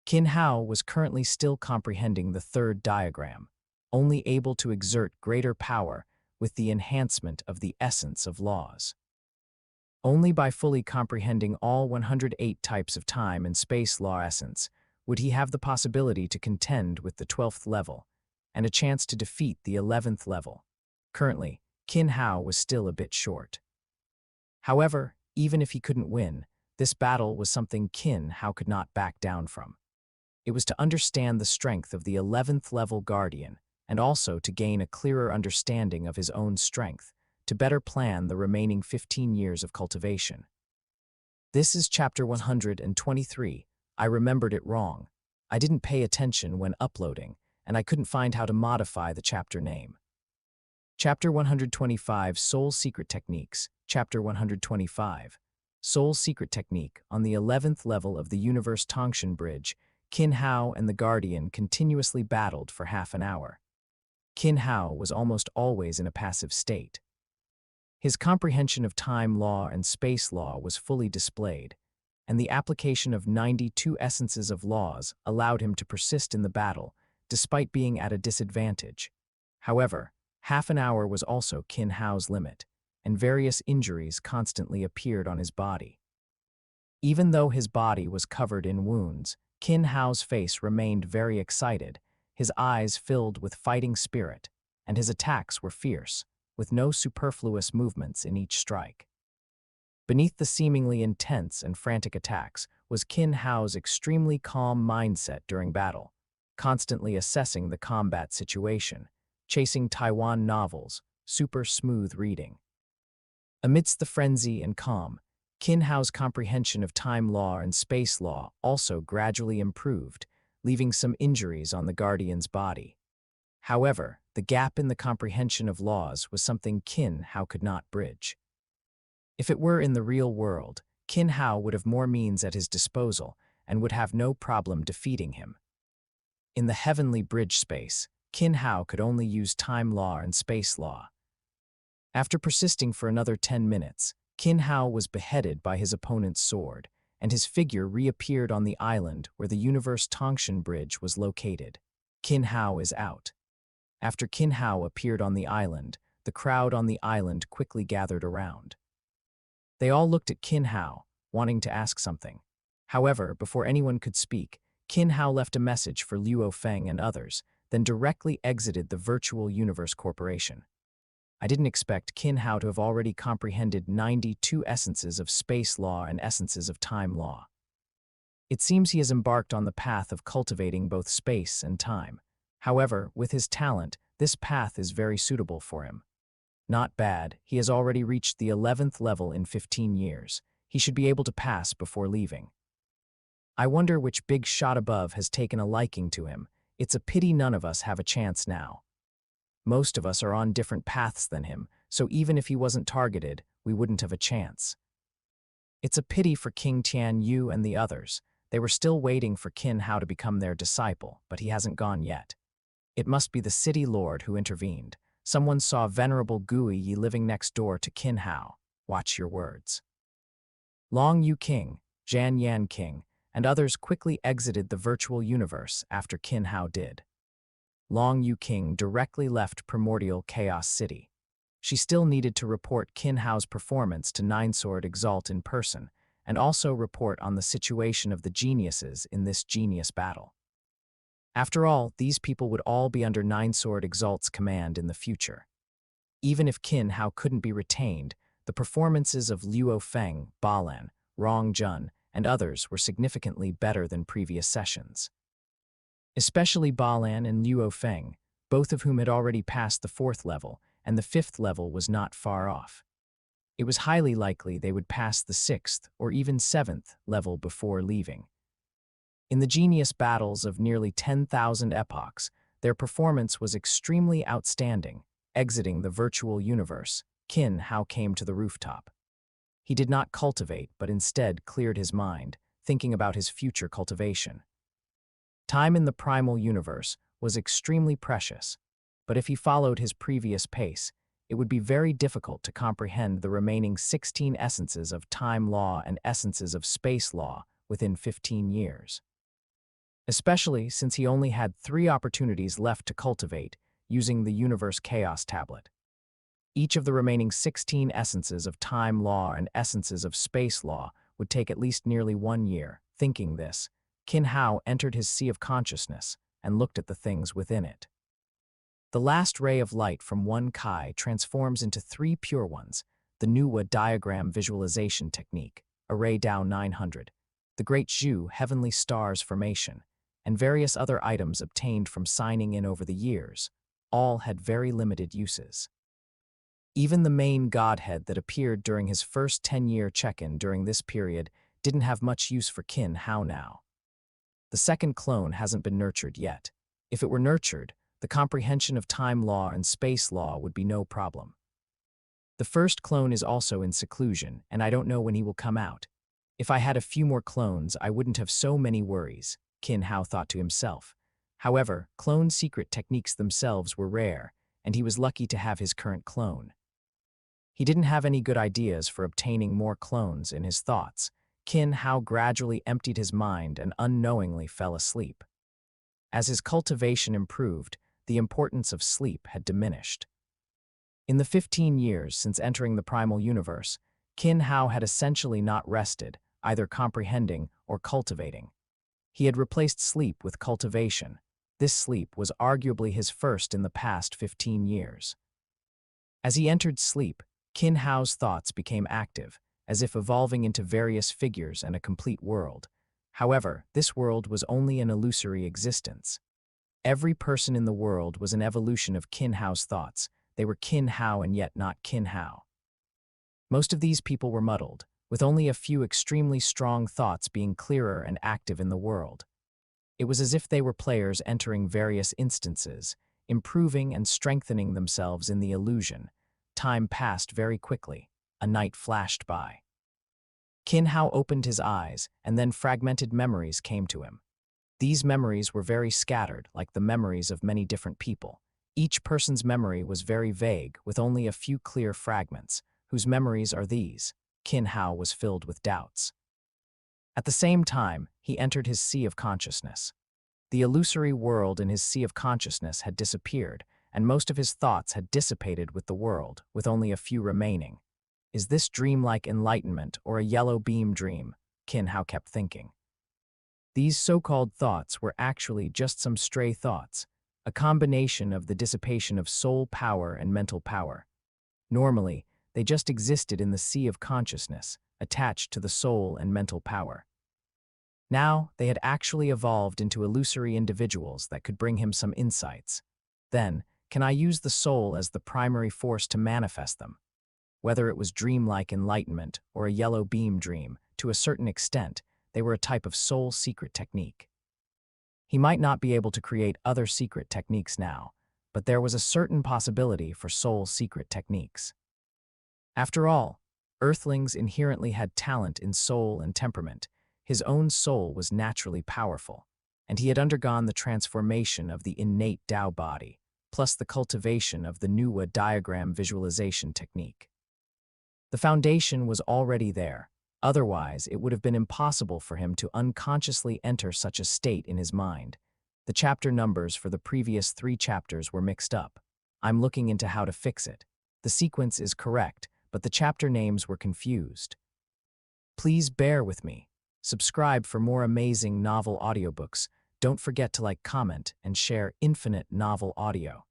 S1: Qin Hao was currently still comprehending the third diagram, only able to exert greater power with the enhancement of the essence of laws. Only by fully comprehending all 108 types of time and space law essence would he have the possibility to contend with the 12th level, and a chance to defeat the 11th level. Currently, Qin Hao was still a bit short. However, even if he couldn't win, this battle was something Qin Hao could not back down from. It was to understand the strength of the 11th level Guardian, and also to gain a clearer understanding of his own strength, to better plan the remaining 15 years of cultivation. This is chapter 123. I remembered it wrong. I didn't pay attention when uploading, and I couldn't find how to modify the chapter name. Chapter 125, Soul Secret Techniques. Chapter 125, Soul Secret Technique. On the 11th level of the Universe Tongshan Bridge, Qin Hao and the Guardian continuously battled for half an hour. Qin Hao was almost always in a passive state. His comprehension of time law and space law was fully displayed, and the application of 92 essences of laws allowed him to persist in the battle, despite being at a disadvantage. However, half an hour was also Qin Hao's limit, and various injuries constantly appeared on his body. Even though his body was covered in wounds, Qin Hao's face remained very excited, his eyes filled with fighting spirit, and his attacks were fierce, with no superfluous movements in each strike. Beneath the seemingly intense and frantic attacks was Qin Hao's extremely calm mindset during battle. constantly assessing the combat situation, chasing Taiwan novels, super smooth reading. Amidst the frenzy and calm, Qin Hao's comprehension of time law and space law also gradually improved, leaving some injuries on the Guardian's body. However, the gap in the comprehension of laws was something Qin Hao could not bridge. If it were in the real world, Qin Hao would have more means at his disposal and would have no problem defeating him. In the heavenly bridge space, Qin Hao could only use time law and space law. After persisting for another 10 minutes, Qin Hao was beheaded by his opponent's sword, and his figure reappeared on the island where the Universe Tongshan Bridge was located. Qin Hao is out. After Qin Hao appeared on the island, the crowd on the island quickly gathered around. They all looked at Qin Hao, wanting to ask something. However, before anyone could speak, Qin Hao left a message for Luo Feng and others, then directly exited the Virtual Universe Corporation. I didn't expect Qin Hao to have already comprehended 92 essences of space law and essences of time law. It seems he has embarked on the path of cultivating both space and time. However, with his talent, this path is very suitable for him. Not bad, he has already reached the 11th level in 15 years. He should be able to pass before leaving. I wonder which big shot above has taken a liking to him. It's a pity none of us have a chance now. Most of us are on different paths than him, so even if he wasn't targeted, we wouldn't have a chance. It's a pity for King Tian Yu and the others. They were still waiting for Qin Hao to become their disciple, but he hasn't gone yet. It must be the city lord who intervened. Someone saw Venerable Gui Yi living next door to Qin Hao. Watch your words. Long Yu King, Zhan Yan King, and others quickly exited the virtual universe after Qin Hao did. Long Yu King directly left Primordial Chaos City. She still needed to report Qin Hao's performance to Ninesword Exalt in person, and also report on the situation of the geniuses in this genius battle. After all, these people would all be under Ninesword Exalt's command in the future. Even if Qin Hao couldn't be retained, the performances of Luo Feng, Balan, Rong Jun, and others were significantly better than previous sessions. Especially Balan and Luo Feng, both of whom had already passed the 4th level, and the 5th level was not far off. It was highly likely they would pass the 6th or even 7th level before leaving. In the genius battles of nearly 10,000 epochs, their performance was extremely outstanding. Exiting the virtual universe, Qin Hao came to the rooftop. He did not cultivate, but instead cleared his mind, thinking about his future cultivation. Time in the primal universe was extremely precious, but if he followed his previous pace, it would be very difficult to comprehend the remaining 16 essences of time law and essences of space law within 15 years. Especially since he only had 3 opportunities left to cultivate using the Universe Chaos Tablet. Each of the remaining 16 essences of time law and essences of space law would take at least nearly 1 year. Thinking this, Qin Hao entered his sea of consciousness and looked at the things within it. The last ray of light from one Kai transforms into 3 pure ones, the Nuwa diagram visualization technique, Array Dao 900, the Great Zhu Heavenly Stars formation, and various other items obtained from signing in over the years, all had very limited uses. Even the main godhead that appeared during his first 10-year check-in during this period didn't have much use for Qin Hao now. The second clone hasn't been nurtured yet. If it were nurtured, the comprehension of time law and space law would be no problem. The first clone is also in seclusion, and I don't know when he will come out. If I had a few more clones, I wouldn't have so many worries, Qin Hao thought to himself. However, clone secret techniques themselves were rare, and he was lucky to have his current clone. He didn't have any good ideas for obtaining more clones in his thoughts. Qin Hao gradually emptied his mind and unknowingly fell asleep. As his cultivation improved, the importance of sleep had diminished. In the 15 years since entering the primal universe, Qin Hao had essentially not rested, either comprehending or cultivating. He had replaced sleep with cultivation. This sleep was arguably his first in the past 15 years. As he entered sleep, Qin Hao's thoughts became active, as if evolving into various figures and a complete world. However, this world was only an illusory existence. Every person in the world was an evolution of Qin Hao's thoughts. They were Qin Hao and yet not Qin Hao. Most of these people were muddled, with only a few extremely strong thoughts being clearer and active in the world. It was as if they were players entering various instances, improving and strengthening themselves in the illusion. Time passed very quickly. A night flashed by. Qin Hao opened his eyes, and then fragmented memories came to him. These memories were very scattered, like the memories of many different people. Each person's memory was very vague, with only a few clear fragments. Whose memories are these? Qin Hao was filled with doubts. At the same time, he entered his sea of consciousness. The illusory world in his sea of consciousness had disappeared, and most of his thoughts had dissipated with the world, with only a few remaining. Is this dreamlike enlightenment or a yellow beam dream? Qin Hao kept thinking. These so-called thoughts were actually just some stray thoughts, a combination of the dissipation of soul power and mental power. Normally, they just existed in the sea of consciousness, attached to the soul and mental power. Now, they had actually evolved into illusory individuals that could bring him some insights. Then, can I use the soul as the primary force to manifest them? Whether it was dreamlike enlightenment or a yellow beam dream, to a certain extent, they were a type of soul secret technique. He might not be able to create other secret techniques now, but there was a certain possibility for soul secret techniques. After all, Earthlings inherently had talent in soul and temperament. His own soul was naturally powerful, and he had undergone the transformation of the innate Tao body, plus the cultivation of the Nuwa diagram visualization technique. The foundation was already there. Otherwise, it would have been impossible for him to unconsciously enter such a state in his mind. The chapter numbers for the previous 3 chapters were mixed up. I'm looking into how to fix it. The sequence is correct, but the chapter names were confused. Please bear with me. Subscribe for more amazing novel audiobooks. Don't forget to comment, and share infinite novel audio.